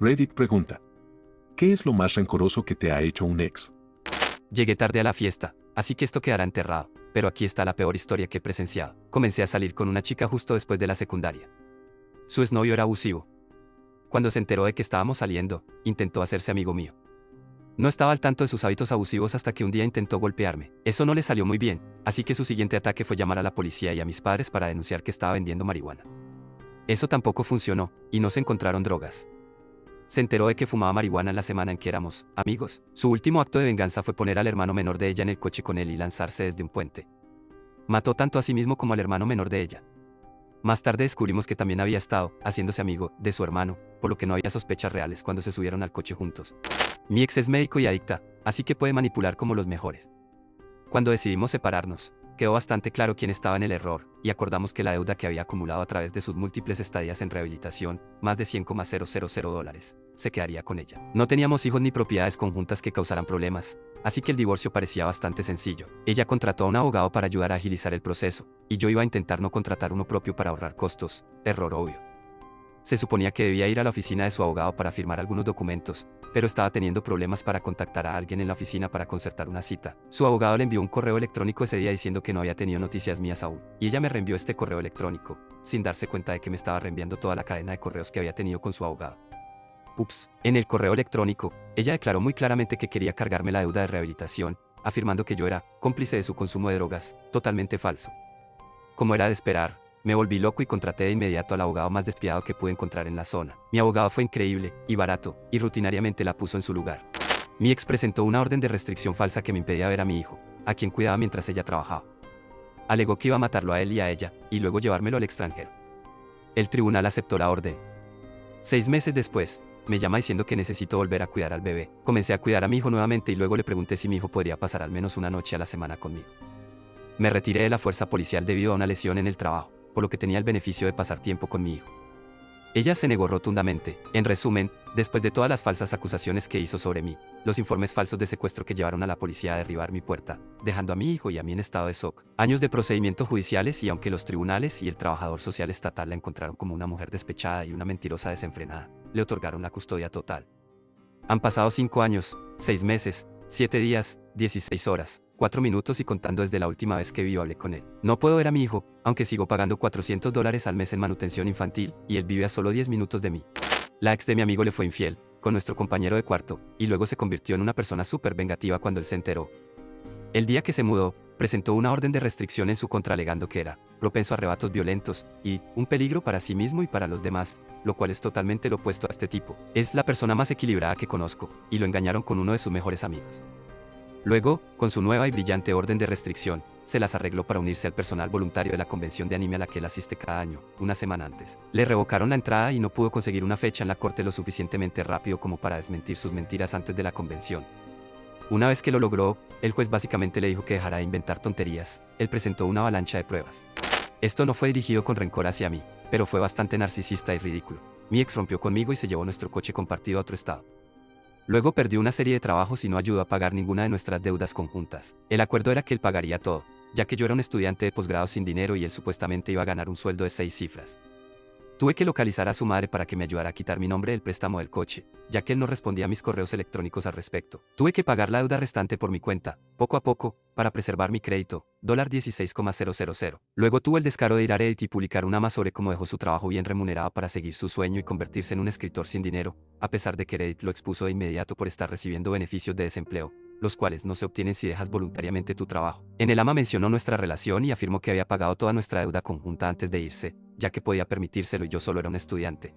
Reddit pregunta: ¿qué es lo más rencoroso que te ha hecho un ex? Llegué tarde a la fiesta, así que esto quedará enterrado, pero aquí está la peor historia que he presenciado. Comencé a salir con una chica justo después de la secundaria. Su exnovio era abusivo. Cuando se enteró de que estábamos saliendo, intentó hacerse amigo mío. No estaba al tanto de sus hábitos abusivos hasta que un día intentó golpearme. Eso no le salió muy bien, así que su siguiente ataque fue llamar a la policía y a mis padres para denunciar que estaba vendiendo marihuana. Eso tampoco funcionó, y no se encontraron drogas. Se enteró de que fumaba marihuana en la semana en que éramos amigos. Su último acto de venganza fue poner al hermano menor de ella en el coche con él y lanzarse desde un puente. Mató tanto a sí mismo como al hermano menor de ella. Más tarde descubrimos que también había estado haciéndose amigo de su hermano, por lo que no había sospechas reales cuando se subieron al coche juntos. Mi ex es médico y adicta, así que puede manipular como los mejores. Cuando decidimos separarnos, quedó bastante claro quién estaba en el error, y acordamos que la deuda que había acumulado a través de sus múltiples estadías en rehabilitación, más de $100,000, se quedaría con ella. No teníamos hijos ni propiedades conjuntas que causaran problemas, así que el divorcio parecía bastante sencillo. Ella contrató a un abogado para ayudar a agilizar el proceso, y yo iba a intentar no contratar uno propio para ahorrar costos, error obvio. Se suponía que debía ir a la oficina de su abogado para firmar algunos documentos, pero estaba teniendo problemas para contactar a alguien en la oficina para concertar una cita. Su abogado le envió un correo electrónico ese día diciendo que no había tenido noticias mías aún, y ella me reenvió este correo electrónico, sin darse cuenta de que me estaba reenviando toda la cadena de correos que había tenido con su abogado. Ups. En el correo electrónico, ella declaró muy claramente que quería cargarme la deuda de rehabilitación, afirmando que yo era cómplice de su consumo de drogas, totalmente falso. Como era de esperar, me volví loco y contraté de inmediato al abogado más despiadado que pude encontrar en la zona. Mi abogado fue increíble y barato, y rutinariamente la puso en su lugar. Mi ex presentó una orden de restricción falsa que me impedía ver a mi hijo, a quien cuidaba mientras ella trabajaba. Alegó que iba a matarlo a él y a ella, y luego llevármelo al extranjero. El tribunal aceptó la orden. 6 meses después, me llama diciendo que necesito volver a cuidar al bebé. Comencé a cuidar a mi hijo nuevamente y luego le pregunté si mi hijo podría pasar al menos una noche a la semana conmigo. Me retiré de la fuerza policial debido a una lesión en el trabajo, por lo que tenía el beneficio de pasar tiempo con mi hijo. Ella se negó rotundamente. En resumen, después de todas las falsas acusaciones que hizo sobre mí, los informes falsos de secuestro que llevaron a la policía a derribar mi puerta, dejando a mi hijo y a mí en estado de shock, años de procedimientos judiciales y aunque los tribunales y el trabajador social estatal la encontraron como una mujer despechada y una mentirosa desenfrenada, le otorgaron la custodia total. Han pasado 5 años, 6 meses, 7 días, 16 horas, 4 minutos y contando desde la última vez que vi o hablé con él. No puedo ver a mi hijo, aunque sigo pagando $400 al mes en manutención infantil, y él vive a solo 10 minutos de mí. La ex de mi amigo le fue infiel, con nuestro compañero de cuarto, y luego se convirtió en una persona súper vengativa cuando él se enteró. El día que se mudó, presentó una orden de restricción en su contra alegando que era propenso a arrebatos violentos y un peligro para sí mismo y para los demás, lo cual es totalmente lo opuesto a este tipo. Es la persona más equilibrada que conozco, y lo engañaron con uno de sus mejores amigos. Luego, con su nueva y brillante orden de restricción, se las arregló para unirse al personal voluntario de la convención de anime a la que él asiste cada año, una semana antes. Le revocaron la entrada y no pudo conseguir una fecha en la corte lo suficientemente rápido como para desmentir sus mentiras antes de la convención. Una vez que lo logró, el juez básicamente le dijo que dejara de inventar tonterías. Él presentó una avalancha de pruebas. Esto no fue dirigido con rencor hacia mí, pero fue bastante narcisista y ridículo. Mi ex rompió conmigo y se llevó nuestro coche compartido a otro estado. Luego perdió una serie de trabajos y no ayudó a pagar ninguna de nuestras deudas conjuntas. El acuerdo era que él pagaría todo, ya que yo era un estudiante de posgrado sin dinero y él supuestamente iba a ganar un sueldo de 6 cifras. Tuve que localizar a su madre para que me ayudara a quitar mi nombre del préstamo del coche, ya que él no respondía a mis correos electrónicos al respecto. Tuve que pagar la deuda restante por mi cuenta, poco a poco, para preservar mi crédito, $16,000. Luego tuvo el descaro de ir a Reddit y publicar una más sobre cómo dejó su trabajo bien remunerado para seguir su sueño y convertirse en un escritor sin dinero, a pesar de que Reddit lo expuso de inmediato por estar recibiendo beneficios de desempleo, los cuales no se obtienen si dejas voluntariamente tu trabajo. En el ama mencionó nuestra relación y afirmó que había pagado toda nuestra deuda conjunta antes de irse, ya que podía permitírselo y yo solo era un estudiante.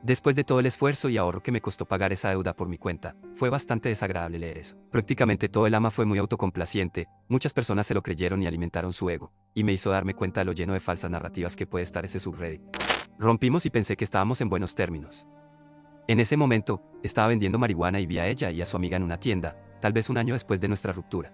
Después de todo el esfuerzo y ahorro que me costó pagar esa deuda por mi cuenta, fue bastante desagradable leer eso. Prácticamente todo el ama fue muy autocomplaciente, muchas personas se lo creyeron y alimentaron su ego, y me hizo darme cuenta de lo lleno de falsas narrativas que puede estar ese subreddit. Rompimos y pensé que estábamos en buenos términos. En ese momento, estaba vendiendo marihuana y vi a ella y a su amiga en una tienda, tal vez un año después de nuestra ruptura.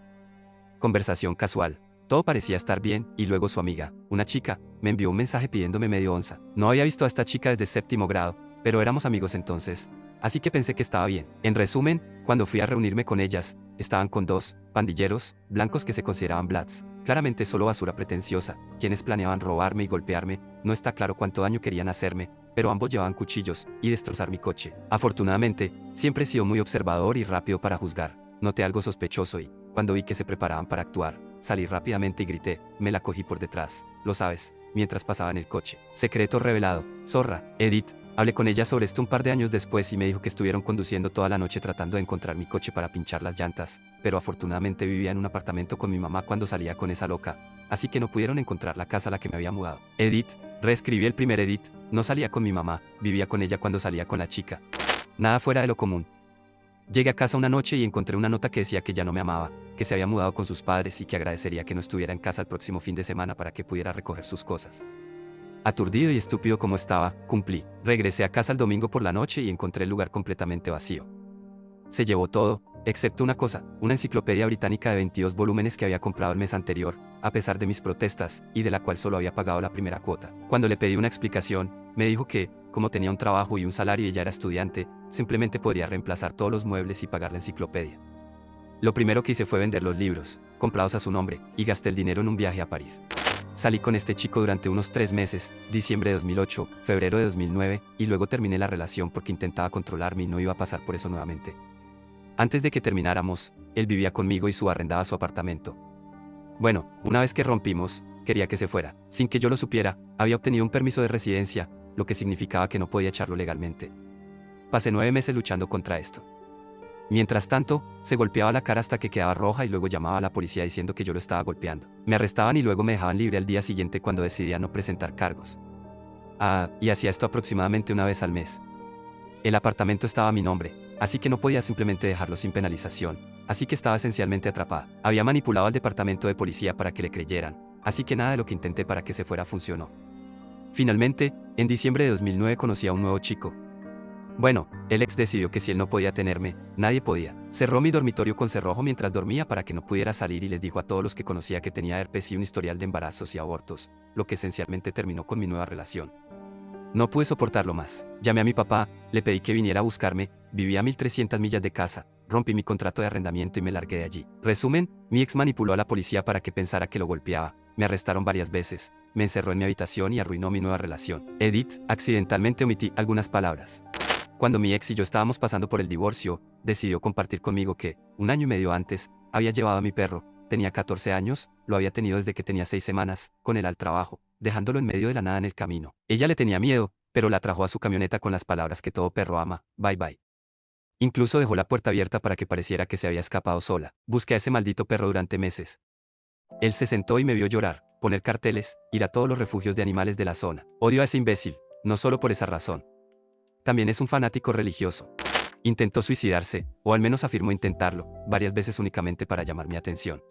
Conversación casual. Todo parecía estar bien, y luego su amiga, una chica, me envió un mensaje pidiéndome medio onza. No había visto a esta chica desde séptimo grado, pero éramos amigos entonces, así que pensé que estaba bien. En resumen, cuando fui a reunirme con ellas, estaban con dos pandilleros blancos que se consideraban Bloods, claramente solo basura pretenciosa, quienes planeaban robarme y golpearme. No está claro cuánto daño querían hacerme, pero ambos llevaban cuchillos y destrozar mi coche. Afortunadamente, siempre he sido muy observador y rápido para juzgar. Noté algo sospechoso y, cuando vi que se preparaban para actuar, salí rápidamente y grité. Me la cogí por detrás, lo sabes, mientras pasaba en el coche. Secreto revelado. Zorra. Edith. Hablé con ella sobre esto un par de años después y me dijo que estuvieron conduciendo toda la noche tratando de encontrar mi coche para pinchar las llantas, pero afortunadamente vivía en un apartamento con mi mamá cuando salía con esa loca, así que no pudieron encontrar la casa a la que me había mudado. Edith. Reescribí el primer Edith. No salía con mi mamá, vivía con ella cuando salía con la chica. Nada fuera de lo común. Llegué a casa una noche y encontré una nota que decía que ya no me amaba, que se había mudado con sus padres y que agradecería que no estuviera en casa el próximo fin de semana para que pudiera recoger sus cosas. Aturdido y estúpido como estaba, cumplí. Regresé a casa el domingo por la noche y encontré el lugar completamente vacío. Se llevó todo, excepto una cosa, una enciclopedia británica de 22 volúmenes que había comprado el mes anterior, a pesar de mis protestas, y de la cual solo había pagado la primera cuota. Cuando le pedí una explicación, me dijo que, como tenía un trabajo y un salario y ella era estudiante, simplemente podría reemplazar todos los muebles y pagar la enciclopedia. Lo primero que hice fue vender los libros, comprados a su nombre, y gasté el dinero en un viaje a París. Salí con este chico durante unos 3 meses, diciembre de 2008, febrero de 2009, y luego terminé la relación porque intentaba controlarme y no iba a pasar por eso nuevamente. Antes de que termináramos, él vivía conmigo y subarrendaba su apartamento. Bueno, una vez que rompimos, quería que se fuera. Sin que yo lo supiera, había obtenido un permiso de residencia, lo que significaba que no podía echarlo legalmente. Pasé 9 meses luchando contra esto. Mientras tanto, se golpeaba la cara hasta que quedaba roja y luego llamaba a la policía diciendo que yo lo estaba golpeando. Me arrestaban y luego me dejaban libre al día siguiente cuando decidía no presentar cargos. Y hacía esto aproximadamente una vez al mes. El apartamento estaba a mi nombre, así que no podía simplemente dejarlo sin penalización, así que estaba esencialmente atrapada. Había manipulado al departamento de policía para que le creyeran, así que nada de lo que intenté para que se fuera funcionó. Finalmente, en diciembre de 2009 conocí a un nuevo chico. Bueno, el ex decidió que si él no podía tenerme, nadie podía. Cerró mi dormitorio con cerrojo mientras dormía para que no pudiera salir y les dijo a todos los que conocía que tenía herpes y un historial de embarazos y abortos, lo que esencialmente terminó con mi nueva relación. No pude soportarlo más. Llamé a mi papá, le pedí que viniera a buscarme, vivía a 1300 millas de casa, rompí mi contrato de arrendamiento y me largué de allí. Resumen, mi ex manipuló a la policía para que pensara que lo golpeaba, me arrestaron varias veces, me encerró en mi habitación y arruinó mi nueva relación. Edith, accidentalmente omití algunas palabras. Cuando mi ex y yo estábamos pasando por el divorcio, decidió compartir conmigo que, 1 año y medio antes, había llevado a mi perro, tenía 14 años, lo había tenido desde que tenía 6 semanas, con él al trabajo, dejándolo en medio de la nada en el camino. Ella le tenía miedo, pero la trajo a su camioneta con las palabras que todo perro ama, bye bye. Incluso dejó la puerta abierta para que pareciera que se había escapado sola. Busqué a ese maldito perro durante meses. Él se sentó y me vio llorar, poner carteles, ir a todos los refugios de animales de la zona. Odio a ese imbécil, no solo por esa razón. También es un fanático religioso. Intentó suicidarse, o al menos afirmó intentarlo, varias veces únicamente para llamar mi atención.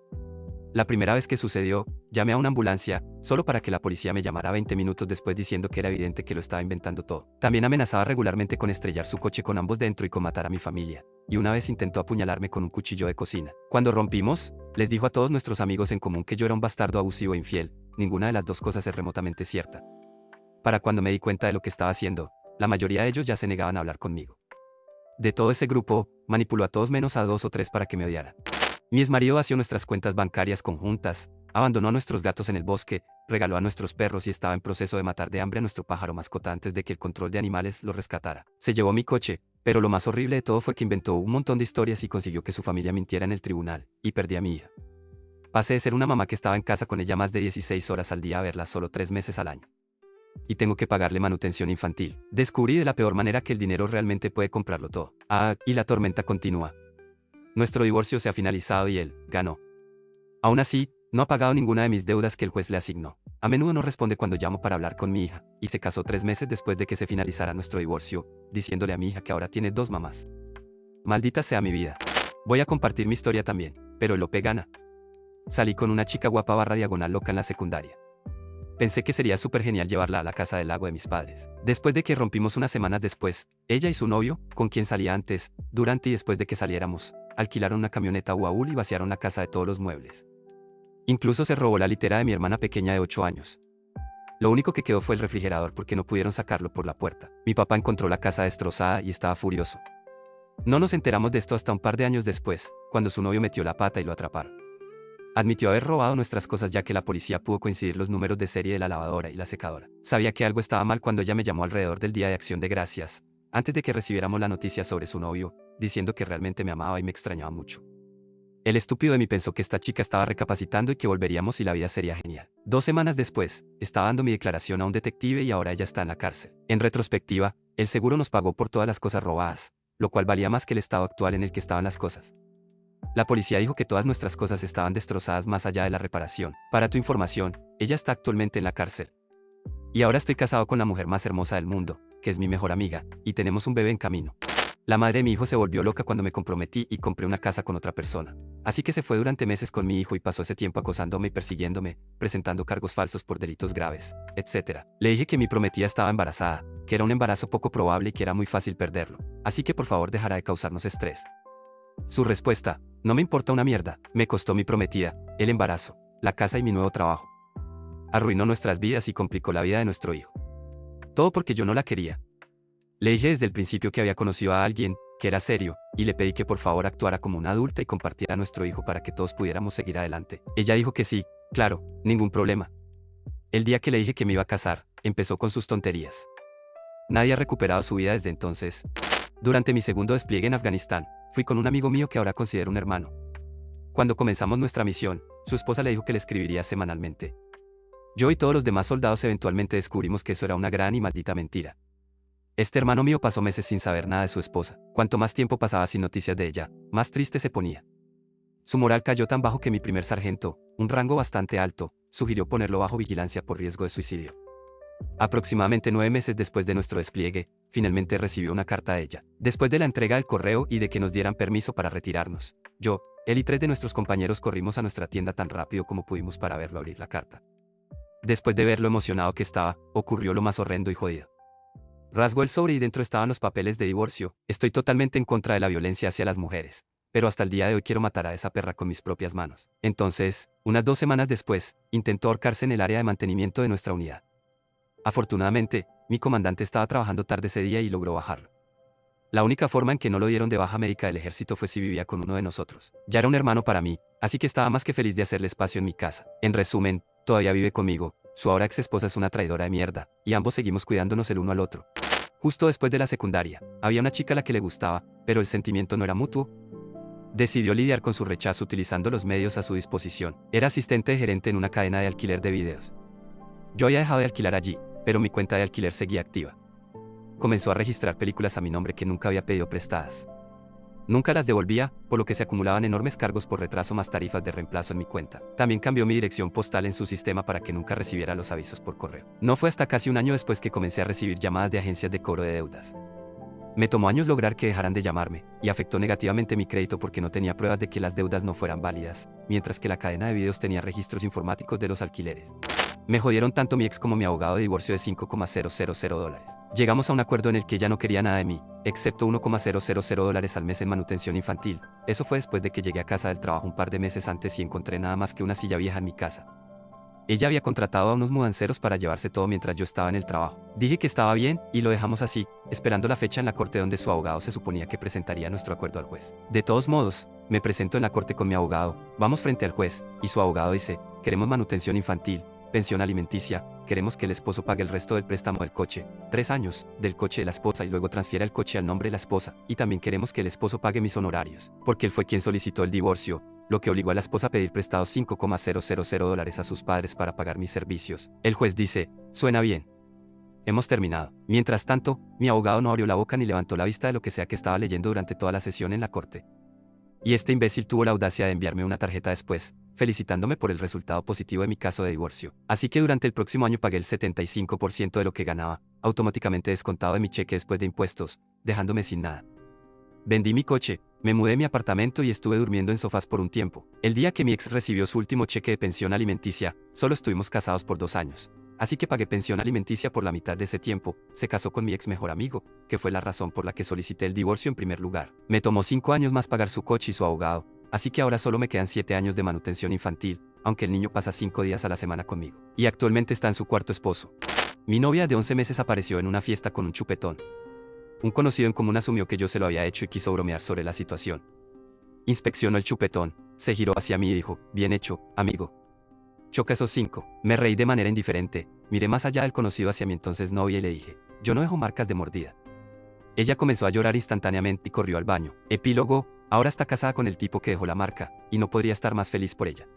La primera vez que sucedió, llamé a una ambulancia, solo para que la policía me llamara 20 minutos después diciendo que era evidente que lo estaba inventando todo. También amenazaba regularmente con estrellar su coche con ambos dentro y con matar a mi familia. Y una vez intentó apuñalarme con un cuchillo de cocina. Cuando rompimos, les dijo a todos nuestros amigos en común que yo era un bastardo abusivo e infiel. Ninguna de las dos cosas es remotamente cierta. Para cuando me di cuenta de lo que estaba haciendo, la mayoría de ellos ya se negaban a hablar conmigo. De todo ese grupo, manipuló a todos menos a 2 o 3 para que me odiaran. Mi exmarido vació nuestras cuentas bancarias conjuntas, abandonó a nuestros gatos en el bosque, regaló a nuestros perros y estaba en proceso de matar de hambre a nuestro pájaro mascota antes de que el control de animales lo rescatara. Se llevó mi coche, pero lo más horrible de todo fue que inventó un montón de historias y consiguió que su familia mintiera en el tribunal, y perdí a mi hija. Pasé de ser una mamá que estaba en casa con ella más de 16 horas al día a verla solo 3 meses al año. Y tengo que pagarle manutención infantil. Descubrí de la peor manera que el dinero realmente puede comprarlo todo. Y la tormenta continúa. Nuestro divorcio se ha finalizado y él ganó. Aún así, no ha pagado ninguna de mis deudas que el juez le asignó. A menudo no responde cuando llamo para hablar con mi hija, y se casó 3 meses después de que se finalizara nuestro divorcio, diciéndole a mi hija que ahora tiene 2 mamás. Maldita sea mi vida. Voy a compartir mi historia también, pero el OP gana. Salí con una chica guapa /diagonal loca en la secundaria. Pensé que sería súper genial llevarla a la casa del lago de mis padres. Después de que rompimos unas semanas después, ella y su novio, con quien salía antes, durante y después de que saliéramos, alquilaron una camioneta UAU y vaciaron la casa de todos los muebles. Incluso se robó la litera de mi hermana pequeña de 8 años. Lo único que quedó fue el refrigerador porque no pudieron sacarlo por la puerta. Mi papá encontró la casa destrozada y estaba furioso. No nos enteramos de esto hasta un par de años después, cuando su novio metió la pata y lo atraparon. Admitió haber robado nuestras cosas ya que la policía pudo coincidir los números de serie de la lavadora y la secadora. Sabía que algo estaba mal cuando ella me llamó alrededor del Día de Acción de Gracias, antes de que recibiéramos la noticia sobre su novio, diciendo que realmente me amaba y me extrañaba mucho. El estúpido de mí pensó que esta chica estaba recapacitando y que volveríamos y la vida sería genial. 2 semanas después, estaba dando mi declaración a un detective y ahora ella está en la cárcel. En retrospectiva, el seguro nos pagó por todas las cosas robadas, lo cual valía más que el estado actual en el que estaban las cosas. La policía dijo que todas nuestras cosas estaban destrozadas más allá de la reparación. Para tu información, ella está actualmente en la cárcel. Y ahora estoy casado con la mujer más hermosa del mundo, que es mi mejor amiga, y tenemos un bebé en camino. La madre de mi hijo se volvió loca cuando me comprometí y compré una casa con otra persona. Así que se fue durante meses con mi hijo y pasó ese tiempo acosándome y persiguiéndome, presentando cargos falsos por delitos graves, etc. Le dije que mi prometida estaba embarazada, que era un embarazo poco probable y que era muy fácil perderlo. Así que por favor dejará de causarnos estrés. Su respuesta: no me importa una mierda. Me costó mi prometida, el embarazo, la casa y mi nuevo trabajo. Arruinó nuestras vidas y complicó la vida de nuestro hijo. Todo porque yo no la quería. Le dije desde el principio que había conocido a alguien, que era serio, y le pedí que por favor actuara como una adulta y compartiera a nuestro hijo para que todos pudiéramos seguir adelante. Ella dijo que sí, claro, ningún problema. El día que le dije que me iba a casar, empezó con sus tonterías. Nadie ha recuperado su vida desde entonces. Durante mi segundo despliegue en Afganistán, fui con un amigo mío que ahora considero un hermano. Cuando comenzamos nuestra misión, su esposa le dijo que le escribiría semanalmente. Yo y todos los demás soldados eventualmente descubrimos que eso era una gran y maldita mentira. Este hermano mío pasó meses sin saber nada de su esposa. Cuanto más tiempo pasaba sin noticias de ella, más triste se ponía. Su moral cayó tan bajo que mi primer sargento, un rango bastante alto, sugirió ponerlo bajo vigilancia por riesgo de suicidio. Aproximadamente 9 meses después de nuestro despliegue, finalmente recibió una carta de ella. Después de la entrega del correo y de que nos dieran permiso para retirarnos, yo, él y 3 de nuestros compañeros corrimos a nuestra tienda tan rápido como pudimos para verlo abrir la carta. Después de ver lo emocionado que estaba, ocurrió lo más horrendo y jodido. Rasgó el sobre y dentro estaban los papeles de divorcio. Estoy totalmente en contra de la violencia hacia las mujeres, pero hasta el día de hoy quiero matar a esa perra con mis propias manos. Entonces, unas 2 semanas después, intentó ahorcarse en el área de mantenimiento de nuestra unidad. Afortunadamente, mi comandante estaba trabajando tarde ese día y logró bajarlo. La única forma en que no lo dieron de baja médica del ejército fue si vivía con uno de nosotros. Ya era un hermano para mí, así que estaba más que feliz de hacerle espacio en mi casa. En resumen, todavía vive conmigo, su ahora ex esposa es una traidora de mierda, y ambos seguimos cuidándonos el uno al otro. Justo después de la secundaria, había una chica a la que le gustaba, pero el sentimiento no era mutuo. Decidió lidiar con su rechazo utilizando los medios a su disposición. Era asistente de gerente en una cadena de alquiler de videos. Yo había dejado de alquilar allí, pero mi cuenta de alquiler seguía activa. Comenzó a registrar películas a mi nombre que nunca había pedido prestadas. Nunca las devolvía, por lo que se acumulaban enormes cargos por retraso más tarifas de reemplazo en mi cuenta. También cambió mi dirección postal en su sistema para que nunca recibiera los avisos por correo. No fue hasta casi un año después que comencé a recibir llamadas de agencias de cobro de deudas. Me tomó años lograr que dejaran de llamarme, y afectó negativamente mi crédito porque no tenía pruebas de que las deudas no fueran válidas, mientras que la cadena de videos tenía registros informáticos de los alquileres. Me jodieron tanto mi ex como mi abogado de divorcio de $5,000. Llegamos a un acuerdo en el que ella no quería nada de mí, excepto $1,000 al mes en manutención infantil. Eso fue después de que llegué a casa del trabajo un par de meses antes y encontré nada más que una silla vieja en mi casa. Ella había contratado a unos mudanceros para llevarse todo mientras yo estaba en el trabajo. Dije que estaba bien, y lo dejamos así, esperando la fecha en la corte donde su abogado se suponía que presentaría nuestro acuerdo al juez. De todos modos, me presento en la corte con mi abogado, vamos frente al juez, y su abogado dice: queremos manutención infantil, pensión alimenticia, queremos que el esposo pague el resto del préstamo del coche, 3 años, del coche de la esposa y luego transfiera el coche al nombre de la esposa, y también queremos que el esposo pague mis honorarios, porque él fue quien solicitó el divorcio, lo que obligó a la esposa a pedir prestados $5,000 a sus padres para pagar mis servicios. El juez dice: suena bien. Hemos terminado. Mientras tanto, mi abogado no abrió la boca ni levantó la vista de lo que sea que estaba leyendo durante toda la sesión en la corte. Y este imbécil tuvo la audacia de enviarme una tarjeta después, felicitándome por el resultado positivo de mi caso de divorcio. Así que durante el próximo año pagué el 75% de lo que ganaba, automáticamente descontado de mi cheque después de impuestos, dejándome sin nada. Vendí mi coche, me mudé a mi apartamento y estuve durmiendo en sofás por un tiempo. El día que mi ex recibió su último cheque de pensión alimenticia, solo estuvimos casados por 2 años. Así que pagué pensión alimenticia por la mitad de ese tiempo. Se casó con mi ex mejor amigo, que fue la razón por la que solicité el divorcio en primer lugar. Me tomó 5 años más pagar su coche y su abogado, así que ahora solo me quedan 7 años de manutención infantil, aunque el niño pasa 5 días a la semana conmigo. Y actualmente está en su cuarto esposo. Mi novia de 11 meses apareció en una fiesta con un chupetón. Un conocido en común asumió que yo se lo había hecho y quiso bromear sobre la situación. Inspeccionó el chupetón, se giró hacia mí y dijo, bien hecho, amigo. Choca esos 5. Me reí de manera indiferente, miré más allá del conocido hacia mi entonces novia y le dije, yo no dejo marcas de mordida. Ella comenzó a llorar instantáneamente y corrió al baño. Epílogo, ahora está casada con el tipo que dejó la marca, y no podría estar más feliz por ella.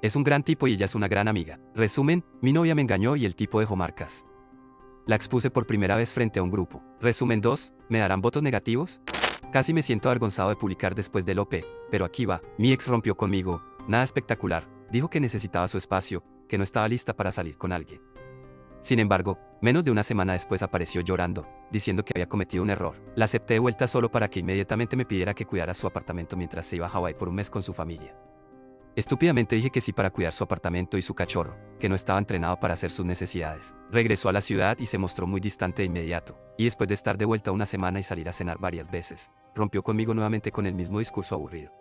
Es un gran tipo y ella es una gran amiga. Resumen, mi novia me engañó y el tipo dejó marcas. La expuse por primera vez frente a un grupo. Resumen 2, ¿me darán votos negativos? Casi me siento avergonzado de publicar después del OP, pero aquí va. Mi ex rompió conmigo, nada espectacular, dijo que necesitaba su espacio, que no estaba lista para salir con alguien. Sin embargo, menos de una semana después apareció llorando, diciendo que había cometido un error. La acepté de vuelta solo para que inmediatamente me pidiera que cuidara su apartamento mientras se iba a Hawái por un mes con su familia. Estúpidamente dije que sí para cuidar su apartamento y su cachorro, que no estaba entrenado para hacer sus necesidades. Regresó a la ciudad y se mostró muy distante de inmediato, y después de estar de vuelta una semana y salir a cenar varias veces, rompió conmigo nuevamente con el mismo discurso aburrido.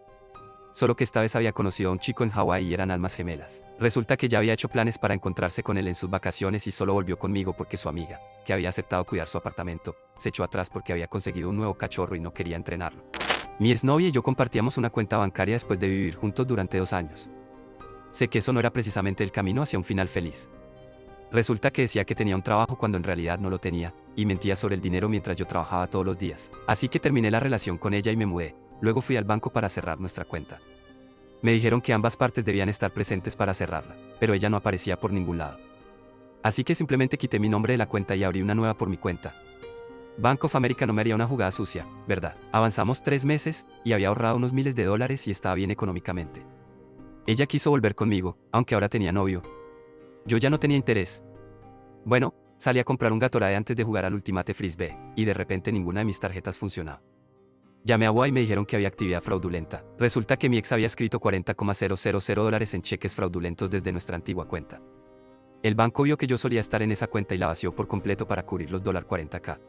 Solo que esta vez había conocido a un chico en Hawái y eran almas gemelas. Resulta que ya había hecho planes para encontrarse con él en sus vacaciones y solo volvió conmigo porque su amiga, que había aceptado cuidar su apartamento, se echó atrás porque había conseguido un nuevo cachorro y no quería entrenarlo. Mi exnovia y yo compartíamos una cuenta bancaria después de vivir juntos durante 2 años. Sé que eso no era precisamente el camino hacia un final feliz. Resulta que decía que tenía un trabajo cuando en realidad no lo tenía, y mentía sobre el dinero mientras yo trabajaba todos los días. Así que terminé la relación con ella y me mudé. Luego fui al banco para cerrar nuestra cuenta. Me dijeron que ambas partes debían estar presentes para cerrarla, pero ella no aparecía por ningún lado. Así que simplemente quité mi nombre de la cuenta y abrí una nueva por mi cuenta. Bank of America no me haría una jugada sucia, ¿verdad? Avanzamos 3 meses, y había ahorrado unos miles de dólares y estaba bien económicamente. Ella quiso volver conmigo, aunque ahora tenía novio. Yo ya no tenía interés. Bueno, salí a comprar un Gatorade antes de jugar al Ultimate Frisbee, y de repente ninguna de mis tarjetas funcionaba. Llamé a WA y me dijeron que había actividad fraudulenta. Resulta que mi ex había escrito $40,000 en cheques fraudulentos desde nuestra antigua cuenta. El banco vio que yo solía estar en esa cuenta y la vació por completo para cubrir los $40K.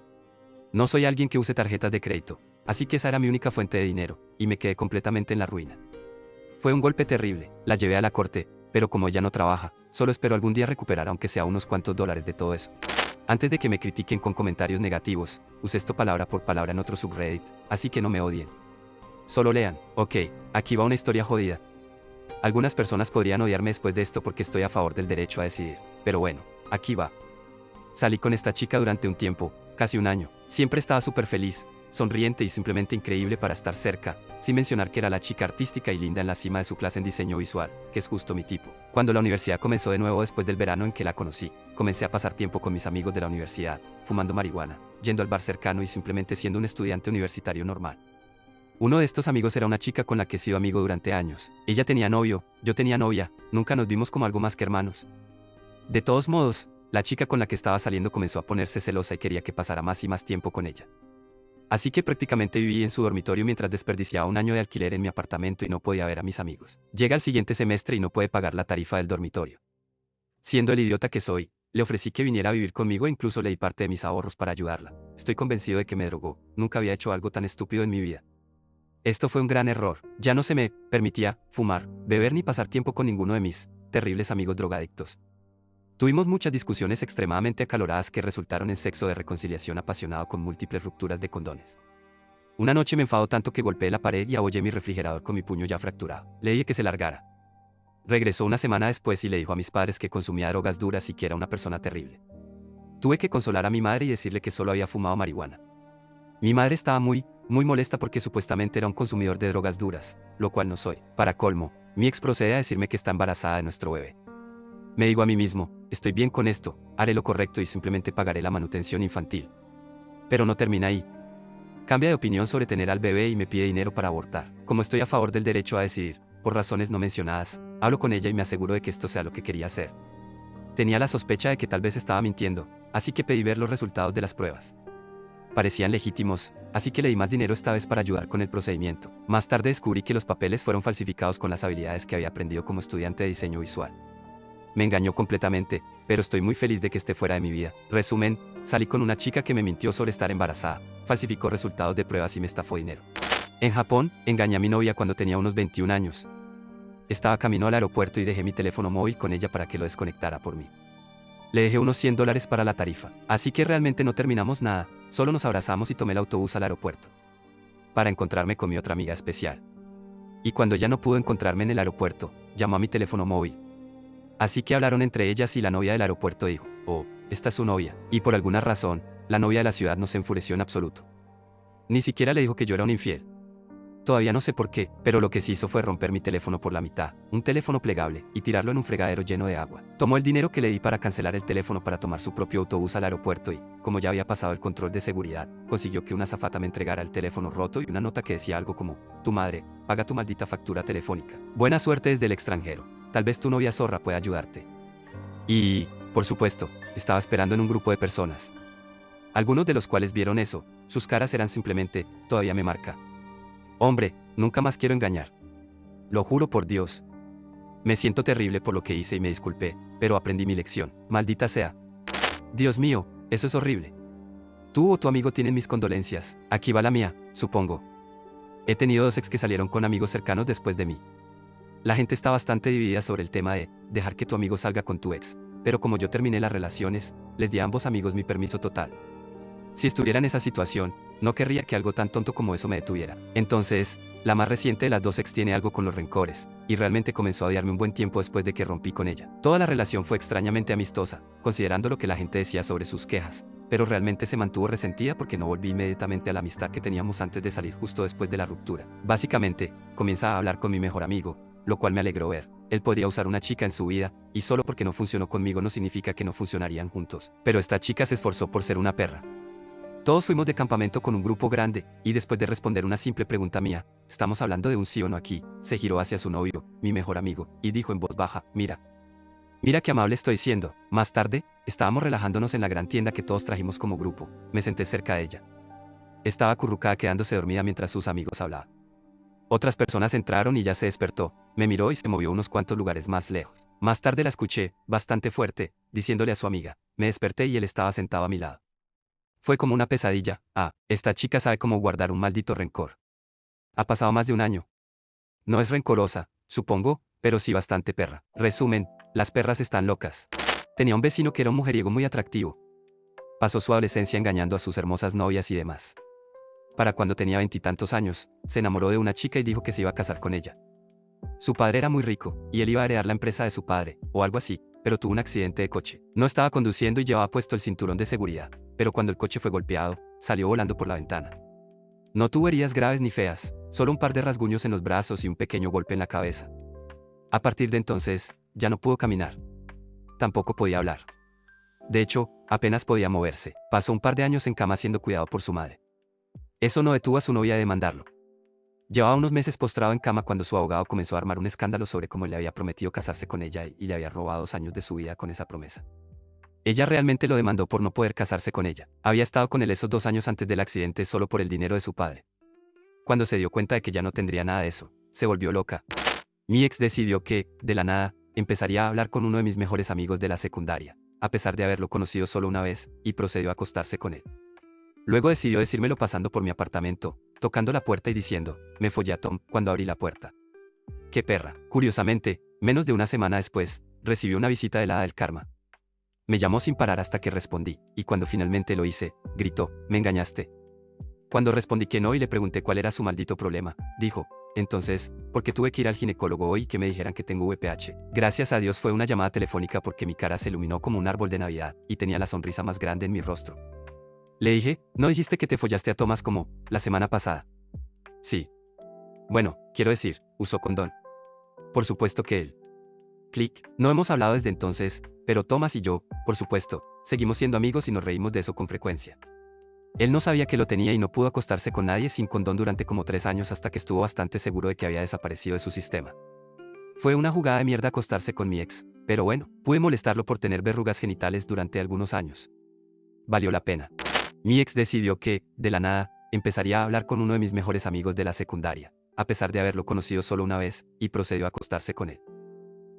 No soy alguien que use tarjetas de crédito, así que esa era mi única fuente de dinero, y me quedé completamente en la ruina. Fue un golpe terrible, la llevé a la corte, pero como ella no trabaja, solo espero algún día recuperar aunque sea unos cuantos dólares de todo eso. Antes de que me critiquen con comentarios negativos, usé esto palabra por palabra en otro subreddit, así que no me odien. Solo lean. Ok, aquí va una historia jodida. Algunas personas podrían odiarme después de esto porque estoy a favor del derecho a decidir, pero bueno, aquí va. Salí con esta chica durante un tiempo, casi un año. Siempre estaba súper feliz, sonriente y simplemente increíble para estar cerca, sin mencionar que era la chica artística y linda en la cima de su clase en diseño visual, que es justo mi tipo. Cuando la universidad comenzó de nuevo después del verano en que la conocí, comencé a pasar tiempo con mis amigos de la universidad, fumando marihuana, yendo al bar cercano y simplemente siendo un estudiante universitario normal. Uno de estos amigos era una chica con la que he sido amigo durante años. Ella tenía novio, yo tenía novia, nunca nos vimos como algo más que hermanos. De todos modos, la chica con la que estaba saliendo comenzó a ponerse celosa y quería que pasara más y más tiempo con ella. Así que prácticamente viví en su dormitorio mientras desperdiciaba un año de alquiler en mi apartamento y no podía ver a mis amigos. Llega el siguiente semestre y no puede pagar la tarifa del dormitorio. Siendo el idiota que soy, le ofrecí que viniera a vivir conmigo e incluso le di parte de mis ahorros para ayudarla. Estoy convencido de que me drogó, nunca había hecho algo tan estúpido en mi vida. Esto fue un gran error, ya no se me permitía fumar, beber ni pasar tiempo con ninguno de mis terribles amigos drogadictos. Tuvimos muchas discusiones extremadamente acaloradas que resultaron en sexo de reconciliación apasionado con múltiples rupturas de condones. Una noche me enfadó tanto que golpeé la pared y abollé mi refrigerador con mi puño ya fracturado. Le dije que se largara. Regresó una semana después y le dijo a mis padres que consumía drogas duras y que era una persona terrible. Tuve que consolar a mi madre y decirle que solo había fumado marihuana. Mi madre estaba muy molesta porque supuestamente era un consumidor de drogas duras, lo cual no soy. Para colmo, mi ex procede a decirme que está embarazada de nuestro bebé. Me digo a mí mismo, estoy bien con esto, haré lo correcto y simplemente pagaré la manutención infantil. Pero no termina ahí. Cambia de opinión sobre tener al bebé y me pide dinero para abortar. Como estoy a favor del derecho a decidir, por razones no mencionadas, hablo con ella y me aseguro de que esto sea lo que quería hacer. Tenía la sospecha de que tal vez estaba mintiendo, así que pedí ver los resultados de las pruebas. Parecían legítimos, así que le di más dinero esta vez para ayudar con el procedimiento. Más tarde descubrí que los papeles fueron falsificados con las habilidades que había aprendido como estudiante de diseño visual. Me engañó completamente, pero estoy muy feliz de que esté fuera de mi vida. Resumen, salí con una chica que me mintió sobre estar embarazada, falsificó resultados de pruebas y me estafó dinero. En Japón, engañé a mi novia cuando tenía unos 21 años. Estaba camino al aeropuerto y dejé mi teléfono móvil con ella para que lo desconectara por mí. Le dejé unos $100 para la tarifa, así que realmente no terminamos nada, solo nos abrazamos y tomé el autobús al aeropuerto. Para encontrarme con mi otra amiga especial. Y cuando ya no pudo encontrarme en el aeropuerto, llamó a mi teléfono móvil. Así que hablaron entre ellas y la novia del aeropuerto dijo, oh, esta es su novia. Y por alguna razón, la novia de la ciudad no se enfureció en absoluto. Ni siquiera le dijo que yo era un infiel. Todavía no sé por qué, pero lo que sí hizo fue romper mi teléfono por la mitad, un teléfono plegable, y tirarlo en un fregadero lleno de agua. Tomó el dinero que le di para cancelar el teléfono para tomar su propio autobús al aeropuerto y, como ya había pasado el control de seguridad, consiguió que una azafata me entregara el teléfono roto y una nota que decía algo como, tu madre, paga tu maldita factura telefónica. Buena suerte desde el extranjero. Tal vez tu novia zorra pueda ayudarte. Y, por supuesto, estaba esperando en un grupo de personas. Algunos de los cuales vieron eso, sus caras eran simplemente, todavía me marca. Hombre, nunca más quiero engañar. Lo juro por Dios. Me siento terrible por lo que hice y me disculpé, pero aprendí mi lección. Maldita sea. Dios mío, eso es horrible. Tú o tu amigo tienen mis condolencias. Aquí va la mía, supongo. He tenido 2 ex que salieron con amigos cercanos después de mí. La gente está bastante dividida sobre el tema de dejar que tu amigo salga con tu ex, pero como yo terminé las relaciones, les di a ambos amigos mi permiso total. Si estuviera en esa situación, no querría que algo tan tonto como eso me detuviera. Entonces, la más reciente de las 2 ex tiene algo con los rencores, y realmente comenzó a odiarme un buen tiempo después de que rompí con ella. Toda la relación fue extrañamente amistosa, considerando lo que la gente decía sobre sus quejas, pero realmente se mantuvo resentida porque no volví inmediatamente a la amistad que teníamos antes de salir justo después de la ruptura. Básicamente, comienza a hablar con mi mejor amigo, lo cual me alegró ver. Él podría usar una chica en su vida, y solo porque no funcionó conmigo no significa que no funcionarían juntos. Pero esta chica se esforzó por ser una perra. Todos fuimos de campamento con un grupo grande, y después de responder una simple pregunta mía, ¿estamos hablando de un sí o no aquí?, se giró hacia su novio, mi mejor amigo, y dijo en voz baja, mira. Mira qué amable estoy siendo. Más tarde, estábamos relajándonos en la gran tienda que todos trajimos como grupo. Me senté cerca de ella. Estaba acurrucada quedándose dormida mientras sus amigos hablaban. Otras personas entraron y ya se despertó, me miró y se movió unos cuantos lugares más lejos. Más tarde la escuché, bastante fuerte, diciéndole a su amiga, me desperté y él estaba sentado a mi lado. Fue como una pesadilla. Esta chica sabe cómo guardar un maldito rencor. Ha pasado más de un año. No es rencorosa, supongo, pero sí bastante perra. Resumen, las perras están locas. Tenía un vecino que era un mujeriego muy atractivo. Pasó su adolescencia engañando a sus hermosas novias y demás. Para cuando tenía 20 y tantos años, se enamoró de una chica y dijo que se iba a casar con ella. Su padre era muy rico, y él iba a heredar la empresa de su padre, o algo así, pero tuvo un accidente de coche. No estaba conduciendo y llevaba puesto el cinturón de seguridad, pero cuando el coche fue golpeado, salió volando por la ventana. No tuvo heridas graves ni feas, solo un par de rasguños en los brazos y un pequeño golpe en la cabeza. A partir de entonces, ya no pudo caminar. Tampoco podía hablar. De hecho, apenas podía moverse. Pasó un par de años en cama siendo cuidado por su madre. Eso no detuvo a su novia de demandarlo. Llevaba unos meses postrado en cama cuando su abogado comenzó a armar un escándalo sobre cómo le había prometido casarse con ella y le había robado 2 años de su vida con esa promesa. Ella realmente lo demandó por no poder casarse con ella. Había estado con él esos 2 años antes del accidente solo por el dinero de su padre. Cuando se dio cuenta de que ya no tendría nada de eso, se volvió loca. Mi ex decidió que, de la nada, empezaría a hablar con uno de mis mejores amigos de la secundaria, a pesar de haberlo conocido solo una vez, y procedió a acostarse con él. Luego decidió decírmelo pasando por mi apartamento, tocando la puerta y diciendo, me follé a Tom, cuando abrí la puerta. ¡Qué perra! Curiosamente, menos de una semana después, recibió una visita de la hada del karma. Me llamó sin parar hasta que respondí, y cuando finalmente lo hice, gritó, me engañaste. Cuando respondí que no y le pregunté cuál era su maldito problema, dijo, entonces, ¿por qué tuve que ir al ginecólogo hoy y que me dijeran que tengo VPH? Gracias a Dios fue una llamada telefónica porque mi cara se iluminó como un árbol de Navidad, y tenía la sonrisa más grande en mi rostro. Le dije, ¿no dijiste que te follaste a Thomas como, la semana pasada? Sí. Bueno, quiero decir, usó condón. Por supuesto que él. Clic, no hemos hablado desde entonces, pero Thomas y yo, por supuesto, seguimos siendo amigos y nos reímos de eso con frecuencia. Él no sabía que lo tenía y no pudo acostarse con nadie sin condón durante como 3 años hasta que estuvo bastante seguro de que había desaparecido de su sistema. Fue una jugada de mierda acostarse con mi ex, pero bueno, pude molestarlo por tener verrugas genitales durante algunos años. Valió la pena. Mi ex decidió que, de la nada, empezaría a hablar con uno de mis mejores amigos de la secundaria, a pesar de haberlo conocido solo una vez, y procedió a acostarse con él.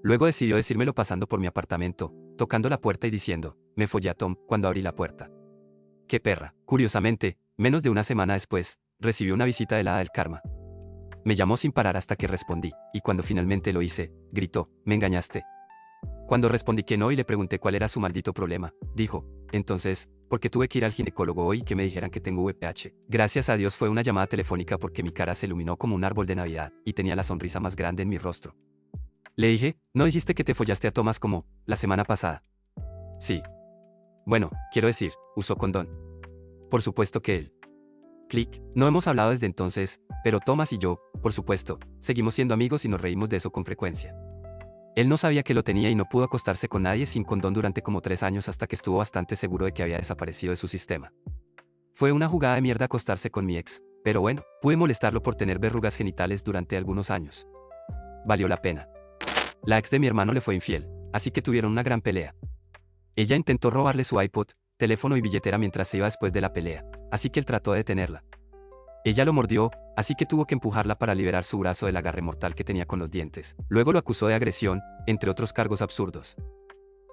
Luego decidió decírmelo pasando por mi apartamento, tocando la puerta y diciendo, me follé a Tom, cuando abrí la puerta. ¡Qué perra! Curiosamente, menos de una semana después, recibió una visita de la hada del karma. Me llamó sin parar hasta que respondí, y cuando finalmente lo hice, gritó, me engañaste. Cuando respondí que no y le pregunté cuál era su maldito problema, dijo, entonces, porque tuve que ir al ginecólogo hoy y que me dijeran que tengo VPH. Gracias a Dios fue una llamada telefónica porque mi cara se iluminó como un árbol de Navidad y tenía la sonrisa más grande en mi rostro. Le dije, ¿no dijiste que te follaste a Thomas como la semana pasada? Sí. Bueno, quiero decir, usó condón. Por supuesto que él. Clic. No hemos hablado desde entonces, pero Thomas y yo, por supuesto, seguimos siendo amigos y nos reímos de eso con frecuencia. Él no sabía que lo tenía y no pudo acostarse con nadie sin condón durante como 3 años hasta que estuvo bastante seguro de que había desaparecido de su sistema. Fue una jugada de mierda acostarse con mi ex, pero bueno, pude molestarlo por tener verrugas genitales durante algunos años. Valió la pena. La ex de mi hermano le fue infiel, así que tuvieron una gran pelea. Ella intentó robarle su iPod, teléfono y billetera mientras se iba después de la pelea, así que él trató de detenerla. Ella lo mordió, así que tuvo que empujarla para liberar su brazo del agarre mortal que tenía con los dientes. Luego lo acusó de agresión, entre otros cargos absurdos.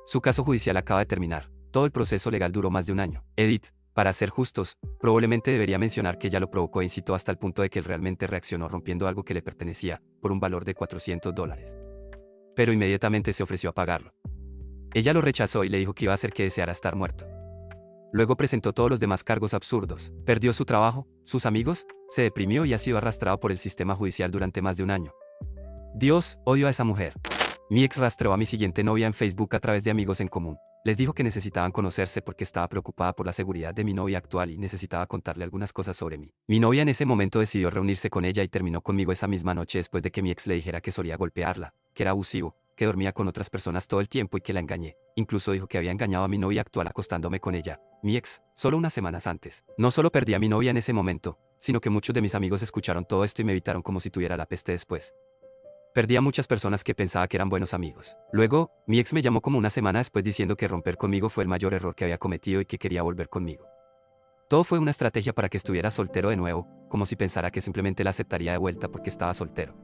Su caso judicial acaba de terminar. Todo el proceso legal duró más de un año. Edith, para ser justos, probablemente debería mencionar que ella lo provocó e incitó hasta el punto de que él realmente reaccionó rompiendo algo que le pertenecía, por un valor de $400. Pero inmediatamente se ofreció a pagarlo. Ella lo rechazó y le dijo que iba a hacer que deseara estar muerto. Luego presentó todos los demás cargos absurdos. Perdió su trabajo, sus amigos, se deprimió y ha sido arrastrado por el sistema judicial durante más de un año. Dios, odio a esa mujer. Mi ex rastreó a mi siguiente novia en Facebook a través de amigos en común. Les dijo que necesitaban conocerse porque estaba preocupada por la seguridad de mi novia actual y necesitaba contarle algunas cosas sobre mí. Mi novia en ese momento decidió reunirse con ella y terminó conmigo esa misma noche después de que mi ex le dijera que solía golpearla, que era abusivo, que dormía con otras personas todo el tiempo y que la engañé. Incluso dijo que había engañado a mi novia actual acostándome con ella, mi ex, solo unas semanas antes. No solo perdí a mi novia en ese momento, sino que muchos de mis amigos escucharon todo esto y me evitaron como si tuviera la peste después. Perdí a muchas personas que pensaba que eran buenos amigos. Luego, mi ex me llamó como una semana después diciendo que romper conmigo fue el mayor error que había cometido y que quería volver conmigo. Todo fue una estrategia para que estuviera soltero de nuevo, como si pensara que simplemente la aceptaría de vuelta porque estaba soltero.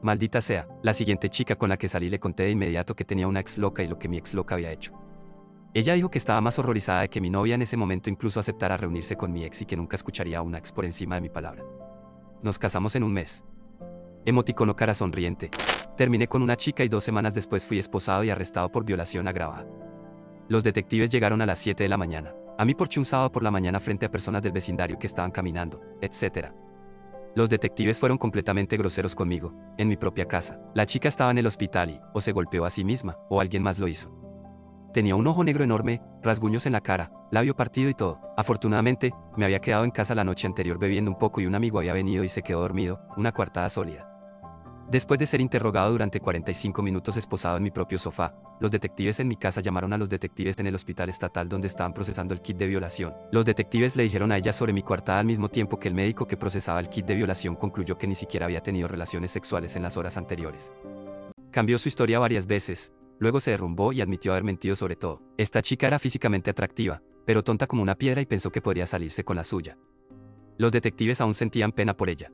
Maldita sea, la siguiente chica con la que salí le conté de inmediato que tenía una ex loca y lo que mi ex loca había hecho. Ella dijo que estaba más horrorizada de que mi novia en ese momento incluso aceptara reunirse con mi ex y que nunca escucharía a una ex por encima de mi palabra. Nos casamos en un mes. Emoticono cara sonriente. Terminé con una chica y 2 semanas después fui esposado y arrestado por violación agravada. Los detectives llegaron a las 7 de la mañana. A mi porche un sábado por la mañana frente a personas del vecindario que estaban caminando, etc. Los detectives fueron completamente groseros conmigo, en mi propia casa. La chica estaba en el hospital y, o se golpeó a sí misma, o alguien más lo hizo. Tenía un ojo negro enorme, rasguños en la cara, labio partido y todo. Afortunadamente, me había quedado en casa la noche anterior bebiendo un poco y un amigo había venido y se quedó dormido, una coartada sólida. Después de ser interrogado durante 45 minutos esposado en mi propio sofá, los detectives en mi casa llamaron a los detectives en el hospital estatal donde estaban procesando el kit de violación. Los detectives le dijeron a ella sobre mi coartada al mismo tiempo que el médico que procesaba el kit de violación concluyó que ni siquiera había tenido relaciones sexuales en las horas anteriores. Cambió su historia varias veces, luego se derrumbó y admitió haber mentido sobre todo. Esta chica era físicamente atractiva, pero tonta como una piedra y pensó que podría salirse con la suya. Los detectives aún sentían pena por ella.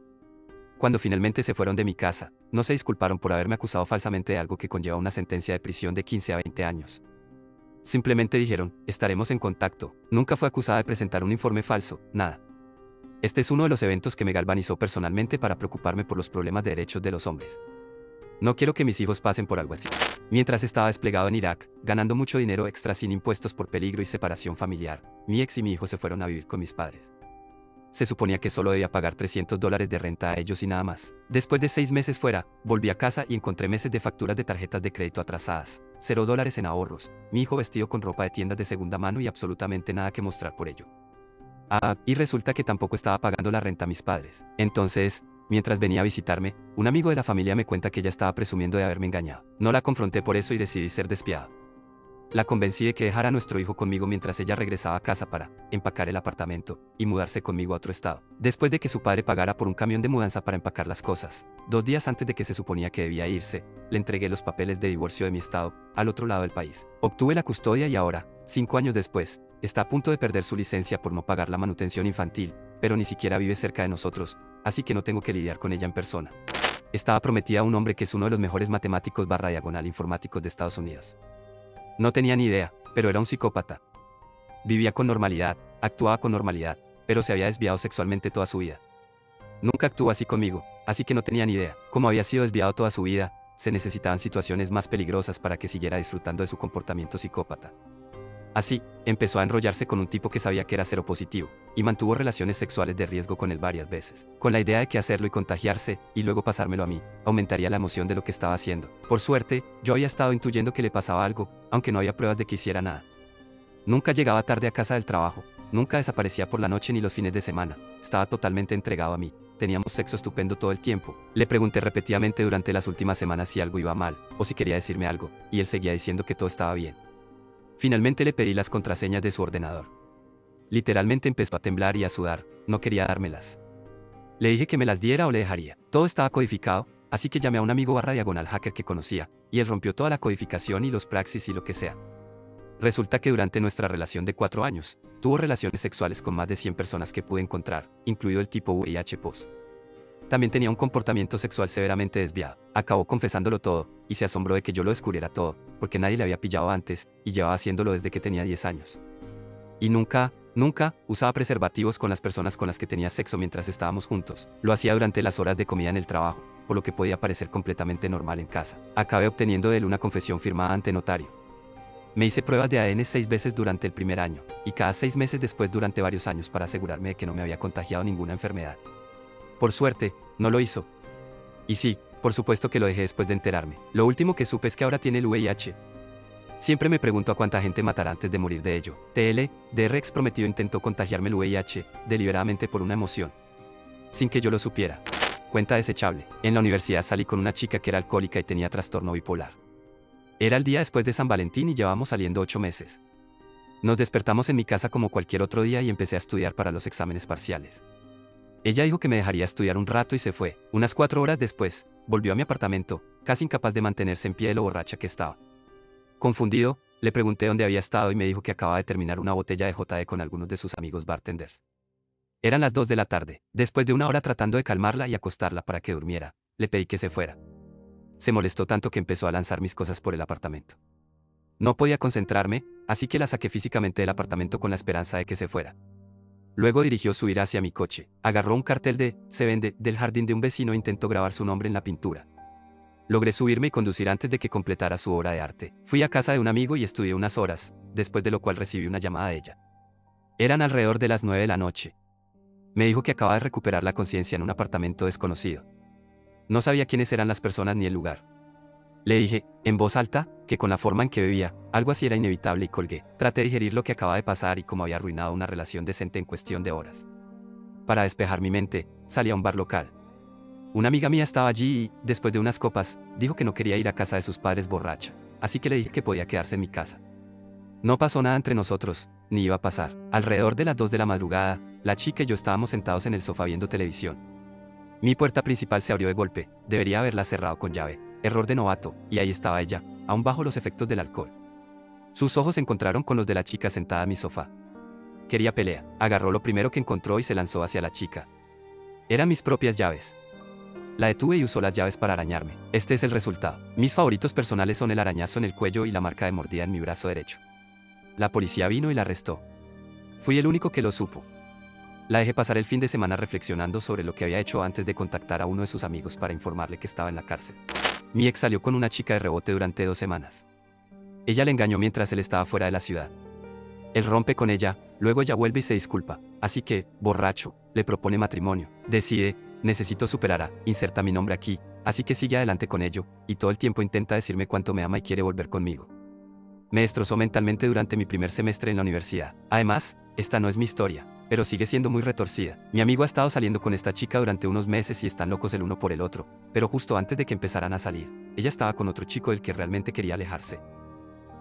Cuando finalmente se fueron de mi casa, no se disculparon por haberme acusado falsamente de algo que conlleva una sentencia de prisión de 15 a 20 años. Simplemente dijeron, estaremos en contacto. Nunca fue acusada de presentar un informe falso, nada. Este es uno de los eventos que me galvanizó personalmente para preocuparme por los problemas de derechos de los hombres. No quiero que mis hijos pasen por algo así. Mientras estaba desplegado en Irak, ganando mucho dinero extra sin impuestos por peligro y separación familiar, mi ex y mi hijo se fueron a vivir con mis padres. Se suponía que solo debía pagar $300 de renta a ellos y nada más. Después de 6 meses fuera, volví a casa y encontré meses de facturas de tarjetas de crédito atrasadas, $0 en ahorros, mi hijo vestido con ropa de tiendas de segunda mano y absolutamente nada que mostrar por ello. Y resulta que tampoco estaba pagando la renta a mis padres. Entonces, mientras venía a visitarme, un amigo de la familia me cuenta que ella estaba presumiendo de haberme engañado. No la confronté por eso y decidí ser despiadado. La convencí de que dejara a nuestro hijo conmigo mientras ella regresaba a casa para empacar el apartamento y mudarse conmigo a otro estado. Después de que su padre pagara por un camión de mudanza para empacar las cosas, 2 días antes de que se suponía que debía irse, le entregué los papeles de divorcio de mi estado, al otro lado del país. Obtuve la custodia y ahora, 5 años después, está a punto de perder su licencia por no pagar la manutención infantil, pero ni siquiera vive cerca de nosotros, así que no tengo que lidiar con ella en persona. Estaba prometida a un hombre que es uno de los mejores matemáticos / informáticos de Estados Unidos. No tenía ni idea, pero era un psicópata. Vivía con normalidad, actuaba con normalidad, pero se había desviado sexualmente toda su vida. Nunca actuó así conmigo, así que no tenía ni idea. Como había sido desviado toda su vida, se necesitaban situaciones más peligrosas para que siguiera disfrutando de su comportamiento psicópata. Así, empezó a enrollarse con un tipo que sabía que era seropositivo, y mantuvo relaciones sexuales de riesgo con él varias veces, con la idea de que hacerlo y contagiarse, y luego pasármelo a mí, aumentaría la emoción de lo que estaba haciendo. Por suerte, yo había estado intuyendo que le pasaba algo, aunque no había pruebas de que hiciera nada. Nunca llegaba tarde a casa del trabajo, nunca desaparecía por la noche ni los fines de semana, estaba totalmente entregado a mí. Teníamos sexo estupendo todo el tiempo. Le pregunté repetidamente durante las últimas semanas si algo iba mal, o si quería decirme algo, y él seguía diciendo que todo estaba bien. Finalmente le pedí las contraseñas de su ordenador. Literalmente empezó a temblar y a sudar, no quería dármelas. Le dije que me las diera o le dejaría. Todo estaba codificado, así que llamé a un amigo /diagonal hacker que conocía, y él rompió toda la codificación y los praxis y lo que sea. Resulta que durante nuestra relación de 4 años, tuvo relaciones sexuales con más de 100 personas que pude encontrar, incluido el tipo VIH-POS. También tenía un comportamiento sexual severamente desviado. Acabó confesándolo todo, y se asombró de que yo lo descubriera todo, porque nadie le había pillado antes, y llevaba haciéndolo desde que tenía 10 años. Y nunca usaba preservativos con las personas con las que tenía sexo mientras estábamos juntos. Lo hacía durante las horas de comida en el trabajo, por lo que podía parecer completamente normal en casa. Acabé obteniendo de él una confesión firmada ante notario. Me hice pruebas de ADN 6 veces durante el primer año, y cada 6 meses después durante varios años para asegurarme de que no me había contagiado ninguna enfermedad. Por suerte, no lo hizo. Y sí, por supuesto que lo dejé después de enterarme. Lo último que supe es que ahora tiene el VIH. Siempre me pregunto a cuánta gente matará antes de morir de ello. DR ex prometido intentó contagiarme el VIH, deliberadamente por una emoción, sin que yo lo supiera. Cuenta desechable. En la universidad salí con una chica que era alcohólica y tenía trastorno bipolar. Era el día después de San Valentín y llevábamos saliendo 8 meses. Nos despertamos en mi casa como cualquier otro día y empecé a estudiar para los exámenes parciales. Ella dijo que me dejaría estudiar un rato y se fue. Unas 4 horas después, volvió a mi apartamento, casi incapaz de mantenerse en pie de lo borracha que estaba. Confundido, le pregunté dónde había estado y me dijo que acababa de terminar una botella de JD con algunos de sus amigos bartenders. Eran las 2 de la tarde. Después de una hora tratando de calmarla y acostarla para que durmiera, le pedí que se fuera. Se molestó tanto que empezó a lanzar mis cosas por el apartamento. No podía concentrarme, así que la saqué físicamente del apartamento con la esperanza de que se fuera. Luego dirigió su ira hacia mi coche, agarró un cartel de "Se vende" del jardín de un vecino e intentó grabar su nombre en la pintura. Logré subirme y conducir antes de que completara su obra de arte. Fui a casa de un amigo y estudié unas horas, después de lo cual recibí una llamada de ella. Eran alrededor de las 9 de la noche. Me dijo que acababa de recuperar la conciencia en un apartamento desconocido. No sabía quiénes eran las personas ni el lugar. Le dije, en voz alta, que con la forma en que bebía, algo así era inevitable y colgué. Traté de digerir lo que acababa de pasar y cómo había arruinado una relación decente en cuestión de horas. Para despejar mi mente, salí a un bar local. Una amiga mía estaba allí y, después de unas copas, dijo que no quería ir a casa de sus padres borracha, así que le dije que podía quedarse en mi casa. No pasó nada entre nosotros, ni iba a pasar. Alrededor de las 2 de la madrugada, la chica y yo estábamos sentados en el sofá viendo televisión. Mi puerta principal se abrió de golpe, debería haberla cerrado con llave. Error de novato, y ahí estaba ella, aún bajo los efectos del alcohol. Sus ojos se encontraron con los de la chica sentada en mi sofá. Quería pelea, agarró lo primero que encontró y se lanzó hacia la chica. Eran mis propias llaves. La detuve y usó las llaves para arañarme. Este es el resultado. Mis favoritos personales son el arañazo en el cuello y la marca de mordida en mi brazo derecho. La policía vino y la arrestó. Fui el único que lo supo. La dejé pasar el fin de semana reflexionando sobre lo que había hecho antes de contactar a uno de sus amigos para informarle que estaba en la cárcel. Mi ex salió con una chica de rebote durante 2 semanas. Ella le engañó mientras él estaba fuera de la ciudad. Él rompe con ella, luego ella vuelve y se disculpa. Así que, borracho, le propone matrimonio. Decide, necesito superar a, inserta mi nombre aquí, así que sigue adelante con ello, y todo el tiempo intenta decirme cuánto me ama y quiere volver conmigo. Me destrozó mentalmente durante mi primer semestre en la universidad. Además, esta no es mi historia, pero sigue siendo muy retorcida. Mi amigo ha estado saliendo con esta chica durante unos meses y están locos el uno por el otro, pero justo antes de que empezaran a salir, ella estaba con otro chico del que realmente quería alejarse.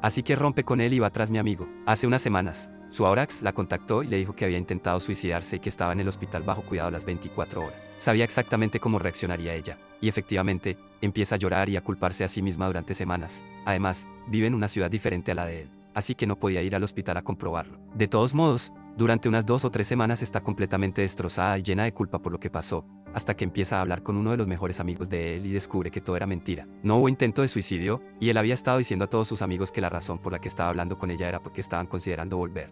Así que rompe con él y va tras mi amigo. Hace unas semanas, su ahora ex la contactó y le dijo que había intentado suicidarse y que estaba en el hospital bajo cuidado las 24 horas. Sabía exactamente cómo reaccionaría ella, y efectivamente, empieza a llorar y a culparse a sí misma durante semanas. Además, vive en una ciudad diferente a la de él, así que no podía ir al hospital a comprobarlo. De todos modos, durante unas 2 o 3 semanas está completamente destrozada y llena de culpa por lo que pasó, hasta que empieza a hablar con uno de los mejores amigos de él y descubre que todo era mentira. No hubo intento de suicidio, y él había estado diciendo a todos sus amigos que la razón por la que estaba hablando con ella era porque estaban considerando volver.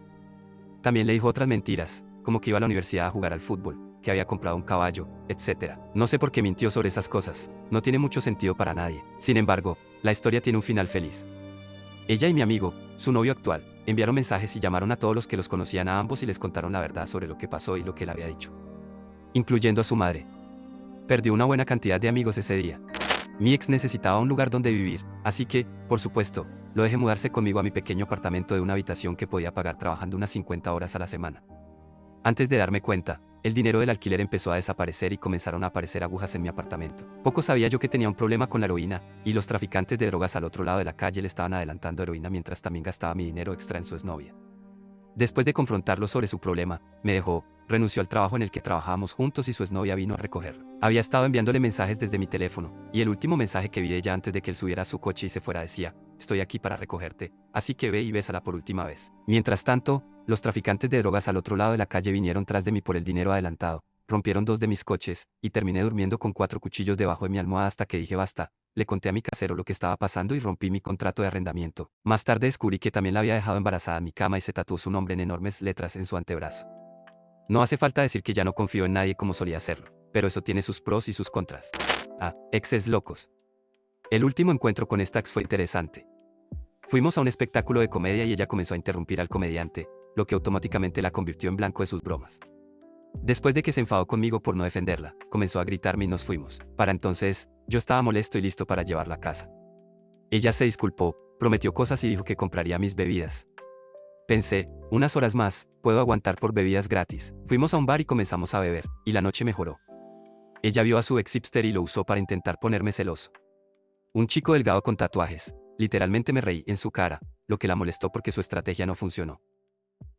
También le dijo otras mentiras, como que iba a la universidad a jugar al fútbol, que había comprado un caballo, etc. No sé por qué mintió sobre esas cosas, no tiene mucho sentido para nadie. Sin embargo, la historia tiene un final feliz. Ella y mi amigo, su novio actual, enviaron mensajes y llamaron a todos los que los conocían a ambos y les contaron la verdad sobre lo que pasó y lo que él había dicho, incluyendo a su madre. Perdió una buena cantidad de amigos ese día. Mi ex necesitaba un lugar donde vivir, así que, por supuesto, lo dejé mudarse conmigo a mi pequeño apartamento de una habitación que podía pagar trabajando unas 50 horas a la semana. Antes de darme cuenta, el dinero del alquiler empezó a desaparecer y comenzaron a aparecer agujas en mi apartamento. Poco sabía yo que tenía un problema con la heroína, y los traficantes de drogas al otro lado de la calle le estaban adelantando heroína mientras también gastaba mi dinero extra en su exnovia. Después de confrontarlo sobre su problema, me dejó, renunció al trabajo en el que trabajábamos juntos y su exnovia vino a recogerlo. Había estado enviándole mensajes desde mi teléfono, y el último mensaje que vi de ella antes de que él subiera a su coche y se fuera decía: estoy aquí para recogerte, así que ve y bésala por última vez. Mientras tanto, los traficantes de drogas al otro lado de la calle vinieron tras de mí por el dinero adelantado, rompieron 2 de mis coches, y terminé durmiendo con 4 cuchillos debajo de mi almohada hasta que dije basta. Le conté a mi casero lo que estaba pasando y rompí mi contrato de arrendamiento. Más tarde descubrí que también la había dejado embarazada en mi cama y se tatuó su nombre en enormes letras en su antebrazo. No hace falta decir que ya no confío en nadie como solía hacerlo, pero eso tiene sus pros y sus contras. Exes locos. El último encuentro con esta ex fue interesante. Fuimos a un espectáculo de comedia y ella comenzó a interrumpir al comediante, lo que automáticamente la convirtió en blanco de sus bromas. Después de que se enfadó conmigo por no defenderla, comenzó a gritarme y nos fuimos. Para entonces, yo estaba molesto y listo para llevarla a casa. Ella se disculpó, prometió cosas y dijo que compraría mis bebidas. Pensé, unas horas más, puedo aguantar por bebidas gratis. Fuimos a un bar y comenzamos a beber, y la noche mejoró. Ella vio a su ex hipster y lo usó para intentar ponerme celoso. Un chico delgado con tatuajes, literalmente me reí en su cara, lo que la molestó porque su estrategia no funcionó.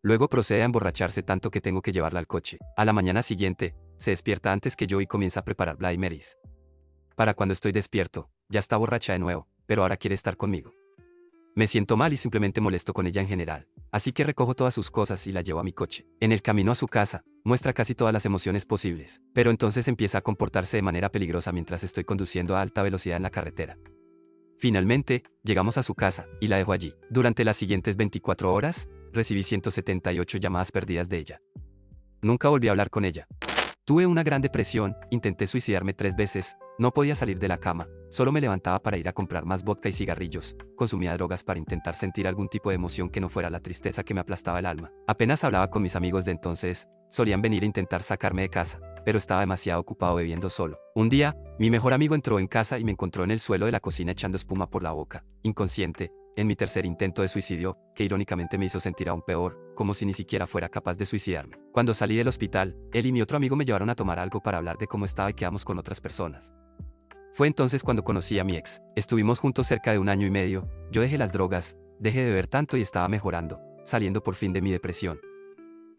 Luego procede a emborracharse tanto que tengo que llevarla al coche. A la mañana siguiente, se despierta antes que yo y comienza a preparar Bloody Marys. Para cuando estoy despierto, ya está borracha de nuevo, pero ahora quiere estar conmigo. Me siento mal y simplemente molesto con ella en general, así que recojo todas sus cosas y la llevo a mi coche. En el camino a su casa, muestra casi todas las emociones posibles, pero entonces empieza a comportarse de manera peligrosa mientras estoy conduciendo a alta velocidad en la carretera. Finalmente, llegamos a su casa, y la dejo allí. Durante las siguientes 24 horas, recibí 178 llamadas perdidas de ella. Nunca volví a hablar con ella. Tuve una gran depresión, intenté suicidarme 3 veces, no podía salir de la cama, solo me levantaba para ir a comprar más vodka y cigarrillos, consumía drogas para intentar sentir algún tipo de emoción que no fuera la tristeza que me aplastaba el alma. Apenas hablaba con mis amigos de entonces, solían venir a intentar sacarme de casa, pero estaba demasiado ocupado bebiendo solo. Un día, mi mejor amigo entró en casa y me encontró en el suelo de la cocina echando espuma por la boca, inconsciente, en mi tercer intento de suicidio, que irónicamente me hizo sentir aún peor, como si ni siquiera fuera capaz de suicidarme. Cuando salí del hospital, él y mi otro amigo me llevaron a tomar algo para hablar de cómo estaba y quedamos con otras personas. Fue entonces cuando conocí a mi ex. Estuvimos juntos cerca de 1 año y medio, yo dejé las drogas, dejé de beber tanto y estaba mejorando, saliendo por fin de mi depresión.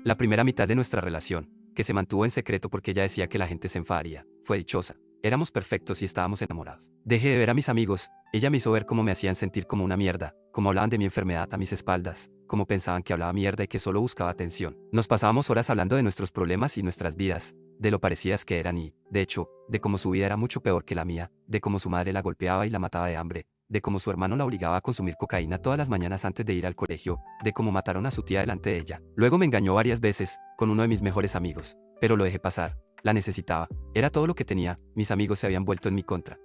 La primera mitad de nuestra relación, que se mantuvo en secreto porque ella decía que la gente se enfadaría, fue dichosa. Éramos perfectos y estábamos enamorados. Dejé de ver a mis amigos, ella me hizo ver cómo me hacían sentir como una mierda, cómo hablaban de mi enfermedad a mis espaldas, cómo pensaban que hablaba mierda y que solo buscaba atención. Nos pasábamos horas hablando de nuestros problemas y nuestras vidas, de lo parecidas que eran y, de hecho, de cómo su vida era mucho peor que la mía, de cómo su madre la golpeaba y la mataba de hambre, de cómo su hermano la obligaba a consumir cocaína todas las mañanas antes de ir al colegio, de cómo mataron a su tía delante de ella. Luego me engañó varias veces, con uno de mis mejores amigos, pero lo dejé pasar. La necesitaba, era todo lo que tenía, mis amigos se habían vuelto en mi contra.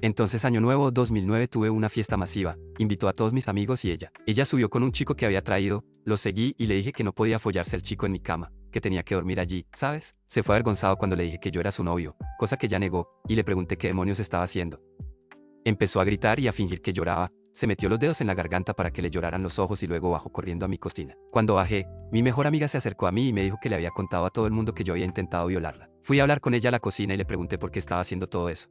Entonces Año Nuevo 2009 tuve una fiesta masiva, invitó a todos mis amigos y ella. Ella subió con un chico que había traído, lo seguí y le dije que no podía follarse al chico en mi cama, que tenía que dormir allí, ¿sabes? Se fue avergonzado cuando le dije que yo era su novio, cosa que ella negó, y le pregunté qué demonios estaba haciendo. Empezó a gritar y a fingir que lloraba, se metió los dedos en la garganta para que le lloraran los ojos y luego bajó corriendo a mi cocina. Cuando bajé, mi mejor amiga se acercó a mí y me dijo que le había contado a todo el mundo que yo había intentado violarla. Fui a hablar con ella a la cocina y le pregunté por qué estaba haciendo todo eso.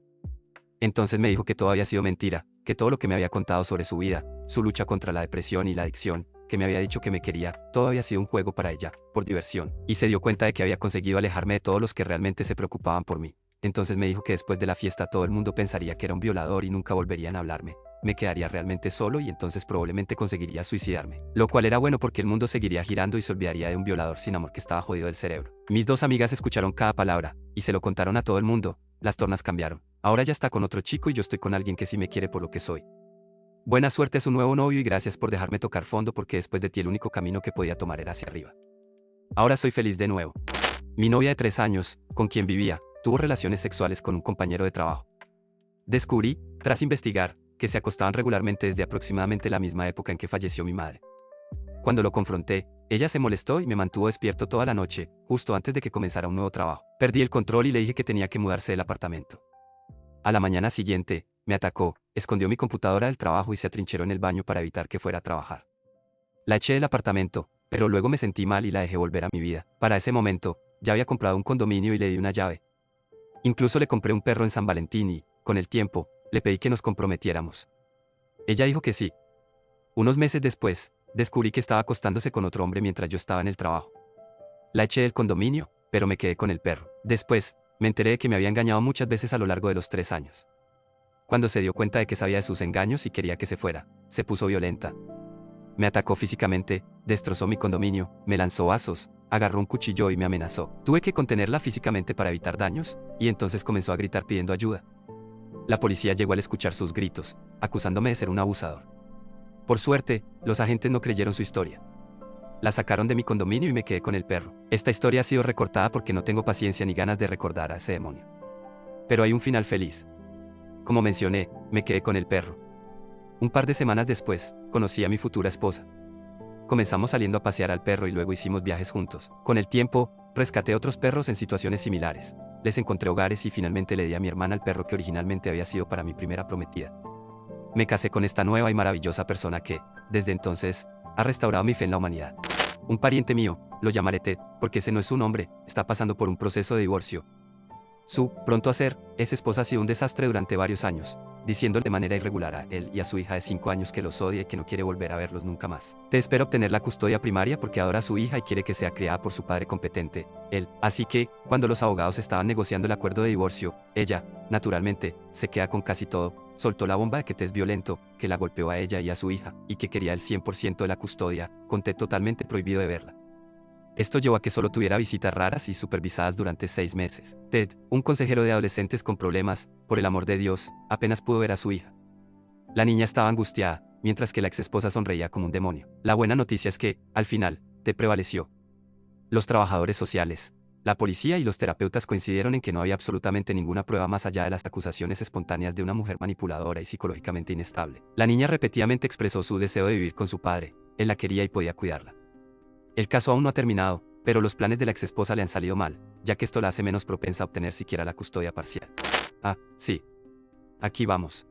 Entonces me dijo que todo había sido mentira, que todo lo que me había contado sobre su vida, su lucha contra la depresión y la adicción, que me había dicho que me quería, todo había sido un juego para ella, por diversión, y se dio cuenta de que había conseguido alejarme de todos los que realmente se preocupaban por mí. Entonces me dijo que después de la fiesta todo el mundo pensaría que era un violador y nunca volverían a hablarme. Me quedaría realmente solo y entonces probablemente conseguiría suicidarme. Lo cual era bueno porque el mundo seguiría girando y se olvidaría de un violador sin amor que estaba jodido del cerebro. Mis 2 amigas escucharon cada palabra, y se lo contaron a todo el mundo. Las tornas cambiaron. Ahora ya está con otro chico y yo estoy con alguien que sí me quiere por lo que soy. Buena suerte a su nuevo novio y gracias por dejarme tocar fondo porque después de ti el único camino que podía tomar era hacia arriba. Ahora soy feliz de nuevo. Mi novia de 3 años, con quien vivía, tuvo relaciones sexuales con un compañero de trabajo. Descubrí, tras investigar, que se acostaban regularmente desde aproximadamente la misma época en que falleció mi madre. Cuando lo confronté, ella se molestó y me mantuvo despierto toda la noche, justo antes de que comenzara un nuevo trabajo. Perdí el control y le dije que tenía que mudarse del apartamento. A la mañana siguiente, me atacó, escondió mi computadora del trabajo y se atrincheró en el baño para evitar que fuera a trabajar. La eché del apartamento, pero luego me sentí mal y la dejé volver a mi vida. Para ese momento, ya había comprado un condominio y le di una llave. Incluso le compré un perro en San Valentín y, con el tiempo, le pedí que nos comprometiéramos. Ella dijo que sí. Unos meses después, descubrí que estaba acostándose con otro hombre mientras yo estaba en el trabajo. La eché del condominio, pero me quedé con el perro. Después, me enteré de que me había engañado muchas veces a lo largo de los 3 años. Cuando se dio cuenta de que sabía de sus engaños y quería que se fuera, se puso violenta. Me atacó físicamente, destrozó mi condominio, me lanzó vasos, agarró un cuchillo y me amenazó. Tuve que contenerla físicamente para evitar daños, y entonces comenzó a gritar pidiendo ayuda. La policía llegó al escuchar sus gritos, acusándome de ser un abusador. Por suerte, los agentes no creyeron su historia. La sacaron de mi condominio y me quedé con el perro. Esta historia ha sido recortada porque no tengo paciencia ni ganas de recordar a ese demonio. Pero hay un final feliz. Como mencioné, me quedé con el perro. Un par de semanas después, conocí a mi futura esposa. Comenzamos saliendo a pasear al perro y luego hicimos viajes juntos. Con el tiempo, rescaté otros perros en situaciones similares. Les encontré hogares y finalmente le di a mi hermana el perro que originalmente había sido para mi primera prometida. Me casé con esta nueva y maravillosa persona que, desde entonces, ha restaurado mi fe en la humanidad. Un pariente mío, lo llamaré Ted, porque ese no es su nombre, está pasando por un proceso de divorcio. Su pronto a ser ex esposa ha sido un desastre durante varios años, diciéndole de manera irregular a él y a su hija de 5 años que los odia y que no quiere volver a verlos nunca más. Ted espera obtener la custodia primaria porque adora a su hija y quiere que sea criada por su padre competente, él. Así que, cuando los abogados estaban negociando el acuerdo de divorcio, ella, naturalmente, se queda con casi todo. Soltó la bomba de que Ted es violento, que la golpeó a ella y a su hija, y que quería el 100% de la custodia, con Ted totalmente prohibido de verla. Esto llevó a que solo tuviera visitas raras y supervisadas durante 6 meses. Ted, un consejero de adolescentes con problemas, por el amor de Dios, apenas pudo ver a su hija. La niña estaba angustiada, mientras que la exesposa sonreía como un demonio. La buena noticia es que, al final, Ted prevaleció. Los trabajadores sociales, la policía y los terapeutas coincidieron en que no había absolutamente ninguna prueba más allá de las acusaciones espontáneas de una mujer manipuladora y psicológicamente inestable. La niña repetidamente expresó su deseo de vivir con su padre, él la quería y podía cuidarla. El caso aún no ha terminado, pero los planes de la exesposa le han salido mal, ya que esto la hace menos propensa a obtener siquiera la custodia parcial. Ah, sí. Aquí vamos.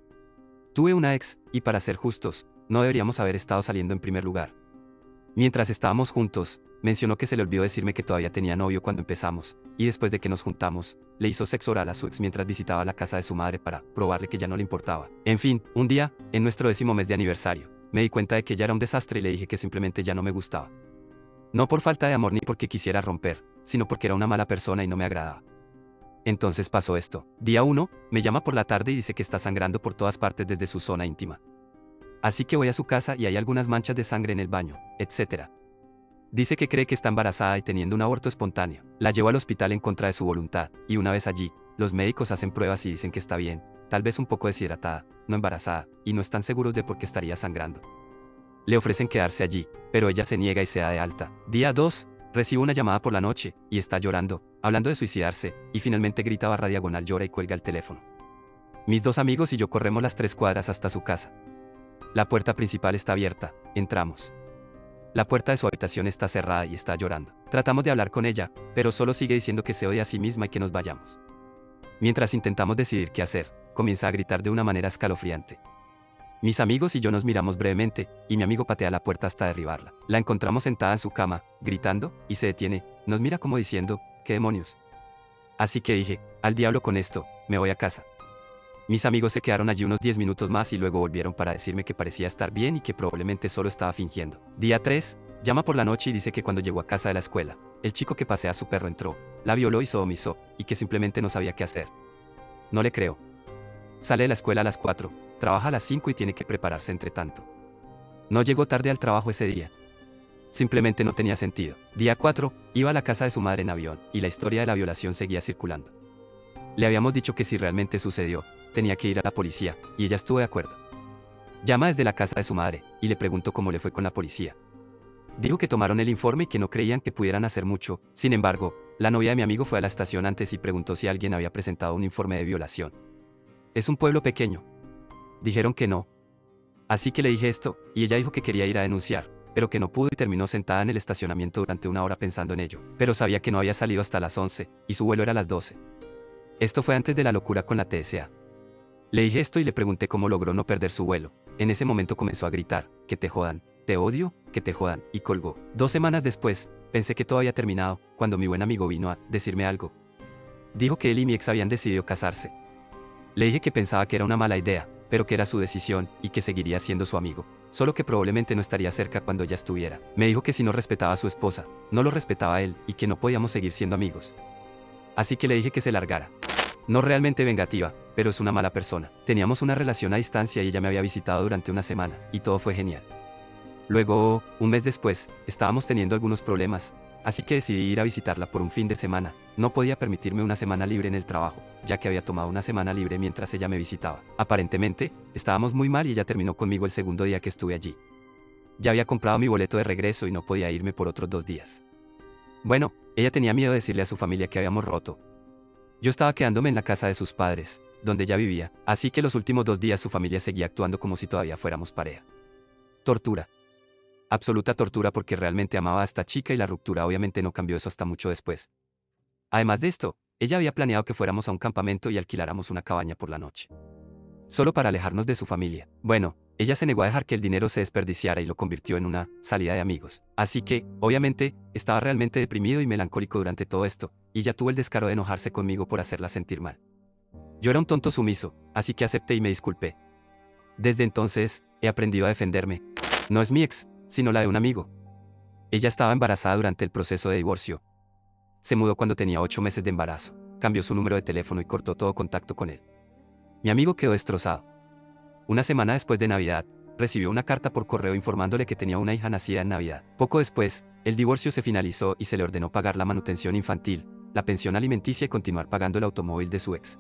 Tuve una ex, y para ser justos, no deberíamos haber estado saliendo en primer lugar. Mientras estábamos juntos, mencionó que se le olvidó decirme que todavía tenía novio cuando empezamos, y después de que nos juntamos, le hizo sexo oral a su ex mientras visitaba la casa de su madre para probarle que ya no le importaba. En fin, un día, en nuestro 10º mes de aniversario, me di cuenta de que ella era un desastre y le dije que simplemente ya no me gustaba. No por falta de amor ni porque quisiera romper, sino porque era una mala persona y no me agradaba. Entonces pasó esto. Día 1, me llama por la tarde y dice que está sangrando por todas partes desde su zona íntima. Así que voy a su casa y hay algunas manchas de sangre en el baño, etc. Dice que cree que está embarazada y teniendo un aborto espontáneo. La llevo al hospital en contra de su voluntad, y una vez allí, los médicos hacen pruebas y dicen que está bien, tal vez un poco deshidratada, no embarazada, y no están seguros de por qué estaría sangrando. Le ofrecen quedarse allí, pero ella se niega y se da de alta. Día 2, recibo una llamada por la noche, y está llorando, hablando de suicidarse, y finalmente grita barra diagonal llora y cuelga el teléfono. Mis 2 amigos y yo corremos las 3 cuadras hasta su casa. La puerta principal está abierta, entramos. La puerta de su habitación está cerrada y está llorando. Tratamos de hablar con ella, pero solo sigue diciendo que se odia a sí misma y que nos vayamos. Mientras intentamos decidir qué hacer, comienza a gritar de una manera escalofriante. Mis amigos y yo nos miramos brevemente, y mi amigo patea la puerta hasta derribarla. La encontramos sentada en su cama, gritando, y se detiene, nos mira como diciendo, ¿qué demonios? Así que dije, al diablo con esto, me voy a casa. Mis amigos se quedaron allí unos 10 minutos más y luego volvieron para decirme que parecía estar bien y que probablemente solo estaba fingiendo. Día 3, llama por la noche y dice que cuando llegó a casa de la escuela, el chico que pasea a su perro entró, la violó y sodomizó, y que simplemente no sabía qué hacer. No le creo. Sale de la escuela a las 4, trabaja a las 5 y tiene que prepararse entre tanto. No llegó tarde al trabajo ese día. Simplemente no tenía sentido. Día 4, iba a la casa de su madre en avión, y la historia de la violación seguía circulando. Le habíamos dicho que si realmente sucedió, tenía que ir a la policía, y ella estuvo de acuerdo. Llama desde la casa de su madre, y le preguntó cómo le fue con la policía. Dijo que tomaron el informe y que no creían que pudieran hacer mucho. Sin embargo, la novia de mi amigo fue a la estación antes y preguntó si alguien había presentado un informe de violación. Es un pueblo pequeño. Dijeron que no. Así que le dije esto, y ella dijo que quería ir a denunciar, pero que no pudo y terminó sentada en el estacionamiento durante una hora pensando en ello. Pero sabía que no había salido hasta las 11, y su vuelo era a las 12. Esto fue antes de la locura con la TSA. Le dije esto y le pregunté cómo logró no perder su vuelo. En ese momento comenzó a gritar, que te jodan, te odio, que te jodan, y colgó. 2 semanas después, pensé que todo había terminado, cuando mi buen amigo vino a decirme algo. Dijo que él y mi ex habían decidido casarse. Le dije que pensaba que era una mala idea, pero que era su decisión, y que seguiría siendo su amigo. Solo que probablemente no estaría cerca cuando ya estuviera. Me dijo que si no respetaba a su esposa, no lo respetaba a él, y que no podíamos seguir siendo amigos. Así que le dije que se largara. No realmente vengativa, pero es una mala persona. Teníamos una relación a distancia y ella me había visitado durante una semana, y todo fue genial. Luego, un mes después, estábamos teniendo algunos problemas, así que decidí ir a visitarla por un fin de semana. No podía permitirme una semana libre en el trabajo, ya que había tomado una semana libre mientras ella me visitaba. Aparentemente, estábamos muy mal y ella terminó conmigo el segundo día que estuve allí. Ya había comprado mi boleto de regreso y no podía irme por otros 2 días. Bueno, ella tenía miedo de decirle a su familia que habíamos roto. Yo estaba quedándome en la casa de sus padres, donde ella vivía, así que los últimos 2 días su familia seguía actuando como si todavía fuéramos pareja. Tortura. Absoluta tortura porque realmente amaba a esta chica y la ruptura obviamente no cambió eso hasta mucho después. Además de esto, ella había planeado que fuéramos a un campamento y alquiláramos una cabaña por la noche. Solo para alejarnos de su familia. Bueno, ella se negó a dejar que el dinero se desperdiciara y lo convirtió en una salida de amigos. Así que, obviamente, estaba realmente deprimido y melancólico durante todo esto, y ya tuvo el descaro de enojarse conmigo por hacerla sentir mal. Yo era un tonto sumiso, así que acepté y me disculpé. Desde entonces, he aprendido a defenderme. No es mi ex, sino la de un amigo. Ella estaba embarazada durante el proceso de divorcio. Se mudó cuando tenía 8 meses de embarazo, cambió su número de teléfono y cortó todo contacto con él. Mi amigo quedó destrozado. Una semana después de Navidad, recibió una carta por correo informándole que tenía una hija nacida en Navidad. Poco después, el divorcio se finalizó y se le ordenó pagar la manutención infantil, la pensión alimenticia y continuar pagando el automóvil de su ex.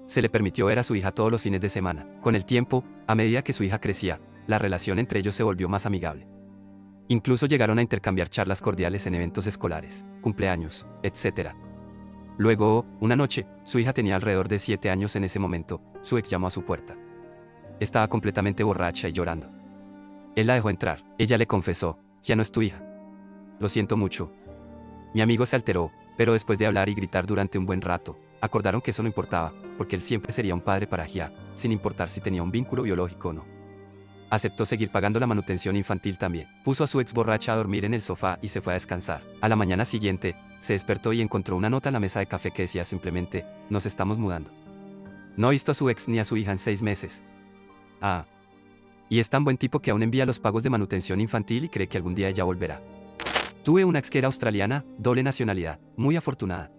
Se le permitió ver a su hija todos los fines de semana. Con el tiempo, a medida que su hija crecía, la relación entre ellos se volvió más amigable. Incluso llegaron a intercambiar charlas cordiales en eventos escolares, cumpleaños, etc. Luego, una noche, su hija tenía alrededor de 7 años en ese momento, su ex llamó a su puerta. Estaba completamente borracha y llorando. Él la dejó entrar. Ella le confesó, ya no es tu hija. Lo siento mucho. Mi amigo se alteró, pero después de hablar y gritar durante un buen rato, acordaron que eso no importaba, porque él siempre sería un padre para Gia, sin importar si tenía un vínculo biológico o no. Aceptó seguir pagando la manutención infantil también. Puso a su ex borracha a dormir en el sofá y se fue a descansar. A la mañana siguiente, se despertó y encontró una nota en la mesa de café que decía simplemente, nos estamos mudando. No ha visto a su ex ni a su hija en 6 meses. Ah. Y es tan buen tipo que aún envía los pagos de manutención infantil y cree que algún día ella volverá. Tuve una ex que era australiana, doble nacionalidad, muy afortunada.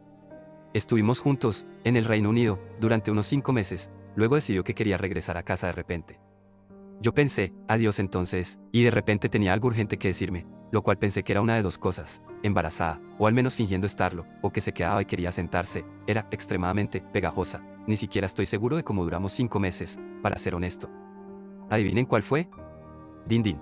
Estuvimos juntos, en el Reino Unido, durante unos 5 meses, luego decidió que quería regresar a casa de repente. Yo pensé, adiós entonces, y de repente tenía algo urgente que decirme, lo cual pensé que era una de 2 cosas, embarazada, o al menos fingiendo estarlo, o que se quedaba y quería sentarse, era extremadamente pegajosa, ni siquiera estoy seguro de cómo duramos 5 meses, para ser honesto. ¿Adivinen cuál fue? Din din.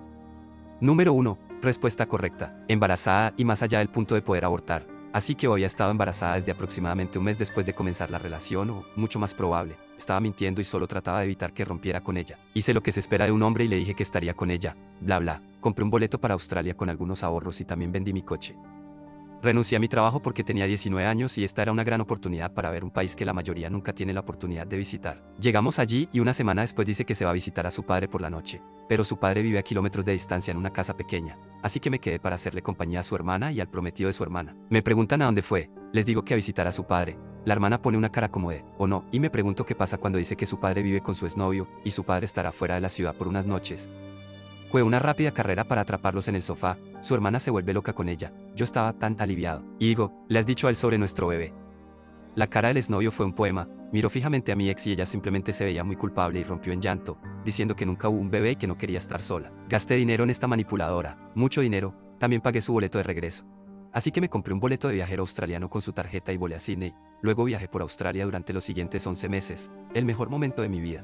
Número 1, respuesta correcta, embarazada y más allá del punto de poder abortar, así que había estado embarazada desde aproximadamente un mes después de comenzar la relación o, mucho más probable, estaba mintiendo y solo trataba de evitar que rompiera con ella. Hice lo que se espera de un hombre y le dije que estaría con ella, bla bla, compré un boleto para Australia con algunos ahorros y también vendí mi coche. Renuncié a mi trabajo porque tenía 19 años y esta era una gran oportunidad para ver un país que la mayoría nunca tiene la oportunidad de visitar. Llegamos allí y una semana después dice que se va a visitar a su padre por la noche, pero su padre vive a kilómetros de distancia en una casa pequeña, así que me quedé para hacerle compañía a su hermana y al prometido de su hermana. Me preguntan a dónde fue, les digo que a visitar a su padre. La hermana pone una cara como de, o no, y me pregunto qué pasa cuando dice que su padre vive con su exnovio y su padre estará fuera de la ciudad por unas noches. Fue una rápida carrera para atraparlos en el sofá, su hermana se vuelve loca con ella, yo estaba tan aliviado. Y digo, ¿le has dicho a él sobre nuestro bebé? La cara del exnovio fue un poema, miró fijamente a mi ex y ella simplemente se veía muy culpable y rompió en llanto, diciendo que nunca hubo un bebé y que no quería estar sola. Gasté dinero en esta manipuladora, mucho dinero, también pagué su boleto de regreso. Así que me compré un boleto de viajero australiano con su tarjeta y volé a Sydney, luego viajé por Australia durante los siguientes 11 meses, el mejor momento de mi vida.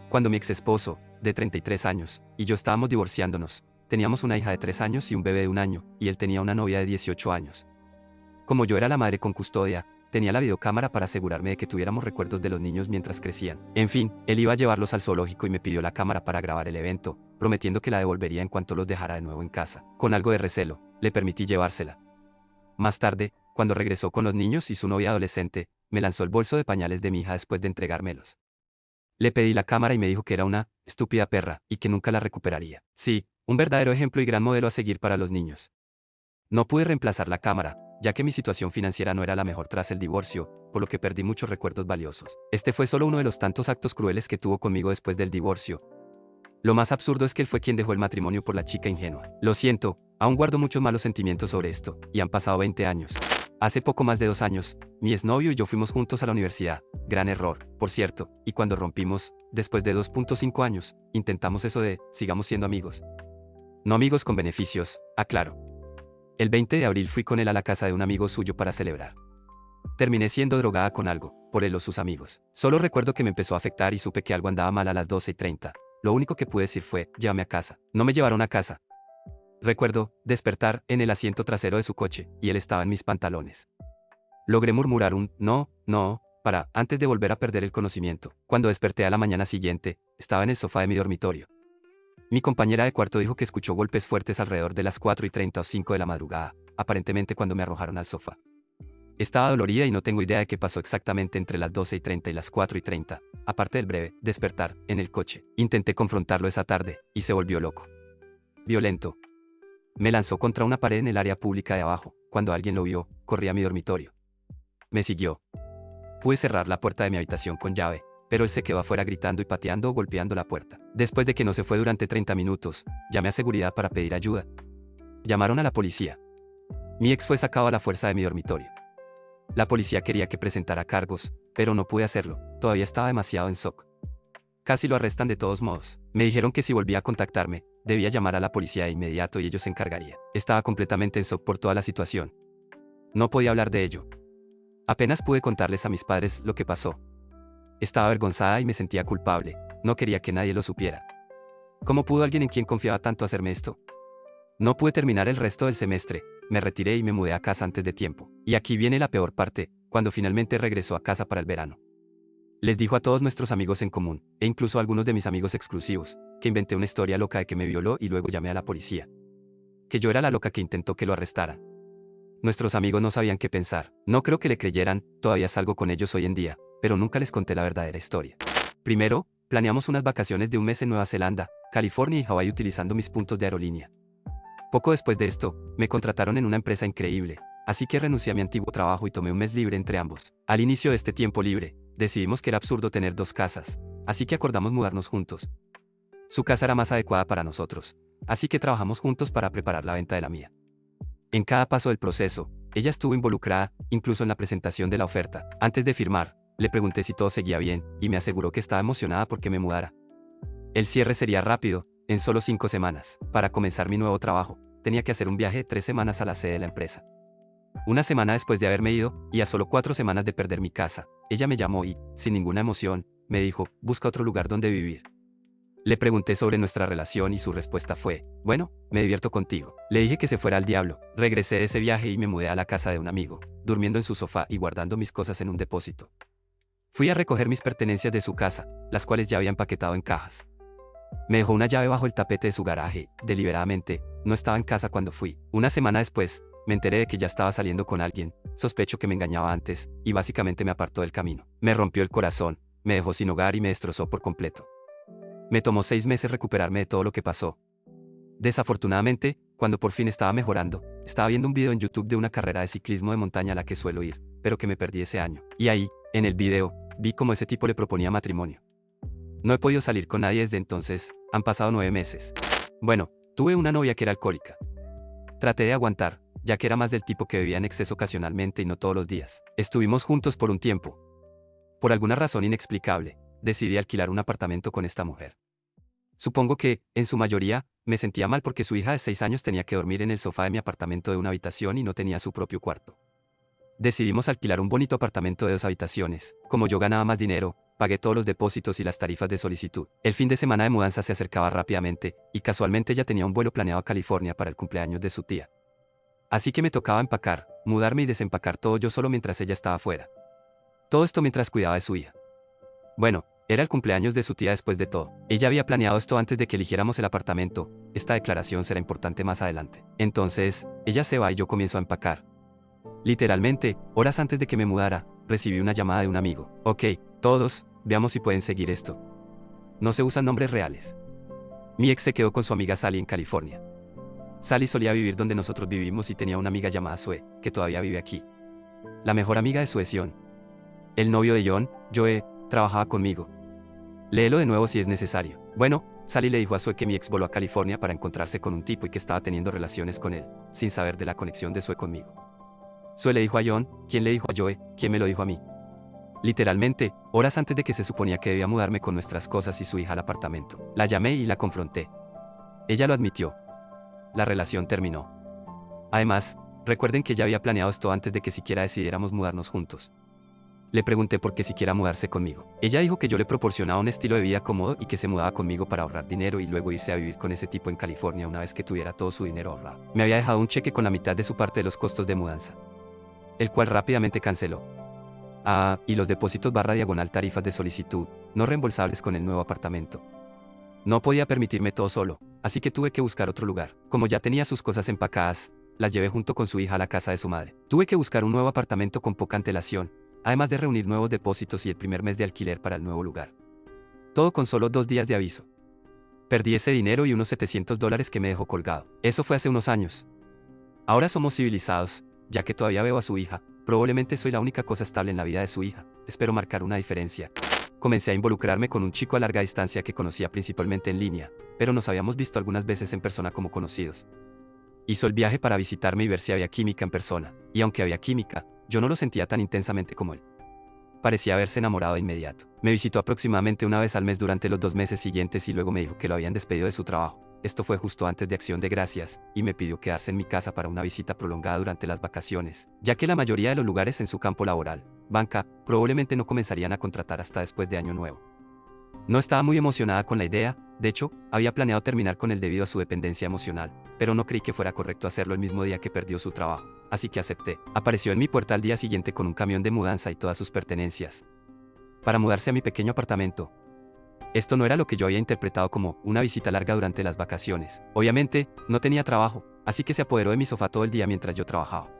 Cuando mi ex esposo, de 33 años, y yo estábamos divorciándonos, teníamos una hija de 3 años y un bebé de 1 año, y él tenía una novia de 18 años. Como yo era la madre con custodia, tenía la videocámara para asegurarme de que tuviéramos recuerdos de los niños mientras crecían. En fin, él iba a llevarlos al zoológico y me pidió la cámara para grabar el evento, prometiendo que la devolvería en cuanto los dejara de nuevo en casa. Con algo de recelo, le permití llevársela. Más tarde, cuando regresó con los niños y su novia adolescente, me lanzó el bolso de pañales de mi hija después de entregármelos. Le pedí la cámara y me dijo que era una estúpida perra y que nunca la recuperaría. Sí, un verdadero ejemplo y gran modelo a seguir para los niños. No pude reemplazar la cámara, ya que mi situación financiera no era la mejor tras el divorcio, por lo que perdí muchos recuerdos valiosos. Este fue solo uno de los tantos actos crueles que tuvo conmigo después del divorcio. Lo más absurdo es que él fue quien dejó el matrimonio por la chica ingenua. Lo siento, aún guardo muchos malos sentimientos sobre esto, y han pasado 20 años. Hace poco más de 2 años, mi exnovio y yo fuimos juntos a la universidad. Gran error, por cierto, y cuando rompimos, después de 2.5 años, intentamos eso de, sigamos siendo amigos. No amigos con beneficios, aclaro. El 20 de abril fui con él a la casa de un amigo suyo para celebrar. Terminé siendo drogada con algo, por él o sus amigos. Solo recuerdo que me empezó a afectar y supe que algo andaba mal a las 12:30. Lo único que pude decir fue, llévame a casa. No me llevaron a casa. Recuerdo despertar en el asiento trasero de su coche, y él estaba en mis pantalones. Logré murmurar un no, antes de volver a perder el conocimiento. Cuando desperté a la mañana siguiente, estaba en el sofá de mi dormitorio. Mi compañera de cuarto dijo que escuchó golpes fuertes alrededor de las 4:30 o 5 de la madrugada, aparentemente cuando me arrojaron al sofá. Estaba dolorida y no tengo idea de qué pasó exactamente entre las 12:30 y las 4:30, aparte del breve despertar en el coche. Intenté confrontarlo esa tarde, y se volvió loco. Violento. Me lanzó contra una pared en el área pública de abajo. Cuando alguien lo vio, corrí a mi dormitorio. Me siguió. Pude cerrar la puerta de mi habitación con llave, pero él se quedó afuera gritando y pateando o golpeando la puerta. Después de que no se fue durante 30 minutos, llamé a seguridad para pedir ayuda. Llamaron a la policía. Mi ex fue sacado a la fuerza de mi dormitorio. La policía quería que presentara cargos, pero no pude hacerlo, todavía estaba demasiado en shock. Casi lo arrestan de todos modos. Me dijeron que si volvía a contactarme, debía llamar a la policía de inmediato y ellos se encargarían. Estaba completamente en shock por toda la situación. No podía hablar de ello. Apenas pude contarles a mis padres lo que pasó. Estaba avergonzada y me sentía culpable, no quería que nadie lo supiera. ¿Cómo pudo alguien en quien confiaba tanto hacerme esto? No pude terminar el resto del semestre, me retiré y me mudé a casa antes de tiempo. Y aquí viene la peor parte, cuando finalmente regresó a casa para el verano. Les dijo a todos nuestros amigos en común, e incluso a algunos de mis amigos exclusivos, que inventé una historia loca de que me violó y luego llamé a la policía. Que yo era la loca que intentó que lo arrestaran. Nuestros amigos no sabían qué pensar. No creo que le creyeran, todavía salgo con ellos hoy en día, pero nunca les conté la verdadera historia. Primero, planeamos unas vacaciones de un mes en Nueva Zelanda, California y Hawái utilizando mis puntos de aerolínea. Poco después de esto, me contrataron en una empresa increíble, así que renuncié a mi antiguo trabajo y tomé un mes libre entre ambos. Al inicio de este tiempo libre, decidimos que era absurdo tener 2 casas, así que acordamos mudarnos juntos. Su casa era más adecuada para nosotros, así que trabajamos juntos para preparar la venta de la mía. En cada paso del proceso, ella estuvo involucrada, incluso en la presentación de la oferta. Antes de firmar, le pregunté si todo seguía bien, y me aseguró que estaba emocionada porque me mudara. El cierre sería rápido, en solo 5 semanas. Para comenzar mi nuevo trabajo, tenía que hacer un viaje de 3 semanas a la sede de la empresa. Una semana después de haberme ido, y a solo 4 semanas de perder mi casa, ella me llamó y, sin ninguna emoción, me dijo, busca otro lugar donde vivir. Le pregunté sobre nuestra relación y su respuesta fue, bueno, me divierto contigo. Le dije que se fuera al diablo. Regresé de ese viaje y me mudé a la casa de un amigo, durmiendo en su sofá y guardando mis cosas en un depósito. Fui a recoger mis pertenencias de su casa, las cuales ya había empaquetado en cajas. Me dejó una llave bajo el tapete de su garaje, deliberadamente, no estaba en casa cuando fui. Una semana después, me enteré de que ya estaba saliendo con alguien, sospecho que me engañaba antes, y básicamente me apartó del camino. Me rompió el corazón, me dejó sin hogar y me destrozó por completo. Me tomó 6 meses recuperarme de todo lo que pasó. Desafortunadamente, cuando por fin estaba mejorando, estaba viendo un video en YouTube de una carrera de ciclismo de montaña a la que suelo ir, pero que me perdí ese año. Y ahí, en el video, vi cómo ese tipo le proponía matrimonio. No he podido salir con nadie desde entonces, han pasado 9 meses. Bueno, tuve una novia que era alcohólica. Traté de aguantar, ya que era más del tipo que bebía en exceso ocasionalmente y no todos los días. Estuvimos juntos por un tiempo. Por alguna razón inexplicable, decidí alquilar un apartamento con esta mujer. Supongo que, en su mayoría, me sentía mal porque su hija de 6 años tenía que dormir en el sofá de mi apartamento de una habitación y no tenía su propio cuarto. Decidimos alquilar un bonito apartamento de 2 habitaciones. Como yo ganaba más dinero, pagué todos los depósitos y las tarifas de solicitud. El fin de semana de mudanza se acercaba rápidamente, y casualmente ella tenía un vuelo planeado a California para el cumpleaños de su tía. Así que me tocaba empacar, mudarme y desempacar todo yo solo mientras ella estaba fuera. Todo esto mientras cuidaba de su hija. Bueno, era el cumpleaños de su tía después de todo. Ella había planeado esto antes de que eligiéramos el apartamento. Esta declaración será importante más adelante. Entonces, ella se va y yo comienzo a empacar. Literalmente, horas antes de que me mudara, recibí una llamada de un amigo. Ok, todos, veamos si pueden seguir esto. No se usan nombres reales. Mi ex se quedó con su amiga Sally en California. Sally solía vivir donde nosotros vivimos y tenía una amiga llamada Sue, que todavía vive aquí. La mejor amiga de Sue es John. El novio de John, Joe, trabajaba conmigo. Léelo de nuevo si es necesario. Bueno, Sally le dijo a Sue que mi ex voló a California para encontrarse con un tipo y que estaba teniendo relaciones con él, sin saber de la conexión de Sue conmigo. Sue le dijo a John, quien le dijo a Joe, quien me lo dijo a mí. Literalmente, horas antes de que se suponía que debía mudarme con nuestras cosas y su hija al apartamento. La llamé y la confronté. Ella lo admitió. La relación terminó. Además, recuerden que ya había planeado esto antes de que siquiera decidiéramos mudarnos juntos. Le pregunté por qué siquiera mudarse conmigo. Ella dijo que yo le proporcionaba un estilo de vida cómodo y que se mudaba conmigo para ahorrar dinero y luego irse a vivir con ese tipo en California una vez que tuviera todo su dinero ahorrado. Me había dejado un cheque con la mitad de su parte de los costos de mudanza, el cual rápidamente canceló. Y los depósitos / tarifas de solicitud, no reembolsables con el nuevo apartamento. No podía permitirme todo solo, así que tuve que buscar otro lugar. Como ya tenía sus cosas empacadas, las llevé junto con su hija a la casa de su madre. Tuve que buscar un nuevo apartamento con poca antelación, además de reunir nuevos depósitos y el primer mes de alquiler para el nuevo lugar. Todo con solo 2 días de aviso. Perdí ese dinero y unos $700 que me dejó colgado. Eso fue hace unos años. Ahora somos civilizados, ya que todavía veo a su hija. Probablemente soy la única cosa estable en la vida de su hija. Espero marcar una diferencia. Comencé a involucrarme con un chico a larga distancia que conocía principalmente en línea, pero nos habíamos visto algunas veces en persona como conocidos. Hizo el viaje para visitarme y ver si había química en persona, y aunque había química, yo no lo sentía tan intensamente como él. Parecía haberse enamorado de inmediato. Me visitó aproximadamente una vez al mes durante los 2 meses siguientes y luego me dijo que lo habían despedido de su trabajo. Esto fue justo antes de Acción de Gracias, y me pidió quedarse en mi casa para una visita prolongada durante las vacaciones, ya que la mayoría de los lugares en su campo laboral, banca, probablemente no comenzarían a contratar hasta después de Año Nuevo. No estaba muy emocionada con la idea, de hecho, había planeado terminar con él debido a su dependencia emocional, pero no creí que fuera correcto hacerlo el mismo día que perdió su trabajo, así que acepté. Apareció en mi puerta al día siguiente con un camión de mudanza y todas sus pertenencias, para mudarse a mi pequeño apartamento. Esto no era lo que yo había interpretado como una visita larga durante las vacaciones. Obviamente, no tenía trabajo, así que se apoderó de mi sofá todo el día mientras yo trabajaba.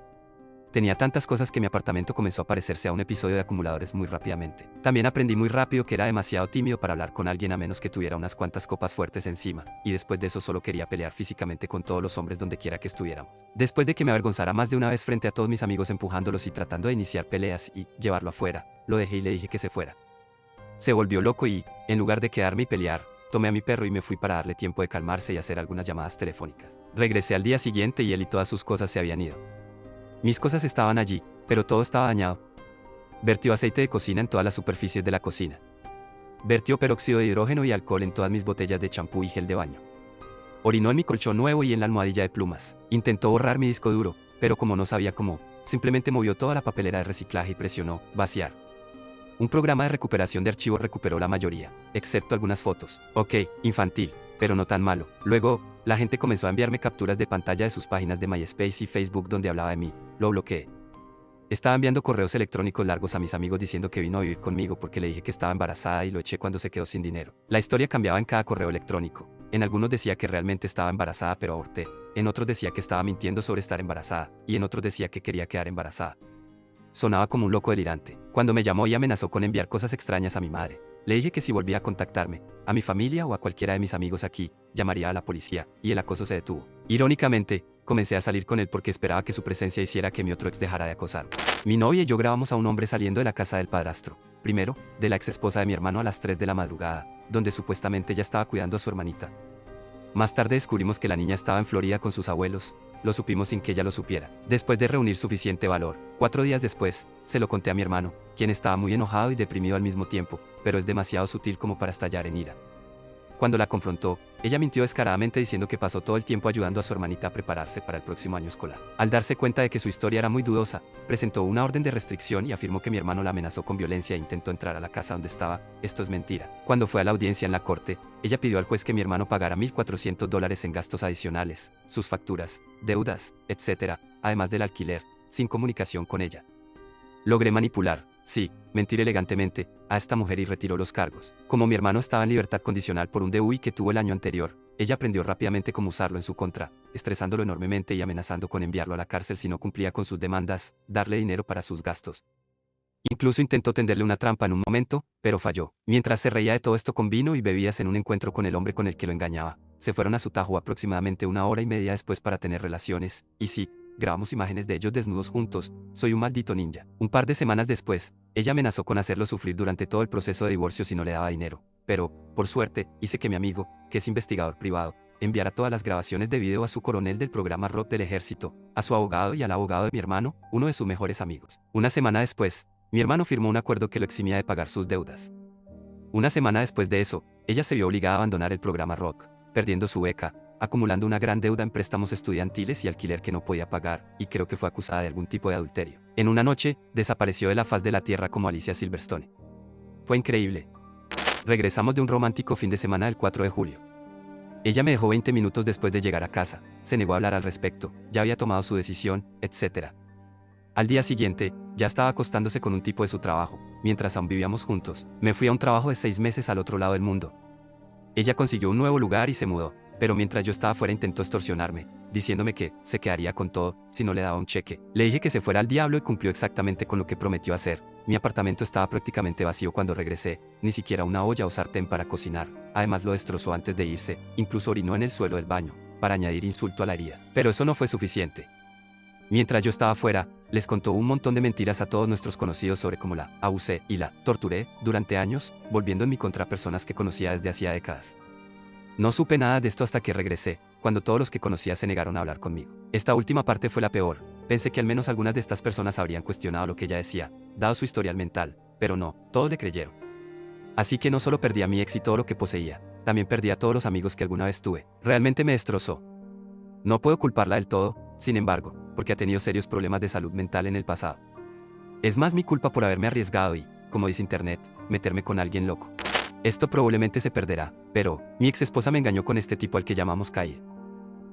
Tenía tantas cosas que mi apartamento comenzó a parecerse a un episodio de acumuladores muy rápidamente. También aprendí muy rápido que era demasiado tímido para hablar con alguien a menos que tuviera unas cuantas copas fuertes encima, y después de eso solo quería pelear físicamente con todos los hombres donde quiera que estuviéramos. Después de que me avergonzara más de una vez frente a todos mis amigos empujándolos y tratando de iniciar peleas y llevarlo afuera, lo dejé y le dije que se fuera. Se volvió loco y, en lugar de quedarme y pelear, tomé a mi perro y me fui para darle tiempo de calmarse y hacer algunas llamadas telefónicas. Regresé al día siguiente y él y todas sus cosas se habían ido. Mis cosas estaban allí, pero todo estaba dañado. Vertió aceite de cocina en todas las superficies de la cocina. Vertió peróxido de hidrógeno y alcohol en todas mis botellas de champú y gel de baño. Orinó en mi colchón nuevo y en la almohadilla de plumas. Intentó borrar mi disco duro, pero como no sabía cómo, simplemente movió toda la papelera de reciclaje y presionó vaciar. Un programa de recuperación de archivos recuperó la mayoría, excepto algunas fotos. Ok, infantil, pero no tan malo. Luego, la gente comenzó a enviarme capturas de pantalla de sus páginas de MySpace y Facebook donde hablaba de mí. Lo bloqueé. Estaba enviando correos electrónicos largos a mis amigos diciendo que vino a vivir conmigo porque le dije que estaba embarazada y lo eché cuando se quedó sin dinero. La historia cambiaba en cada correo electrónico. En algunos decía que realmente estaba embarazada pero aborté. En otros decía que estaba mintiendo sobre estar embarazada. Y en otros decía que quería quedar embarazada. Sonaba como un loco delirante. Cuando me llamó y amenazó con enviar cosas extrañas a mi madre, le dije que si volvía a contactarme, a mi familia o a cualquiera de mis amigos aquí, llamaría a la policía, y el acoso se detuvo. Irónicamente, comencé a salir con él porque esperaba que su presencia hiciera que mi otro ex dejara de acosarme. Mi novia y yo grabamos a un hombre saliendo de la casa del padrastro, primero, de la ex esposa de mi hermano a las 3 de la madrugada, donde supuestamente ella estaba cuidando a su hermanita. Más tarde descubrimos que la niña estaba en Florida con sus abuelos. Lo supimos sin que ella lo supiera. Después de reunir suficiente valor, 4 días después, se lo conté a mi hermano, quien estaba muy enojado y deprimido al mismo tiempo, pero es demasiado sutil como para estallar en ira. Cuando la confrontó, ella mintió descaradamente diciendo que pasó todo el tiempo ayudando a su hermanita a prepararse para el próximo año escolar. Al darse cuenta de que su historia era muy dudosa, presentó una orden de restricción y afirmó que mi hermano la amenazó con violencia e intentó entrar a la casa donde estaba. Esto es mentira. Cuando fue a la audiencia en la corte, ella pidió al juez que mi hermano pagara $1,400 en gastos adicionales, sus facturas, deudas, etc., además del alquiler, sin comunicación con ella. Logré manipular, sí, mentir elegantemente, a esta mujer y retiró los cargos. Como mi hermano estaba en libertad condicional por un DUI que tuvo el año anterior, ella aprendió rápidamente cómo usarlo en su contra, estresándolo enormemente y amenazando con enviarlo a la cárcel si no cumplía con sus demandas, darle dinero para sus gastos. Incluso intentó tenderle una trampa en un momento, pero falló. Mientras se reía de todo esto con vino y bebidas en un encuentro con el hombre con el que lo engañaba, se fueron a su tajo aproximadamente 1 hora y media después para tener relaciones, y sí, grabamos imágenes de ellos desnudos juntos, soy un maldito ninja. Un par de semanas después, ella amenazó con hacerlo sufrir durante todo el proceso de divorcio si no le daba dinero, pero, por suerte, hice que mi amigo, que es investigador privado, enviara todas las grabaciones de video a su coronel del programa ROC del ejército, a su abogado y al abogado de mi hermano, uno de sus mejores amigos. Una semana después, mi hermano firmó un acuerdo que lo eximía de pagar sus deudas. Una semana después de eso, ella se vio obligada a abandonar el programa ROC, perdiendo su beca, acumulando una gran deuda en préstamos estudiantiles y alquiler que no podía pagar, y creo que fue acusada de algún tipo de adulterio. En una noche, desapareció de la faz de la tierra como Alicia Silverstone. Fue increíble. Regresamos de un romántico fin de semana el 4 de julio. Ella me dejó 20 minutos después de llegar a casa, se negó a hablar al respecto, ya había tomado su decisión, etc. Al día siguiente, ya estaba acostándose con un tipo de su trabajo, mientras aún vivíamos juntos. Me fui a un trabajo de 6 meses al otro lado del mundo. Ella consiguió un nuevo lugar y se mudó, pero mientras yo estaba fuera intentó extorsionarme, diciéndome que se quedaría con todo si no le daba un cheque. Le dije que se fuera al diablo y cumplió exactamente con lo que prometió hacer. Mi apartamento estaba prácticamente vacío cuando regresé, ni siquiera una olla o sartén para cocinar. Además lo destrozó antes de irse, incluso orinó en el suelo del baño, para añadir insulto a la herida. Pero eso no fue suficiente. Mientras yo estaba fuera, les contó un montón de mentiras a todos nuestros conocidos sobre cómo la abusé y la torturé durante años, volviendo en mi contra personas que conocía desde hacía décadas. No supe nada de esto hasta que regresé, cuando todos los que conocía se negaron a hablar conmigo. Esta última parte fue la peor. Pensé que al menos algunas de estas personas habrían cuestionado lo que ella decía, dado su historial mental, pero no, todos le creyeron. Así que no solo perdí a mi ex y todo lo que poseía, también perdí a todos los amigos que alguna vez tuve. Realmente me destrozó. No puedo culparla del todo, sin embargo, porque ha tenido serios problemas de salud mental en el pasado. Es más mi culpa por haberme arriesgado y, como dice internet, meterme con alguien loco. Esto probablemente se perderá, pero, mi ex esposa me engañó con este tipo al que llamamos Kyle.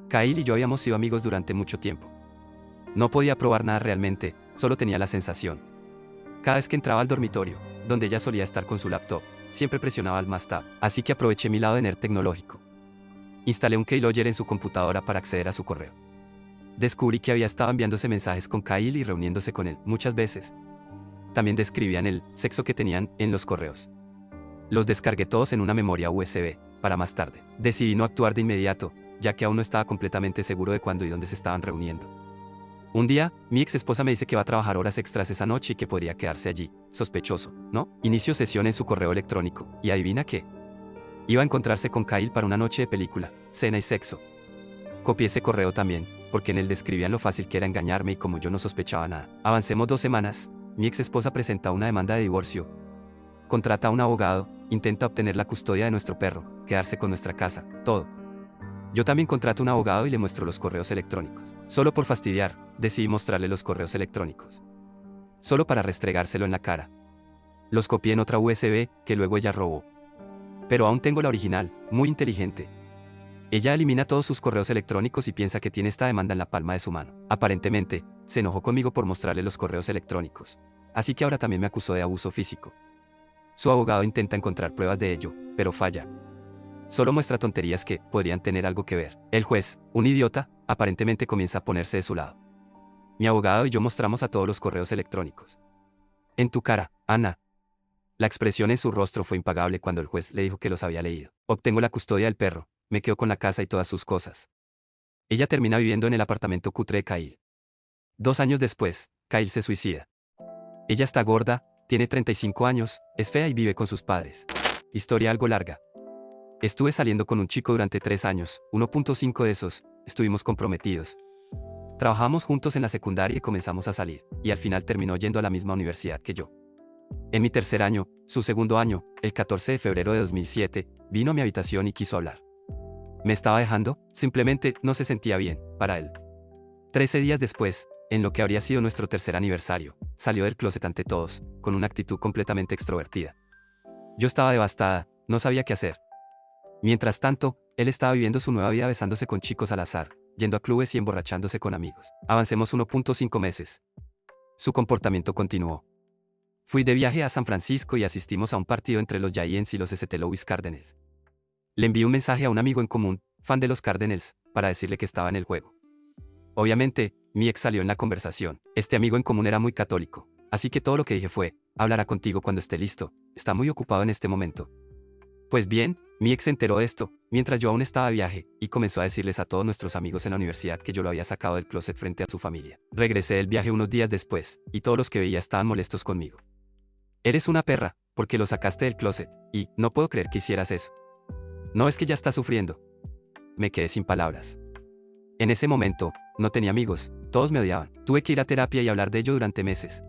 Kyle y yo habíamos sido amigos durante mucho tiempo. No podía probar nada realmente, solo tenía la sensación. Cada vez que entraba al dormitorio, donde ella solía estar con su laptop, siempre presionaba el más tab, así que aproveché mi lado de nerd tecnológico. Instalé un keylogger en su computadora para acceder a su correo. Descubrí que había estado enviándose mensajes con Kyle y reuniéndose con él muchas veces. También describían el sexo que tenían en los correos. Los descargué todos en una memoria USB, para más tarde. Decidí no actuar de inmediato, ya que aún no estaba completamente seguro de cuándo y dónde se estaban reuniendo. Un día, mi ex esposa me dice que va a trabajar horas extras esa noche y que podría quedarse allí. Sospechoso, ¿no? Inició sesión en su correo electrónico, y adivina qué. Iba a encontrarse con Kyle para una noche de película, cena y sexo. Copié ese correo también, porque en él describían lo fácil que era engañarme y como yo no sospechaba nada. Avancemos 2 semanas, mi ex esposa presenta una demanda de divorcio. Contrata a un abogado, intenta obtener la custodia de nuestro perro, quedarse con nuestra casa, todo. Yo también contrato un abogado y le muestro los correos electrónicos. Solo por fastidiar, decidí mostrarle los correos electrónicos. Solo para restregárselo en la cara. Los copié en otra USB, que luego ella robó. Pero aún tengo la original, muy inteligente. Ella elimina todos sus correos electrónicos y piensa que tiene esta demanda en la palma de su mano. Aparentemente, se enojó conmigo por mostrarle los correos electrónicos. Así que ahora también me acusó de abuso físico. Su abogado intenta encontrar pruebas de ello, pero falla. Solo muestra tonterías que podrían tener algo que ver. El juez, un idiota, aparentemente comienza a ponerse de su lado. Mi abogado y yo mostramos a todos los correos electrónicos. En tu cara, Ana. La expresión en su rostro fue impagable cuando el juez le dijo que los había leído. Obtengo la custodia del perro, me quedo con la casa y todas sus cosas. Ella termina viviendo en el apartamento cutre de Kyle. 2 años después, Kyle se suicida. Ella está gorda, tiene 35 años, es fea y vive con sus padres. Historia algo larga. Estuve saliendo con un chico durante 3 años, 1.5 de esos, estuvimos comprometidos. Trabajamos juntos en la secundaria y comenzamos a salir, y al final terminó yendo a la misma universidad que yo. En mi tercer año, su segundo año, el 14 de febrero de 2007, vino a mi habitación y quiso hablar. ¿Me estaba dejando? Simplemente no se sentía bien, para él. 13 días después, en lo que habría sido nuestro tercer aniversario, salió del closet ante todos, con una actitud completamente extrovertida. Yo estaba devastada, no sabía qué hacer. Mientras tanto, él estaba viviendo su nueva vida besándose con chicos al azar. yendo a clubes y emborrachándose con amigos. Avancemos 1.5 meses. Su comportamiento continuó. Fui de viaje a San Francisco y asistimos a un partido entre los Giants y los St. Louis Cardinals. Le envié un mensaje a un amigo en común, fan de los Cardinals, para decirle que estaba en el juego. Obviamente, mi ex salió en la conversación. Este amigo en común era muy católico, así que todo lo que dije fue, hablará contigo cuando esté listo, está muy ocupado en este momento. Pues bien, mi ex se enteró de esto, mientras yo aún estaba de viaje, y comenzó a decirles a todos nuestros amigos en la universidad que yo lo había sacado del closet frente a su familia. Regresé del viaje unos días después, y todos los que veía estaban molestos conmigo. Eres una perra, porque lo sacaste del closet, y no puedo creer que hicieras eso. No es que ya está sufriendo. Me quedé sin palabras. En ese momento, no tenía amigos, todos me odiaban. Tuve que ir a terapia y hablar de ello durante meses.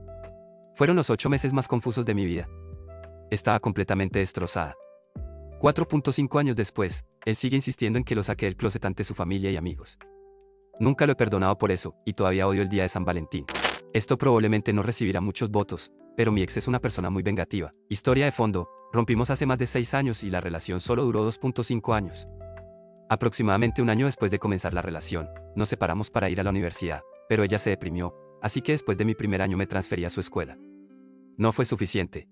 Fueron los 8 meses más confusos de mi vida. Estaba completamente destrozada. 4.5 años después, él sigue insistiendo en que lo saqué del closet ante su familia y amigos. Nunca lo he perdonado por eso, y todavía odio el día de San Valentín. Esto probablemente no recibirá muchos votos, pero mi ex es una persona muy vengativa. Historia de fondo, rompimos hace más de 6 años y la relación solo duró 2.5 años. Aproximadamente un año después de comenzar la relación, nos separamos para ir a la universidad, pero ella se deprimió, así que después de mi primer año me transferí a su escuela. No fue suficiente.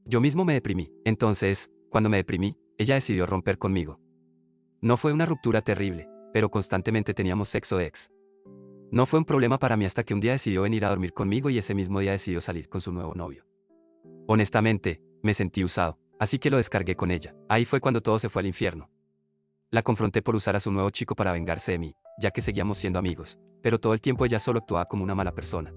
Yo mismo me deprimí. Entonces, cuando me deprimí, ella decidió romper conmigo. No fue una ruptura terrible, pero constantemente teníamos sexo ex. No fue un problema para mí hasta que un día decidió venir a dormir conmigo y ese mismo día decidió salir con su nuevo novio. Honestamente, me sentí usado, así que lo descargué con ella. Ahí fue cuando todo se fue al infierno. La confronté por usar a su nuevo chico para vengarse de mí, ya que seguíamos siendo amigos, pero todo el tiempo ella solo actuaba como una mala persona.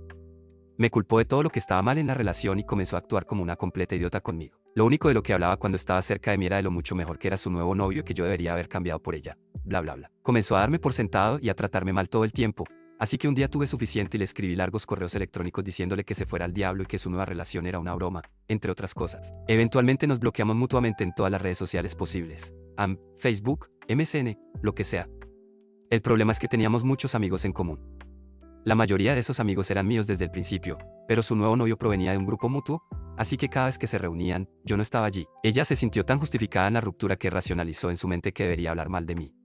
Me culpó de todo lo que estaba mal en la relación y comenzó a actuar como una completa idiota conmigo. Lo único de lo que hablaba cuando estaba cerca de mí era de lo mucho mejor que era su nuevo novio y que yo debería haber cambiado por ella. Bla bla bla. Comenzó a darme por sentado y a tratarme mal todo el tiempo, así que un día tuve suficiente y le escribí largos correos electrónicos diciéndole que se fuera al diablo y que su nueva relación era una broma, entre otras cosas. Eventualmente nos bloqueamos mutuamente en todas las redes sociales posibles. Facebook, MSN, lo que sea. El problema es que teníamos muchos amigos en común. La mayoría de esos amigos eran míos desde el principio, pero su nuevo novio provenía de un grupo mutuo, así que cada vez que se reunían, yo no estaba allí. Ella se sintió tan justificada en la ruptura que racionalizó en su mente que debería hablar mal de mí.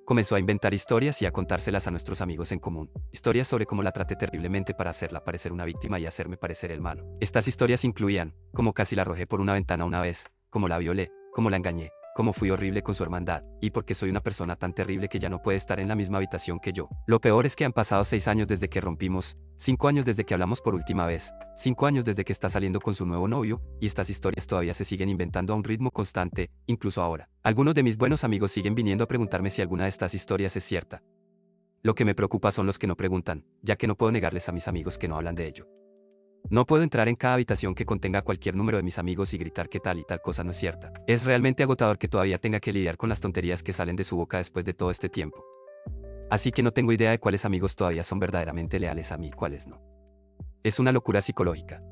Comenzó a inventar historias y a contárselas a nuestros amigos en común. Historias sobre cómo la traté terriblemente para hacerla parecer una víctima y hacerme parecer el malo. Estas historias incluían, cómo casi la arrojé por una ventana una vez, cómo la violé, cómo la engañé, cómo fui horrible con su hermandad, y porque soy una persona tan terrible que ya no puede estar en la misma habitación que yo. Lo peor es que han pasado 6 años desde que rompimos, 5 años desde que hablamos por última vez, 5 años desde que está saliendo con su nuevo novio, y estas historias todavía se siguen inventando a un ritmo constante, incluso ahora. Algunos de mis buenos amigos siguen viniendo a preguntarme si alguna de estas historias es cierta. Lo que me preocupa son los que no preguntan, ya que no puedo negarles a mis amigos que no hablan de ello. No puedo entrar en cada habitación que contenga cualquier número de mis amigos y gritar que tal y tal cosa no es cierta. Es realmente agotador que todavía tenga que lidiar con las tonterías que salen de su boca después de todo este tiempo. Así que no tengo idea de cuáles amigos todavía son verdaderamente leales a mí y cuáles no. Es una locura psicológica.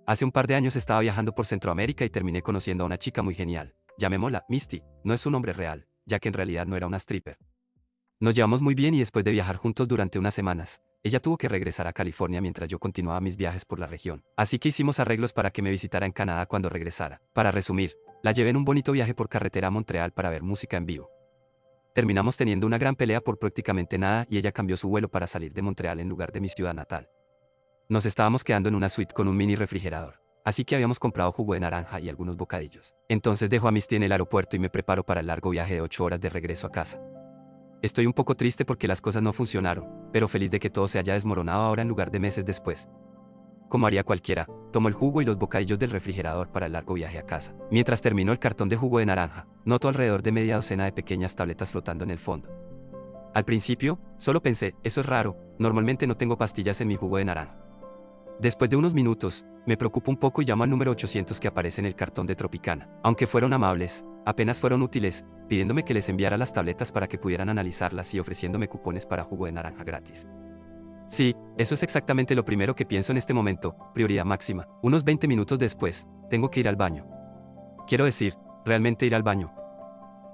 Hace un par de años estaba viajando por Centroamérica y terminé conociendo a una chica muy genial. Llamémosla Misty, no es un nombre real, ya que en realidad no era una stripper. Nos llevamos muy bien y después de viajar juntos durante unas semanas, ella tuvo que regresar a California mientras yo continuaba mis viajes por la región. Así que hicimos arreglos para que me visitara en Canadá cuando regresara. Para resumir, la llevé en un bonito viaje por carretera a Montreal para ver música en vivo. Terminamos teniendo una gran pelea por prácticamente nada y ella cambió su vuelo para salir de Montreal en lugar de mi ciudad natal. Nos estábamos quedando en una suite con un mini refrigerador, así que habíamos comprado jugo de naranja y algunos bocadillos. Entonces dejo a Misty en el aeropuerto y me preparo para el largo viaje de 8 horas de regreso a casa. Estoy un poco triste porque las cosas no funcionaron, pero feliz de que todo se haya desmoronado ahora en lugar de meses después. Como haría cualquiera, tomo el jugo y los bocadillos del refrigerador para el largo viaje a casa. Mientras termino el cartón de jugo de naranja, noto alrededor de media docena de pequeñas tabletas flotando en el fondo. Al principio, solo pensé, eso es raro, normalmente no tengo pastillas en mi jugo de naranja. Después de unos minutos, me preocupo un poco y llamo al número 800 que aparece en el cartón de Tropicana. Aunque fueron amables, apenas fueron útiles, pidiéndome que les enviara las tabletas para que pudieran analizarlas y ofreciéndome cupones para jugo de naranja gratis. Sí, eso es exactamente lo primero que pienso en este momento, prioridad máxima. Unos 20 minutos después, tengo que ir al baño. Quiero decir, realmente ir al baño.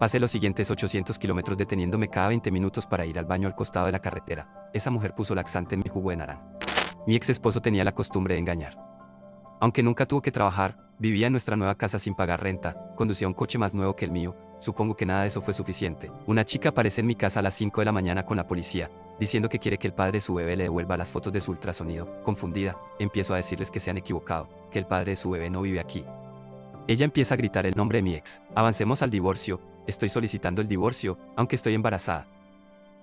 Pasé los siguientes 800 kilómetros deteniéndome cada 20 minutos para ir al baño al costado de la carretera. Esa mujer puso laxante en mi jugo de naranja. Mi ex esposo tenía la costumbre de engañar. Aunque nunca tuvo que trabajar, vivía en nuestra nueva casa sin pagar renta, conducía un coche más nuevo que el mío, supongo que nada de eso fue suficiente. Una chica aparece en mi casa a las 5 de la mañana con la policía, diciendo que quiere que el padre de su bebé le devuelva las fotos de su ultrasonido. Confundida, empiezo a decirles que se han equivocado, que el padre de su bebé no vive aquí. Ella empieza a gritar el nombre de mi ex. Avancemos al divorcio, estoy solicitando el divorcio, aunque estoy embarazada.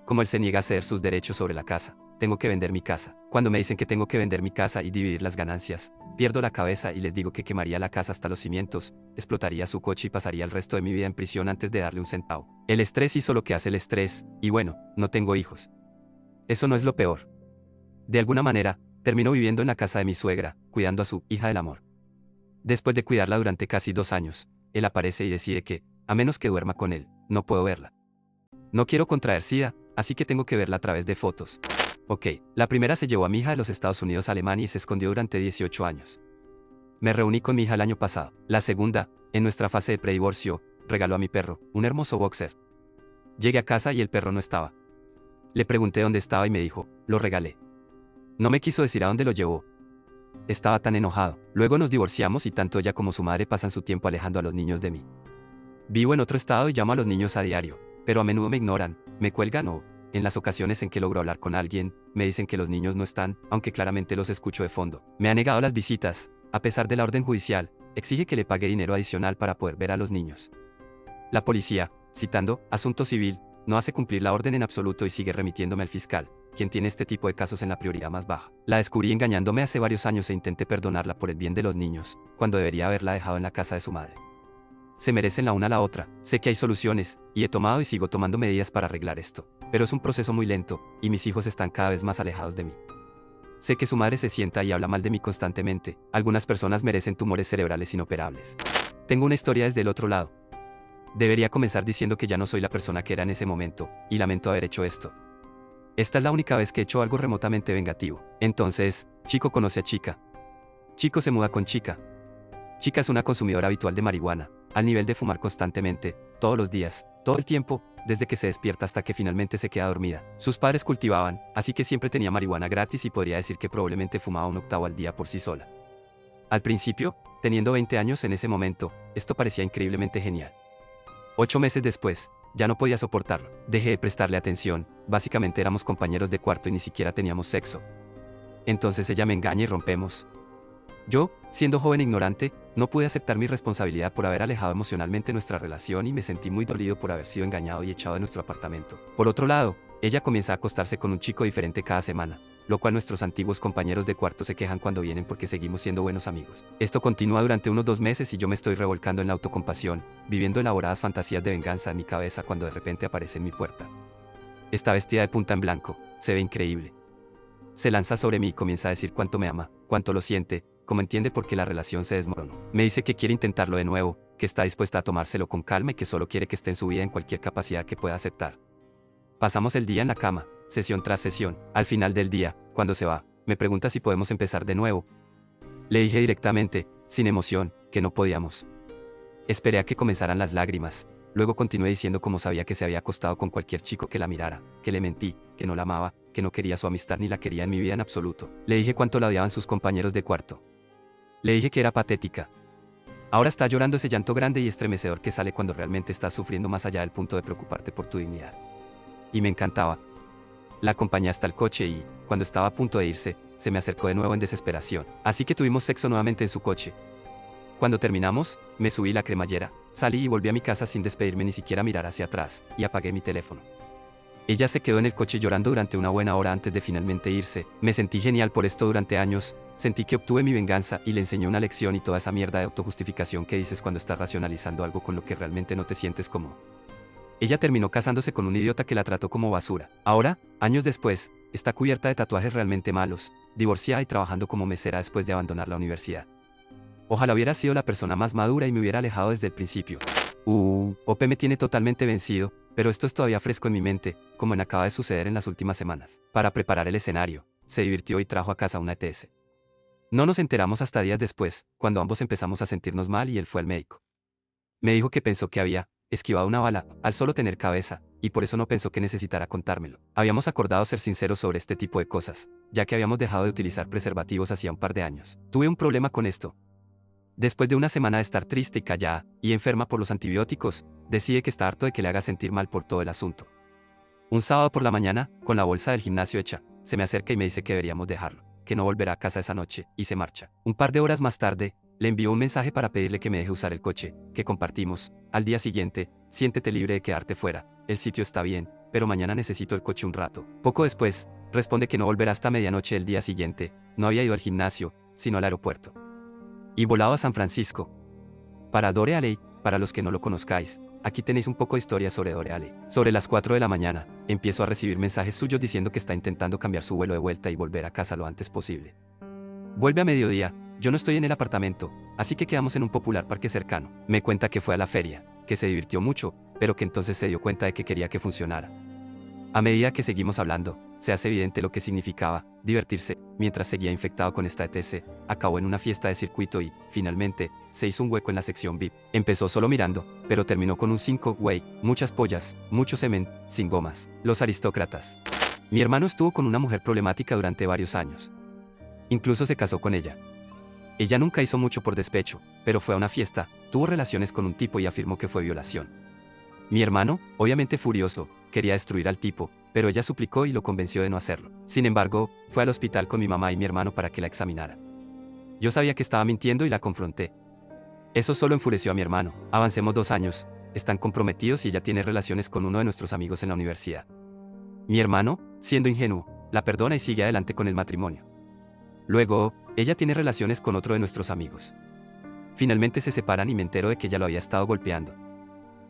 Como él se niega a ceder sus derechos sobre la casa, tengo que vender mi casa. Cuando me dicen que tengo que vender mi casa y dividir las ganancias, pierdo la cabeza y les digo que quemaría la casa hasta los cimientos, explotaría su coche y pasaría el resto de mi vida en prisión antes de darle un centavo. El estrés hizo lo que hace el estrés, y bueno, no tengo hijos. Eso no es lo peor. De alguna manera, termino viviendo en la casa de mi suegra, cuidando a su hija del amor. Después de cuidarla durante casi 2 años, él aparece y decide que, a menos que duerma con él, no puedo verla. No quiero contraer SIDA, así que tengo que verla a través de fotos. Ok, la primera se llevó a mi hija de los Estados Unidos a Alemania y se escondió durante 18 años. Me reuní con mi hija el año pasado. La segunda, en nuestra fase de predivorcio, regaló a mi perro, un hermoso boxer. Llegué a casa y el perro no estaba. Le pregunté dónde estaba y me dijo, lo regalé. No me quiso decir a dónde lo llevó. Estaba tan enojado. Luego nos divorciamos y tanto ella como su madre pasan su tiempo alejando a los niños de mí. Vivo en otro estado y llamo a los niños a diario, pero a menudo me ignoran, me cuelgan o, en las ocasiones en que logro hablar con alguien, me dicen que los niños no están, aunque claramente los escucho de fondo. Me ha negado las visitas, a pesar de la orden judicial, exige que le pague dinero adicional para poder ver a los niños. La policía, citando Asunto Civil, no hace cumplir la orden en absoluto y sigue remitiéndome al fiscal, quien tiene este tipo de casos en la prioridad más baja. La descubrí engañándome hace varios años e intenté perdonarla por el bien de los niños, cuando debería haberla dejado en la casa de su madre. Se merecen la una a la otra, sé que hay soluciones, y he tomado y sigo tomando medidas para arreglar esto, pero es un proceso muy lento, y mis hijos están cada vez más alejados de mí. Sé que su madre se sienta y habla mal de mí constantemente, algunas personas merecen tumores cerebrales inoperables. Tengo una historia desde el otro lado. Debería comenzar diciendo que ya no soy la persona que era en ese momento, y lamento haber hecho esto. Esta es la única vez que he hecho algo remotamente vengativo. Entonces, chico conoce a chica. Chico se muda con chica. Chica es una consumidora habitual de marihuana, al nivel de fumar constantemente, todos los días, todo el tiempo, desde que se despierta hasta que finalmente se queda dormida. Sus padres cultivaban, así que siempre tenía marihuana gratis y podría decir que probablemente fumaba un octavo al día por sí sola. Al principio, teniendo 20 años en ese momento, esto parecía increíblemente genial. 8 meses después, ya no podía soportarlo. Dejé de prestarle atención, básicamente éramos compañeros de cuarto y ni siquiera teníamos sexo. Entonces ella me engaña y rompemos. Yo, siendo joven e ignorante, no pude aceptar mi responsabilidad por haber alejado emocionalmente nuestra relación y me sentí muy dolido por haber sido engañado y echado de nuestro apartamento. Por otro lado, ella comienza a acostarse con un chico diferente cada semana, lo cual nuestros antiguos compañeros de cuarto se quejan cuando vienen porque seguimos siendo buenos amigos. Esto continúa durante unos 2 meses y yo me estoy revolcando en la autocompasión, viviendo elaboradas fantasías de venganza en mi cabeza cuando de repente aparece en mi puerta. Está vestida de punta en blanco, se ve increíble. Se lanza sobre mí y comienza a decir cuánto me ama, cuánto lo siente, cómo entiende por qué la relación se desmoronó. Me dice que quiere intentarlo de nuevo, que está dispuesta a tomárselo con calma y que solo quiere que esté en su vida en cualquier capacidad que pueda aceptar. Pasamos el día en la cama, sesión tras sesión. Al final del día, cuando se va, me pregunta si podemos empezar de nuevo. Le dije directamente, sin emoción, que no podíamos. Esperé a que comenzaran las lágrimas. Luego continué diciendo cómo sabía que se había acostado con cualquier chico que la mirara, que le mentí, que no la amaba, que no quería su amistad ni la quería en mi vida en absoluto. Le dije cuánto la odiaban sus compañeros de cuarto. Le dije que era patética. Ahora está llorando ese llanto grande y estremecedor que sale cuando realmente estás sufriendo más allá del punto de preocuparte por tu dignidad. Y me encantaba. La acompañé hasta el coche y, cuando estaba a punto de irse, se me acercó de nuevo en desesperación. Así que tuvimos sexo nuevamente en su coche. Cuando terminamos, me subí la cremallera, salí y volví a mi casa sin despedirme ni siquiera mirar hacia atrás, y apagué mi teléfono. Ella se quedó en el coche llorando durante una buena hora antes de finalmente irse. Me sentí genial por esto durante años, sentí que obtuve mi venganza y le enseñé una lección y toda esa mierda de autojustificación que dices cuando estás racionalizando algo con lo que realmente no te sientes cómodo. Ella terminó casándose con un idiota que la trató como basura. Ahora, años después, está cubierta de tatuajes realmente malos, divorciada y trabajando como mesera después de abandonar la universidad. Ojalá hubiera sido la persona más madura y me hubiera alejado desde el principio. OP me tiene totalmente vencido, pero esto es todavía fresco en mi mente, como en acaba de suceder en las últimas semanas. Para preparar el escenario, se divirtió y trajo a casa una ETS. No nos enteramos hasta días después, cuando ambos empezamos a sentirnos mal y él fue al médico. Me dijo que pensó que había esquivado una bala, al solo tener cabeza, y por eso no pensó que necesitara contármelo. Habíamos acordado ser sinceros sobre este tipo de cosas, ya que habíamos dejado de utilizar preservativos hacía un par de años. Tuve un problema con esto. Después de una semana de estar triste y callada, y enferma por los antibióticos, decide que está harto de que le haga sentir mal por todo el asunto. Un sábado por la mañana, con la bolsa del gimnasio hecha, se me acerca y me dice que deberíamos dejarlo, que no volverá a casa esa noche, y se marcha. Un par de horas más tarde, le envió un mensaje para pedirle que me deje usar el coche, que compartimos. Al día siguiente, siéntete libre de quedarte fuera, el sitio está bien, pero mañana necesito el coche un rato. Poco después, responde que no volverá hasta medianoche del día siguiente, no había ido al gimnasio, sino al aeropuerto. Y volado a San Francisco. Para Dore Alley, para los que no lo conozcáis, aquí tenéis un poco de historia sobre Dore Alley. Sobre las 4 de la mañana, empiezo a recibir mensajes suyos diciendo que está intentando cambiar su vuelo de vuelta y volver a casa lo antes posible. Vuelve a mediodía, yo no estoy en el apartamento, así que quedamos en un popular parque cercano. Me cuenta que fue a la feria, que se divirtió mucho, pero que entonces se dio cuenta de que quería que funcionara. A medida que seguimos hablando, se hace evidente lo que significaba divertirse. Mientras seguía infectado con esta ETC, acabó en una fiesta de circuito y, finalmente, se hizo un hueco en la sección VIP. Empezó solo mirando, pero terminó con un 5 güey, muchas pollas, mucho semen, sin gomas. Los aristócratas. Mi hermano estuvo con una mujer problemática durante varios años. Incluso se casó con ella. Ella nunca hizo mucho por despecho, pero fue a una fiesta, tuvo relaciones con un tipo y afirmó que fue violación. Mi hermano, obviamente furioso, quería destruir al tipo, pero ella suplicó y lo convenció de no hacerlo. Sin embargo, fue al hospital con mi mamá y mi hermano para que la examinara. Yo sabía que estaba mintiendo y la confronté. Eso solo enfureció a mi hermano. Avancemos 2 años, están comprometidos y ella tiene relaciones con uno de nuestros amigos en la universidad. Mi hermano, siendo ingenuo, la perdona y sigue adelante con el matrimonio. Luego, ella tiene relaciones con otro de nuestros amigos. Finalmente se separan y me entero de que ella lo había estado golpeando.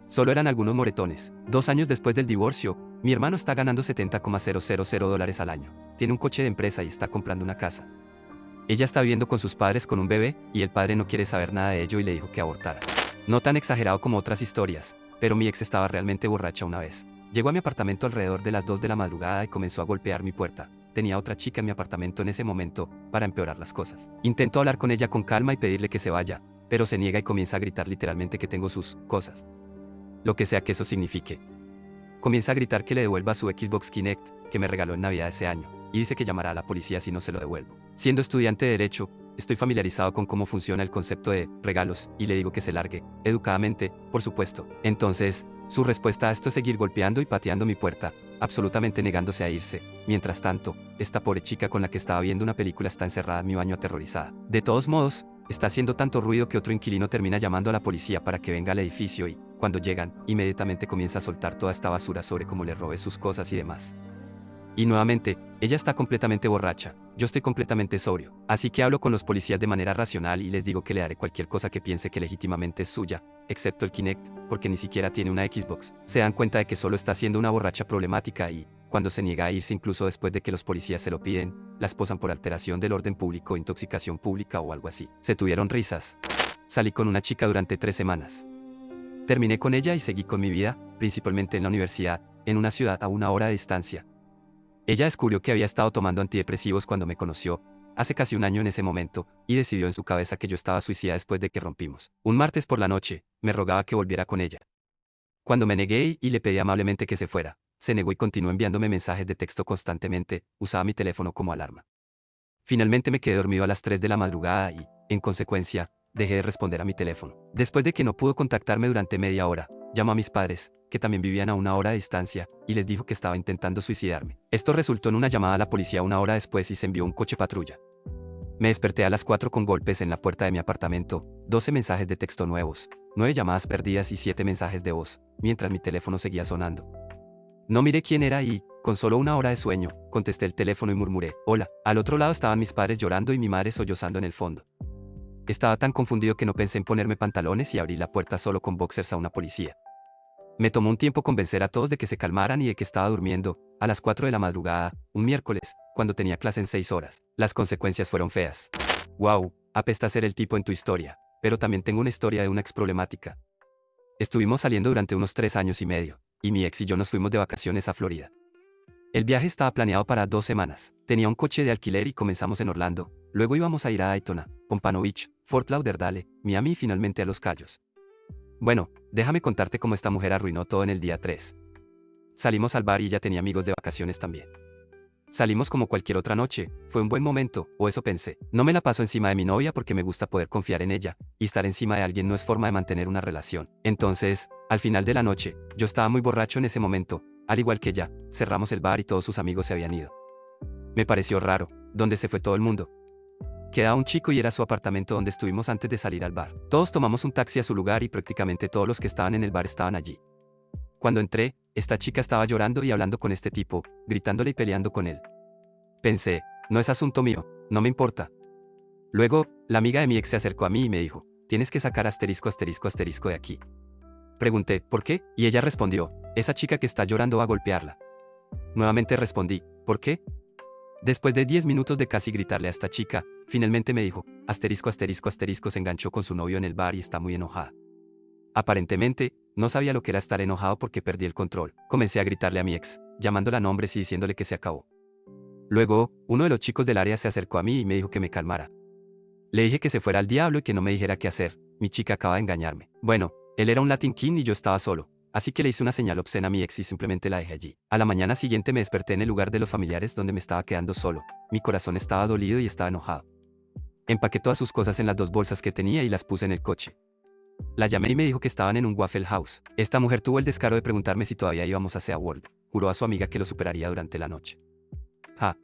Solo eran algunos moretones. 2 años después del divorcio, mi hermano está ganando $70,000 al año. Tiene un coche de empresa y está comprando una casa. Ella está viviendo con sus padres con un bebé, y el padre no quiere saber nada de ello y le dijo que abortara. No tan exagerado como otras historias, pero mi ex estaba realmente borracha una vez. Llegó a mi apartamento alrededor de las 2 de la madrugada y comenzó a golpear mi puerta. Tenía otra chica en mi apartamento en ese momento, para empeorar las cosas. Intento hablar con ella con calma y pedirle que se vaya, pero se niega y comienza a gritar literalmente que tengo sus cosas. Lo que sea que eso signifique. Comienza a gritar que le devuelva su Xbox Kinect, que me regaló en Navidad ese año, y dice que llamará a la policía si no se lo devuelvo. Siendo estudiante de Derecho, estoy familiarizado con cómo funciona el concepto de regalos, y le digo que se largue, educadamente, por supuesto. Entonces, su respuesta a esto es seguir golpeando y pateando mi puerta, absolutamente negándose a irse. Mientras tanto, esta pobre chica con la que estaba viendo una película está encerrada en mi baño aterrorizada. De todos modos, está haciendo tanto ruido que otro inquilino termina llamando a la policía para que venga al edificio y, cuando llegan, inmediatamente comienza a soltar toda esta basura sobre cómo le robé sus cosas y demás. Y nuevamente, ella está completamente borracha, yo estoy completamente sobrio, así que hablo con los policías de manera racional y les digo que le daré cualquier cosa que piense que legítimamente es suya, excepto el Kinect, porque ni siquiera tiene una Xbox. Se dan cuenta de que solo está siendo una borracha problemática y, cuando se niega a irse incluso después de que los policías se lo piden, la esposan por alteración del orden público, intoxicación pública o algo así. Se tuvieron risas. Salí con una chica durante 3 semanas. Terminé con ella y seguí con mi vida, principalmente en la universidad, en una ciudad a 1 hora de distancia. Ella descubrió que había estado tomando antidepresivos cuando me conoció, hace casi 1 año en ese momento, y decidió en su cabeza que yo estaba suicida después de que rompimos. Un martes por la noche, me rogaba que volviera con ella. Cuando me negué y le pedí amablemente que se fuera, se negó y continuó enviándome mensajes de texto constantemente, usaba mi teléfono como alarma. Finalmente me quedé dormido a las 3 de la madrugada y, en consecuencia, dejé de responder a mi teléfono. Después de que no pudo contactarme durante media hora, llamó a mis padres, que también vivían a 1 hora de distancia, y les dijo que estaba intentando suicidarme. Esto resultó en una llamada a la policía 1 hora después y se envió un coche patrulla. Me desperté a las 4 con golpes en la puerta de mi apartamento, 12 mensajes de texto nuevos, 9 llamadas perdidas y 7 mensajes de voz, mientras mi teléfono seguía sonando. No miré quién era y, con solo 1 hora de sueño, contesté el teléfono y murmuré, hola. Al otro lado estaban mis padres llorando y mi madre sollozando en el fondo. Estaba tan confundido que no pensé en ponerme pantalones y abrí la puerta solo con boxers a una policía. Me tomó un tiempo convencer a todos de que se calmaran y de que estaba durmiendo, a las 4 de la madrugada, un miércoles, cuando tenía clase en 6 horas. Las consecuencias fueron feas. Wow, apesta ser el tipo en tu historia, pero también tengo una historia de una ex problemática. Estuvimos saliendo durante unos 3 años y medio, y mi ex y yo nos fuimos de vacaciones a Florida. El viaje estaba planeado para 2 semanas. Tenía un coche de alquiler y comenzamos en Orlando. Luego íbamos a ir a Daytona, Pompano Beach, Fort Lauderdale, Miami y finalmente a Los Cayos. Bueno, déjame contarte cómo esta mujer arruinó todo en el día 3. Salimos al bar y ella tenía amigos de vacaciones también. Salimos como cualquier otra noche, fue un buen momento, o eso pensé. No me la paso encima de mi novia porque me gusta poder confiar en ella, y estar encima de alguien no es forma de mantener una relación. Entonces, al final de la noche, yo estaba muy borracho en ese momento, al igual que ella, cerramos el bar y todos sus amigos se habían ido. Me pareció raro, ¿dónde se fue todo el mundo? Quedaba un chico y era su apartamento donde estuvimos antes de salir al bar. Todos tomamos un taxi a su lugar y prácticamente todos los que estaban en el bar estaban allí. Cuando entré, esta chica estaba llorando y hablando con este tipo, gritándole y peleando con él. Pensé, no es asunto mío, no me importa. Luego, la amiga de mi ex se acercó a mí y me dijo, tienes que sacar asterisco asterisco asterisco de aquí. Pregunté, ¿por qué? Y ella respondió, esa chica que está llorando va a golpearla. Nuevamente respondí, ¿por qué? Después de 10 minutos de casi gritarle a esta chica, finalmente me dijo, asterisco asterisco asterisco se enganchó con su novio en el bar y está muy enojada. Aparentemente, no sabía lo que era estar enojado porque perdí el control. Comencé a gritarle a mi ex, llamándola a nombres y diciéndole que se acabó. Luego, uno de los chicos del área se acercó a mí y me dijo que me calmara. Le dije que se fuera al diablo y que no me dijera qué hacer, mi chica acaba de engañarme. Bueno, él era un Latin King y yo estaba solo, así que le hice una señal obscena a mi ex y simplemente la dejé allí. A la mañana siguiente me desperté en el lugar de los familiares donde me estaba quedando solo, mi corazón estaba dolido y estaba enojado. Empaqué todas sus cosas en las 2 bolsas que tenía y las puse en el coche. La llamé y me dijo que estaban en un Waffle House. Esta mujer tuvo el descaro de preguntarme si todavía íbamos a SeaWorld. Juró a su amiga que lo superaría durante la noche. Ja.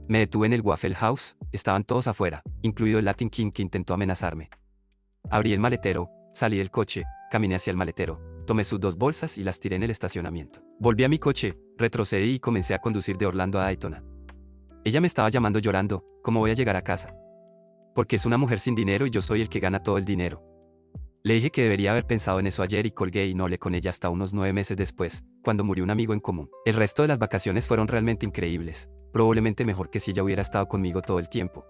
Me detuve en el Waffle House, estaban todos afuera, incluido el Latin King que intentó amenazarme. Abrí el maletero, salí del coche, caminé hacia el maletero, tomé sus 2 bolsas y las tiré en el estacionamiento. Volví a mi coche, retrocedí y comencé a conducir de Orlando a Daytona. Ella me estaba llamando llorando, ¿cómo voy a llegar a casa? Porque es una mujer sin dinero y yo soy el que gana todo el dinero. Le dije que debería haber pensado en eso ayer y colgué y no hablé con ella hasta unos 9 meses después, cuando murió un amigo en común. El resto de las vacaciones fueron realmente increíbles, probablemente mejor que si ella hubiera estado conmigo todo el tiempo.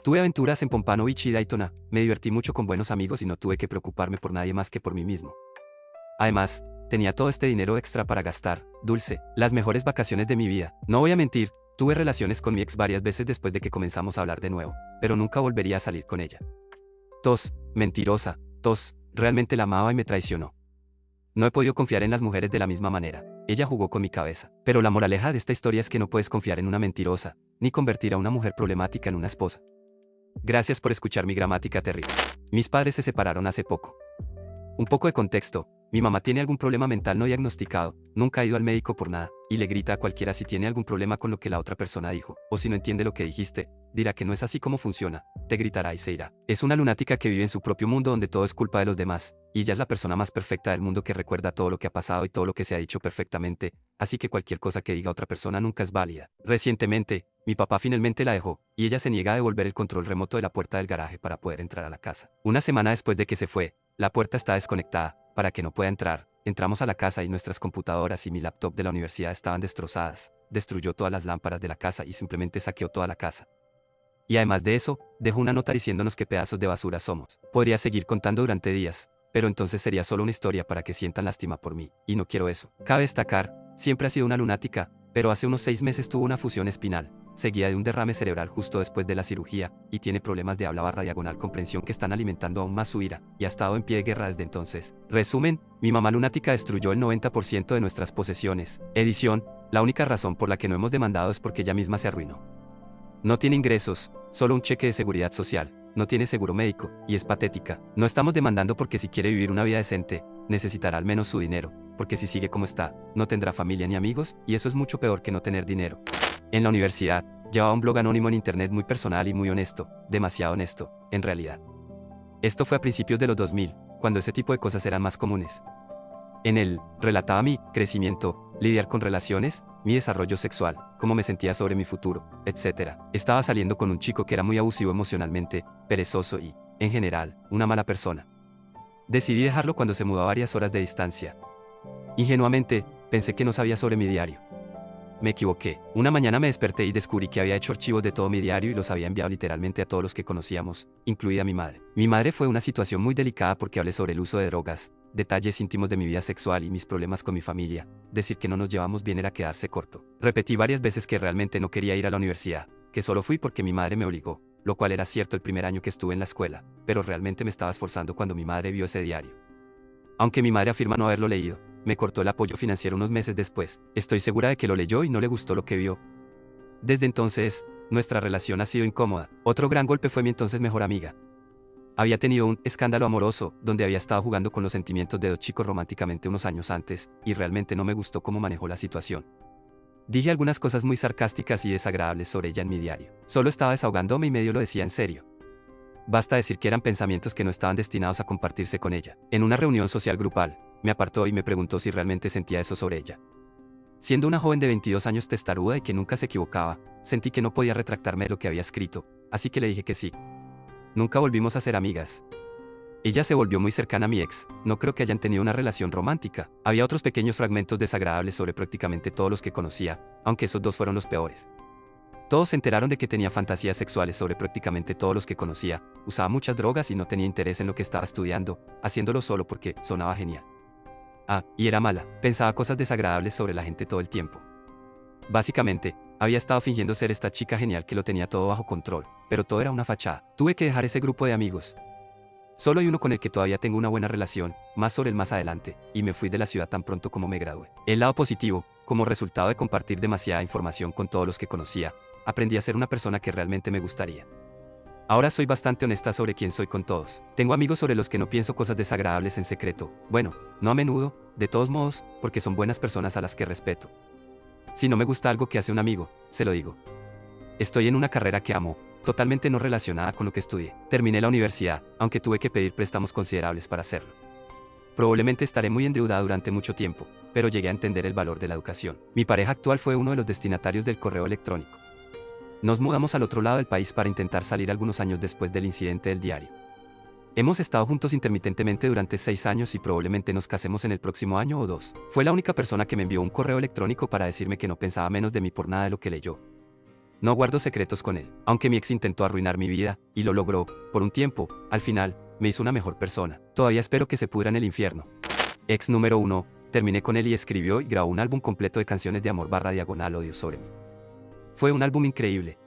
Tuve aventuras en Pompano Beach y Daytona, me divertí mucho con buenos amigos y no tuve que preocuparme por nadie más que por mí mismo. Además, tenía todo este dinero extra para gastar, dulce, las mejores vacaciones de mi vida. No voy a mentir, tuve relaciones con mi ex varias veces después de que comenzamos a hablar de nuevo, pero nunca volvería a salir con ella. Mentirosa. Realmente la amaba y me traicionó. No he podido confiar en las mujeres de la misma manera. Ella jugó con mi cabeza. Pero la moraleja de esta historia es que no puedes confiar en una mentirosa, ni convertir a una mujer problemática en una esposa. Gracias por escuchar mi gramática terrible. Mis padres se separaron hace poco. Un poco de contexto, mi mamá tiene algún problema mental no diagnosticado, nunca ha ido al médico por nada, y le grita a cualquiera si tiene algún problema con lo que la otra persona dijo, o si no entiende lo que dijiste, dirá que no es así como funciona, te gritará y se irá. Es una lunática que vive en su propio mundo donde todo es culpa de los demás, y ella es la persona más perfecta del mundo que recuerda todo lo que ha pasado y todo lo que se ha dicho perfectamente, así que cualquier cosa que diga otra persona nunca es válida. Recientemente, mi papá finalmente la dejó, y ella se niega a devolver el control remoto de la puerta del garaje para poder entrar a la casa. Una semana después de que se fue, la puerta está desconectada, para que no pueda entrar. Entramos a la casa y nuestras computadoras y mi laptop de la universidad estaban destrozadas. Destruyó todas las lámparas de la casa y simplemente saqueó toda la casa. Y además de eso, dejó una nota diciéndonos qué pedazos de basura somos. Podría seguir contando durante días, pero entonces sería solo una historia para que sientan lástima por mí, y no quiero eso. Cabe destacar, siempre ha sido una lunática, pero hace unos 6 meses tuvo una fusión espinal, seguida de un derrame cerebral justo después de la cirugía, y tiene problemas de habla/diagonal comprensión que están alimentando aún más su ira, y ha estado en pie de guerra desde entonces. Resumen, mi mamá lunática destruyó el 90% de nuestras posesiones. Edición, la única razón por la que no hemos demandado es porque ella misma se arruinó. No tiene ingresos, solo un cheque de seguridad social, no tiene seguro médico, y es patética. No estamos demandando porque si quiere vivir una vida decente, necesitará al menos su dinero, porque si sigue como está, no tendrá familia ni amigos, y eso es mucho peor que no tener dinero. En la universidad, llevaba un blog anónimo en internet muy personal y muy honesto, demasiado honesto, en realidad. Esto fue a principios de los 2000, cuando ese tipo de cosas eran más comunes. En él, relataba mi crecimiento, lidiar con relaciones, mi desarrollo sexual, cómo me sentía sobre mi futuro, etc. Estaba saliendo con un chico que era muy abusivo emocionalmente, perezoso y, en general, una mala persona. Decidí dejarlo cuando se mudó a varias horas de distancia. Ingenuamente, pensé que no sabía sobre mi diario. Me equivoqué. Una mañana me desperté y descubrí que había hecho archivos de todo mi diario y los había enviado literalmente a todos los que conocíamos, incluida mi madre. Mi madre fue una situación muy delicada porque hablé sobre el uso de drogas, detalles íntimos de mi vida sexual y mis problemas con mi familia. Decir que no nos llevamos bien era quedarse corto. Repetí varias veces que realmente no quería ir a la universidad, que solo fui porque mi madre me obligó, lo cual era cierto el primer año que estuve en la escuela, pero realmente me estaba esforzando cuando mi madre vio ese diario. Aunque mi madre afirma no haberlo leído, me cortó el apoyo financiero unos meses después. Estoy segura de que lo leyó y no le gustó lo que vio. Desde entonces, nuestra relación ha sido incómoda. Otro gran golpe fue mi entonces mejor amiga. Había tenido un escándalo amoroso, donde había estado jugando con los sentimientos de dos chicos románticamente unos años antes, y realmente no me gustó cómo manejó la situación. Dije algunas cosas muy sarcásticas y desagradables sobre ella en mi diario. Solo estaba desahogándome y medio lo decía en serio. Basta decir que eran pensamientos que no estaban destinados a compartirse con ella. En una reunión social grupal, me apartó y me preguntó si realmente sentía eso sobre ella. Siendo una joven de 22 años testaruda y que nunca se equivocaba, sentí que no podía retractarme de lo que había escrito, así que le dije que sí. Nunca volvimos a ser amigas. Ella se volvió muy cercana a mi ex, no creo que hayan tenido una relación romántica. Había otros pequeños fragmentos desagradables sobre prácticamente todos los que conocía, aunque esos dos fueron los peores. Todos se enteraron de que tenía fantasías sexuales sobre prácticamente todos los que conocía, usaba muchas drogas y no tenía interés en lo que estaba estudiando, haciéndolo solo porque sonaba genial. Y era mala, pensaba cosas desagradables sobre la gente todo el tiempo. Básicamente, había estado fingiendo ser esta chica genial que lo tenía todo bajo control, pero todo era una fachada. Tuve que dejar ese grupo de amigos. Solo hay uno con el que todavía tengo una buena relación, más sobre él más adelante, y me fui de la ciudad tan pronto como me gradué. El lado positivo, como resultado de compartir demasiada información con todos los que conocía, aprendí a ser una persona que realmente me gustaría. Ahora soy bastante honesta sobre quién soy con todos. Tengo amigos sobre los que no pienso cosas desagradables en secreto. Bueno, no a menudo, de todos modos, porque son buenas personas a las que respeto. Si no me gusta algo que hace un amigo, se lo digo. Estoy en una carrera que amo, totalmente no relacionada con lo que estudié. Terminé la universidad, aunque tuve que pedir préstamos considerables para hacerlo. Probablemente estaré muy endeudada durante mucho tiempo, pero llegué a entender el valor de la educación. Mi pareja actual fue uno de los destinatarios del correo electrónico. Nos mudamos al otro lado del país para intentar salir algunos años después del incidente del diario. Hemos estado juntos intermitentemente durante 6 años y probablemente nos casemos en el próximo año o 2. Fue la única persona que me envió un correo electrónico para decirme que no pensaba menos de mí por nada de lo que leyó. No guardo secretos con él. Aunque mi ex intentó arruinar mi vida, y lo logró, por un tiempo, al final, me hizo una mejor persona. Todavía espero que se pudra en el infierno. Ex número 1, terminé con él y escribió y grabó un álbum completo de canciones de amor / odio sobre mí. Fue un álbum increíble.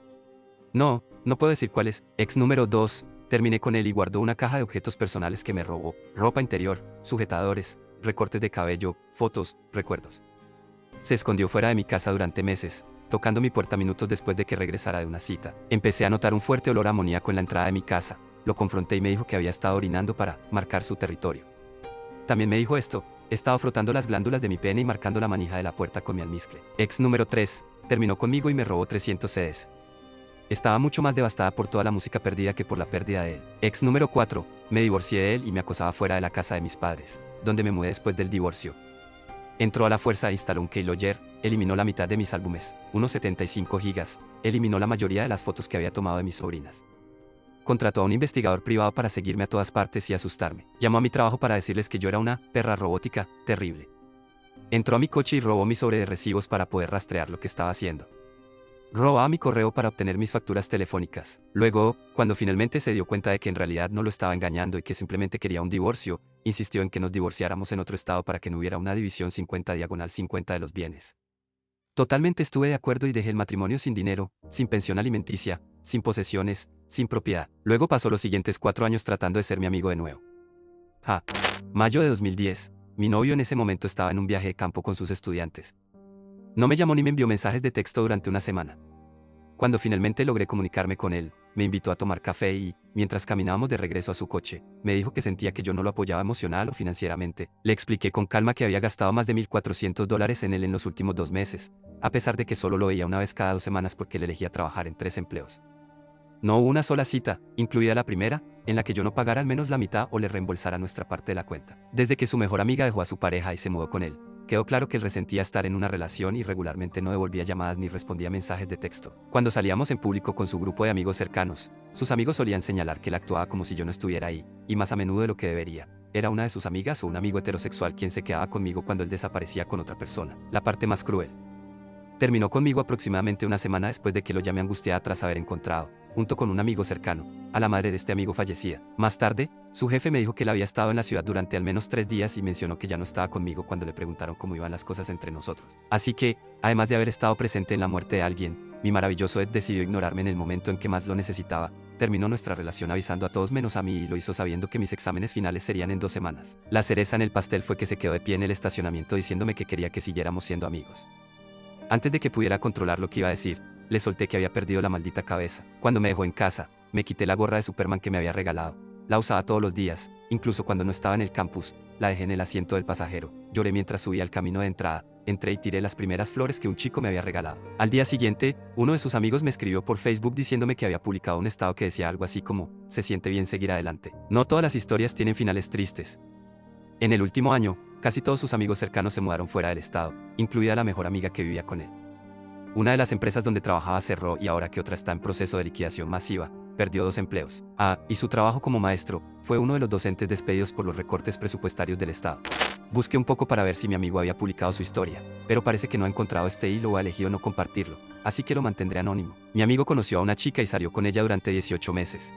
No puedo decir cuál es. Ex número 2, terminé con él y guardó una caja de objetos personales que me robó, ropa interior, sujetadores, recortes de cabello, fotos, recuerdos. Se escondió fuera de mi casa durante meses, tocando mi puerta minutos después de que regresara de una cita. Empecé a notar un fuerte olor a amoníaco en la entrada de mi casa, lo confronté y me dijo que había estado orinando para marcar su territorio. También me dijo esto: he estado frotando las glándulas de mi pene y marcando la manija de la puerta con mi almizcle. Ex número 3, terminó conmigo y me robó 300 CDs. Estaba mucho más devastada por toda la música perdida que por la pérdida de él. Ex número 4, me divorcié de él y me acosaba fuera de la casa de mis padres, donde me mudé después del divorcio. Entró a la fuerza e instaló un keylogger, eliminó la mitad de mis álbumes, unos 75 gigas, eliminó la mayoría de las fotos que había tomado de mis sobrinas. Contrató a un investigador privado para seguirme a todas partes y asustarme. Llamó a mi trabajo para decirles que yo era una perra robótica terrible. Entró a mi coche y robó mi sobre de recibos para poder rastrear lo que estaba haciendo. Robaba mi correo para obtener mis facturas telefónicas. Luego, cuando finalmente se dio cuenta de que en realidad no lo estaba engañando y que simplemente quería un divorcio, insistió en que nos divorciáramos en otro estado para que no hubiera una división 50/50 de los bienes. Totalmente estuve de acuerdo y dejé el matrimonio sin dinero, sin pensión alimenticia, sin posesiones, sin propiedad. Luego pasó los siguientes 4 años tratando de ser mi amigo de nuevo. Mayo de 2010. Mi novio en ese momento estaba en un viaje de campo con sus estudiantes. No me llamó ni me envió mensajes de texto durante una semana. Cuando finalmente logré comunicarme con él, me invitó a tomar café y, mientras caminábamos de regreso a su coche, me dijo que sentía que yo no lo apoyaba emocional o financieramente. Le expliqué con calma que había gastado más de $1,400 en él en los últimos 2 meses, a pesar de que solo lo veía una vez cada 2 semanas porque él elegía trabajar en 3 empleos. No hubo una sola cita, incluida la primera, en la que yo no pagara al menos la mitad o le reembolsara nuestra parte de la cuenta. Desde que su mejor amiga dejó a su pareja y se mudó con él, quedó claro que él resentía estar en una relación y regularmente no devolvía llamadas ni respondía mensajes de texto. Cuando salíamos en público con su grupo de amigos cercanos, sus amigos solían señalar que él actuaba como si yo no estuviera ahí, y más a menudo de lo que debería. Era una de sus amigas o un amigo heterosexual quien se quedaba conmigo cuando él desaparecía con otra persona. La parte más cruel. Terminó conmigo aproximadamente una semana después de que lo llamé angustiada tras haber encontrado, junto con un amigo cercano, a la madre de este amigo fallecida. Más tarde, su jefe me dijo que él había estado en la ciudad durante al menos 3 días y mencionó que ya no estaba conmigo cuando le preguntaron cómo iban las cosas entre nosotros. Así que, además de haber estado presente en la muerte de alguien, mi maravilloso Ed decidió ignorarme en el momento en que más lo necesitaba. Terminó nuestra relación avisando a todos menos a mí y lo hizo sabiendo que mis exámenes finales serían en 2 semanas. La cereza en el pastel fue que se quedó de pie en el estacionamiento diciéndome que quería que siguiéramos siendo amigos. Antes de que pudiera controlar lo que iba a decir, le solté que había perdido la maldita cabeza. Cuando me dejó en casa, me quité la gorra de Superman que me había regalado. La usaba todos los días, incluso cuando no estaba en el campus. La dejé en el asiento del pasajero. Lloré mientras subía al camino de entrada. Entré y tiré las primeras flores que un chico me había regalado. Al día siguiente, uno de sus amigos me escribió por Facebook diciéndome que había publicado un estado que decía algo así como: se siente bien seguir adelante. No todas las historias tienen finales tristes. En el último año, casi todos sus amigos cercanos se mudaron fuera del estado, incluida la mejor amiga que vivía con él. Una de las empresas donde trabajaba cerró y ahora que otra está en proceso de liquidación masiva, perdió 2 empleos. Y su trabajo como maestro fue uno de los docentes despedidos por los recortes presupuestarios del Estado. Busqué un poco para ver si mi amigo había publicado su historia, pero parece que no ha encontrado este hilo o ha elegido no compartirlo, así que lo mantendré anónimo. Mi amigo conoció a una chica y salió con ella durante 18 meses.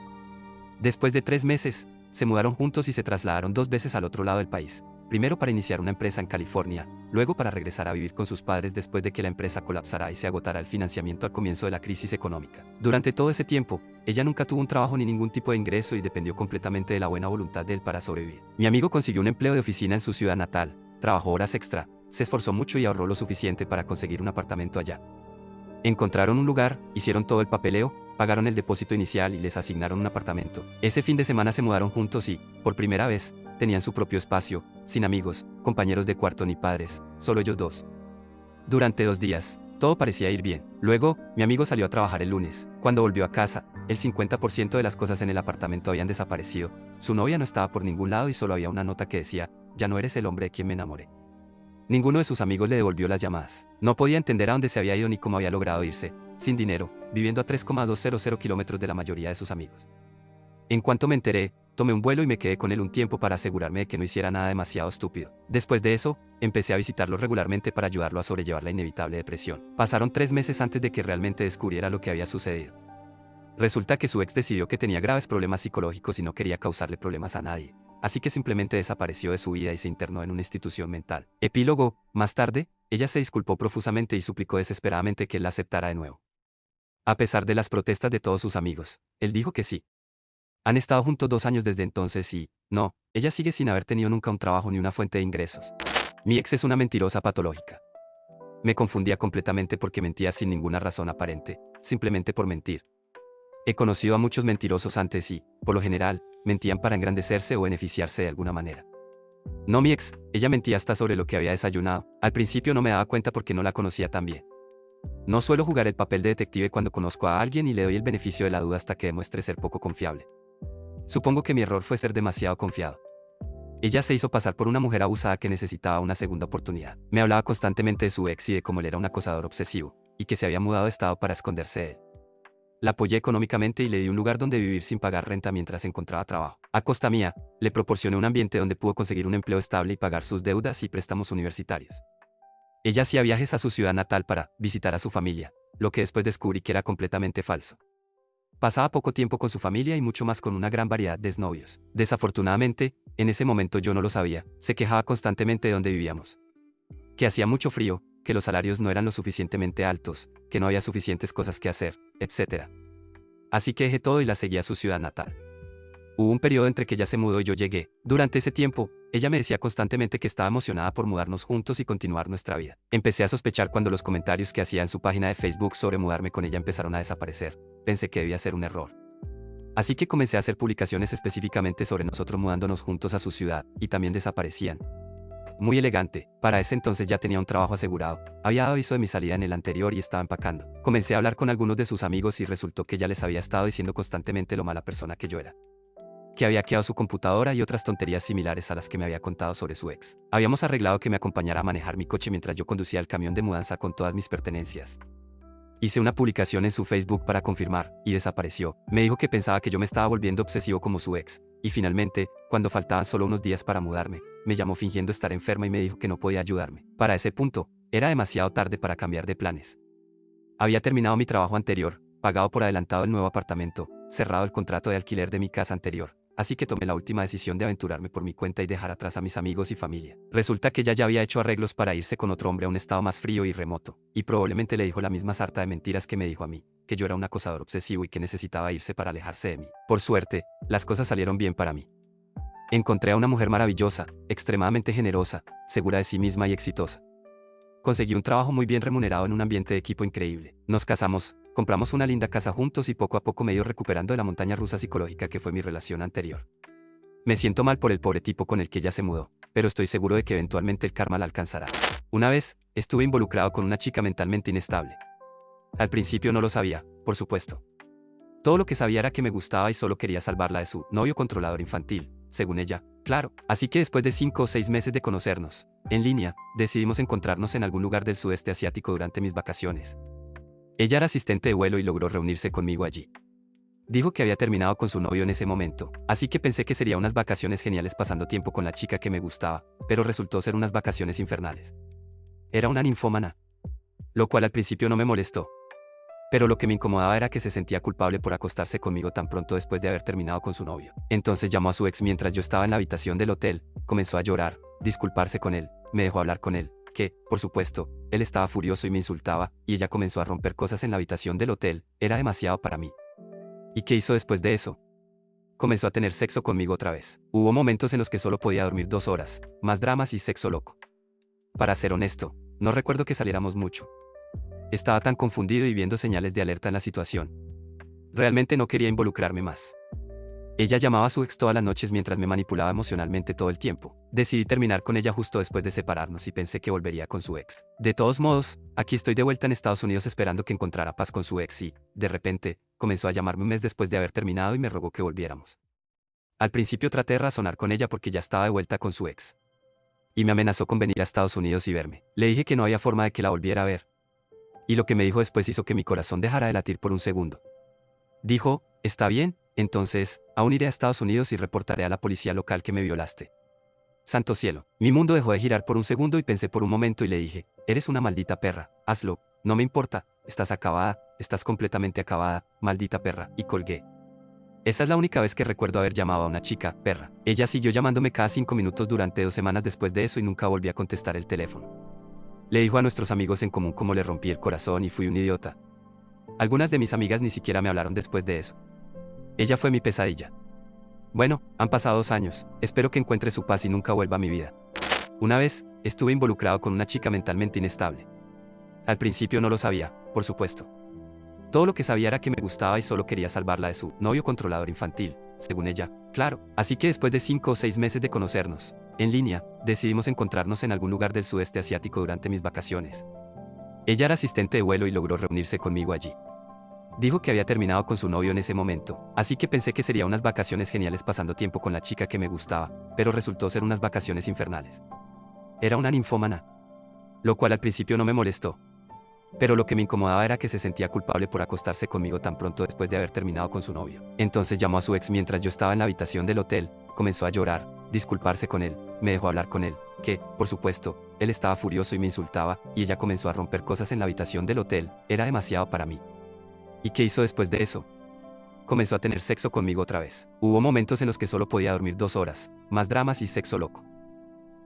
Después de 3 meses, se mudaron juntos y se trasladaron 2 veces al otro lado del país. Primero para iniciar una empresa en California, luego para regresar a vivir con sus padres después de que la empresa colapsara y se agotara el financiamiento al comienzo de la crisis económica. Durante todo ese tiempo, ella nunca tuvo un trabajo ni ningún tipo de ingreso y dependió completamente de la buena voluntad de él para sobrevivir. Mi amigo consiguió un empleo de oficina en su ciudad natal, trabajó horas extra, se esforzó mucho y ahorró lo suficiente para conseguir un apartamento allá. Encontraron un lugar, hicieron todo el papeleo, pagaron el depósito inicial y les asignaron un apartamento. Ese fin de semana se mudaron juntos y, por primera vez, tenían su propio espacio, sin amigos, compañeros de cuarto ni padres, solo ellos dos. Durante 2 días, todo parecía ir bien. Luego, mi amigo salió a trabajar el lunes. Cuando volvió a casa, el 50% de las cosas en el apartamento habían desaparecido. Su novia no estaba por ningún lado y solo había una nota que decía: ya no eres el hombre de quien me enamoré. Ninguno de sus amigos le devolvió las llamadas. No podía entender a dónde se había ido ni cómo había logrado irse, sin dinero, viviendo a 3,200 kilómetros de la mayoría de sus amigos. En cuanto me enteré, tomé un vuelo y me quedé con él un tiempo para asegurarme de que no hiciera nada demasiado estúpido. Después de eso, empecé a visitarlo regularmente para ayudarlo a sobrellevar la inevitable depresión. Pasaron 3 meses antes de que realmente descubriera lo que había sucedido. Resulta que su ex decidió que tenía graves problemas psicológicos y no quería causarle problemas a nadie, así que simplemente desapareció de su vida y se internó en una institución mental. Epílogo: más tarde, ella se disculpó profusamente y suplicó desesperadamente que él la aceptara de nuevo. A pesar de las protestas de todos sus amigos, él dijo que sí. Han estado juntos 2 años desde entonces y, no, ella sigue sin haber tenido nunca un trabajo ni una fuente de ingresos. Mi ex es una mentirosa patológica. Me confundía completamente porque mentía sin ninguna razón aparente, simplemente por mentir. He conocido a muchos mentirosos antes y, por lo general, mentían para engrandecerse o beneficiarse de alguna manera. No mi ex, ella mentía hasta sobre lo que había desayunado. Al principio no me daba cuenta porque no la conocía tan bien. No suelo jugar el papel de detective cuando conozco a alguien y le doy el beneficio de la duda hasta que demuestre ser poco confiable. Supongo que mi error fue ser demasiado confiado. Ella se hizo pasar por una mujer abusada que necesitaba una segunda oportunidad. Me hablaba constantemente de su ex y de cómo él era un acosador obsesivo, y que se había mudado de estado para esconderse de él. La apoyé económicamente y le di un lugar donde vivir sin pagar renta mientras encontraba trabajo. A costa mía, le proporcioné un ambiente donde pudo conseguir un empleo estable y pagar sus deudas y préstamos universitarios. Ella hacía viajes a su ciudad natal para visitar a su familia, lo que después descubrí que era completamente falso. Pasaba poco tiempo con su familia y mucho más con una gran variedad de exnovios. Desafortunadamente, en ese momento yo no lo sabía. Se quejaba constantemente de donde vivíamos. Que hacía mucho frío, que los salarios no eran lo suficientemente altos, que no había suficientes cosas que hacer, etc. Así que dejé todo y la seguí a su ciudad natal. Hubo un periodo entre que ella se mudó y yo llegué. Durante ese tiempo, ella me decía constantemente que estaba emocionada por mudarnos juntos y continuar nuestra vida. Empecé a sospechar cuando los comentarios que hacía en su página de Facebook sobre mudarme con ella empezaron a desaparecer. Pensé que debía ser un error. Así que comencé a hacer publicaciones específicamente sobre nosotros mudándonos juntos a su ciudad, y también desaparecían. Muy elegante, para ese entonces ya tenía un trabajo asegurado, había dado aviso de mi salida en el anterior y estaba empacando. Comencé a hablar con algunos de sus amigos y resultó que ella les había estado diciendo constantemente lo mala persona que yo era. Que había quedado su computadora y otras tonterías similares a las que me había contado sobre su ex. Habíamos arreglado que me acompañara a manejar mi coche mientras yo conducía el camión de mudanza con todas mis pertenencias. Hice una publicación en su Facebook para confirmar, y desapareció. Me dijo que pensaba que yo me estaba volviendo obsesivo como su ex, y finalmente, cuando faltaban solo unos días para mudarme, me llamó fingiendo estar enferma y me dijo que no podía ayudarme. Para ese punto, era demasiado tarde para cambiar de planes. Había terminado mi trabajo anterior, pagado por adelantado el nuevo apartamento, cerrado el contrato de alquiler de mi casa anterior. Así que tomé la última decisión de aventurarme por mi cuenta y dejar atrás a mis amigos y familia. Resulta que ella ya había hecho arreglos para irse con otro hombre a un estado más frío y remoto, y probablemente le dijo la misma sarta de mentiras que me dijo a mí, que yo era un acosador obsesivo y que necesitaba irse para alejarse de mí. Por suerte, las cosas salieron bien para mí. Encontré a una mujer maravillosa, extremadamente generosa, segura de sí misma y exitosa. Conseguí un trabajo muy bien remunerado en un ambiente de equipo increíble. Nos casamos, Compramos una linda casa juntos y poco a poco me he ido recuperando de la montaña rusa psicológica que fue mi relación anterior. Me siento mal por el pobre tipo con el que ella se mudó, pero estoy seguro de que eventualmente el karma la alcanzará. Una vez, estuve involucrado con una chica mentalmente inestable. Al principio no lo sabía, por supuesto. Todo lo que sabía era que me gustaba y solo quería salvarla de su novio controlador infantil, según ella, claro. Así que después de 5 o 6 meses de conocernos, en línea, decidimos encontrarnos en algún lugar del sudeste asiático durante mis vacaciones. Ella era asistente de vuelo y logró reunirse conmigo allí. Dijo que había terminado con su novio en ese momento, así que pensé que sería unas vacaciones geniales pasando tiempo con la chica que me gustaba, pero resultó ser unas vacaciones infernales. Era una ninfómana, lo cual al principio no me molestó. Pero lo que me incomodaba era que se sentía culpable por acostarse conmigo tan pronto después de haber terminado con su novio. Entonces llamó a su ex mientras yo estaba en la habitación del hotel, comenzó a llorar, disculparse con él, me dejó hablar con él, que, por supuesto, él estaba furioso y me insultaba, y ella comenzó a romper cosas en la habitación del hotel, era demasiado para mí. ¿Y qué hizo después de eso? Comenzó a tener sexo conmigo otra vez. Hubo momentos en los que solo podía dormir 2 horas, más dramas y sexo loco. Para ser honesto, no recuerdo que saliéramos mucho. Estaba tan confundido y viendo señales de alerta en la situación. Realmente no quería involucrarme más. Ella llamaba a su ex todas las noches mientras me manipulaba emocionalmente todo el tiempo. Decidí terminar con ella justo después de separarnos y pensé que volvería con su ex. De todos modos, aquí estoy de vuelta en Estados Unidos esperando que encontrara paz con su ex y, de repente, comenzó a llamarme un mes después de haber terminado y me rogó que volviéramos. Al principio traté de razonar con ella porque ya estaba de vuelta con su ex. Y me amenazó con venir a Estados Unidos y verme. Le dije que no había forma de que la volviera a ver. Y lo que me dijo después hizo que mi corazón dejara de latir por un segundo. Dijo, está bien, entonces, aún iré a Estados Unidos y reportaré a la policía local que me violaste. Santo cielo, mi mundo dejó de girar por un segundo y pensé por un momento y le dije, eres una maldita perra, hazlo, no me importa, estás acabada, estás completamente acabada, maldita perra, y colgué. Esa es la única vez que recuerdo haber llamado a una chica, perra. Ella siguió llamándome cada 5 minutos durante 2 semanas después de eso y nunca volví a contestar el teléfono. Le dijo a nuestros amigos en común cómo le rompí el corazón y fui un idiota. Algunas de mis amigas ni siquiera me hablaron después de eso. Ella fue mi pesadilla. Bueno, han pasado 2 años, espero que encuentre su paz y nunca vuelva a mi vida. Una vez, estuve involucrado con una chica mentalmente inestable. Al principio no lo sabía, por supuesto. Todo lo que sabía era que me gustaba y solo quería salvarla de su novio controlador infantil, según ella, claro. Así que después de 5 o 6 meses de conocernos, en línea, decidimos encontrarnos en algún lugar del sudeste asiático durante mis vacaciones. Ella era asistente de vuelo y logró reunirse conmigo allí. Dijo que había terminado con su novio en ese momento, así que pensé que sería unas vacaciones geniales pasando tiempo con la chica que me gustaba, pero resultó ser unas vacaciones infernales. Era una ninfómana, lo cual al principio no me molestó. Pero lo que me incomodaba era que se sentía culpable por acostarse conmigo tan pronto después de haber terminado con su novio. Entonces llamó a su ex mientras yo estaba en la habitación del hotel, comenzó a llorar, disculparse con él, me dejó hablar con él, que, por supuesto, él estaba furioso y me insultaba, y ella comenzó a romper cosas en la habitación del hotel, era demasiado para mí. ¿Y qué hizo después de eso? Comenzó a tener sexo conmigo otra vez. Hubo momentos en los que solo podía dormir 2 horas, más dramas y sexo loco.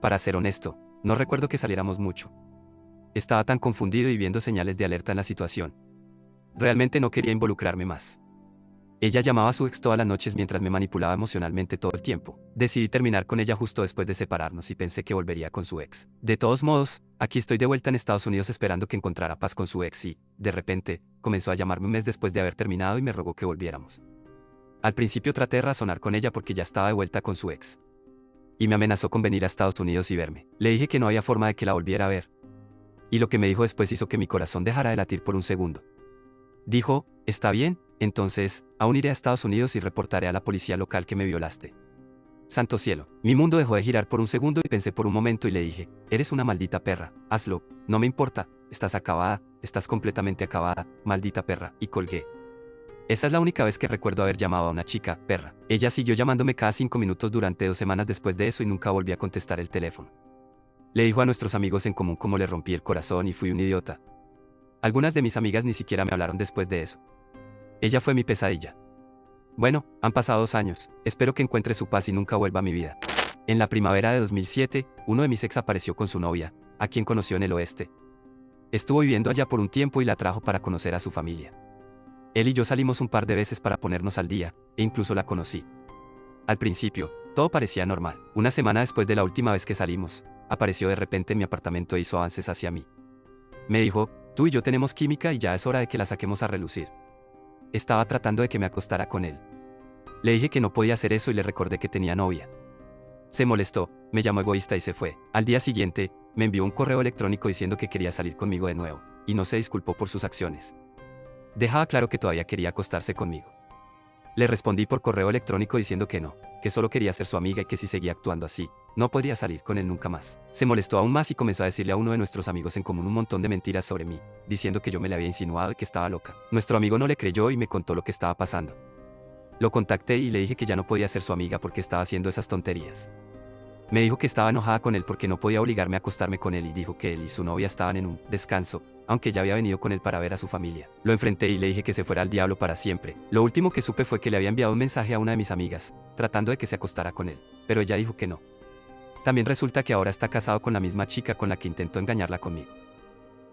Para ser honesto, no recuerdo que saliéramos mucho. Estaba tan confundido y viendo señales de alerta en la situación. Realmente no quería involucrarme más. Ella llamaba a su ex todas las noches mientras me manipulaba emocionalmente todo el tiempo. Decidí terminar con ella justo después de separarnos y pensé que volvería con su ex. De todos modos, aquí estoy de vuelta en Estados Unidos esperando que encontrara paz con su ex y, de repente, comenzó a llamarme un mes después de haber terminado y me rogó que volviéramos. Al principio traté de razonar con ella porque ya estaba de vuelta con su ex. Y me amenazó con venir a Estados Unidos y verme. Le dije que no había forma de que la volviera a ver. Y lo que me dijo después hizo que mi corazón dejara de latir por un segundo. Dijo, está bien, entonces, aún iré a Estados Unidos y reportaré a la policía local que me violaste. Santo cielo, mi mundo dejó de girar por un segundo y pensé por un momento y le dije, eres una maldita perra, hazlo, no me importa, estás acabada, estás completamente acabada, maldita perra, y colgué. Esa es la única vez que recuerdo haber llamado a una chica, perra. Ella siguió llamándome cada 5 minutos durante 2 semanas después de eso y nunca volví a contestar el teléfono. Le dijo a nuestros amigos en común cómo le rompí el corazón y fui un idiota. Algunas de mis amigas ni siquiera me hablaron después de eso. Ella fue mi pesadilla. Bueno, han pasado 2 años, espero que encuentre su paz y nunca vuelva a mi vida. En la primavera de 2007, uno de mis ex apareció con su novia, a quien conoció en el oeste. Estuvo viviendo allá por un tiempo y la trajo para conocer a su familia. Él y yo salimos un par de veces para ponernos al día, e incluso la conocí. Al principio, todo parecía normal. Una semana después de la última vez que salimos, apareció de repente en mi apartamento e hizo avances hacia mí. Me dijo, Tú y yo tenemos química y ya es hora de que la saquemos a relucir. Estaba tratando de que me acostara con él. Le dije que no podía hacer eso y le recordé que tenía novia. Se molestó, me llamó egoísta y se fue. Al día siguiente, me envió un correo electrónico diciendo que quería salir conmigo de nuevo, y no se disculpó por sus acciones. Dejaba claro que todavía quería acostarse conmigo. Le respondí por correo electrónico diciendo que no, que solo quería ser su amiga y que si seguía actuando así, no podría salir con él nunca más. Se molestó aún más y comenzó a decirle a uno de nuestros amigos en común un montón de mentiras sobre mí, diciendo que yo me le había insinuado y que estaba loca. Nuestro amigo no le creyó y me contó lo que estaba pasando. Lo contacté y le dije que ya no podía ser su amiga porque estaba haciendo esas tonterías. Me dijo que estaba enojada con él porque no podía obligarme a acostarme con él y dijo que él y su novia estaban en un descanso, aunque ya había venido con él para ver a su familia. Lo enfrenté y le dije que se fuera al diablo para siempre. Lo último que supe fue que le había enviado un mensaje a una de mis amigas, tratando de que se acostara con él, pero ella dijo que no. También resulta que ahora está casado con la misma chica con la que intentó engañarla conmigo.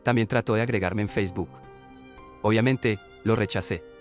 También trató de agregarme en Facebook. Obviamente, lo rechacé.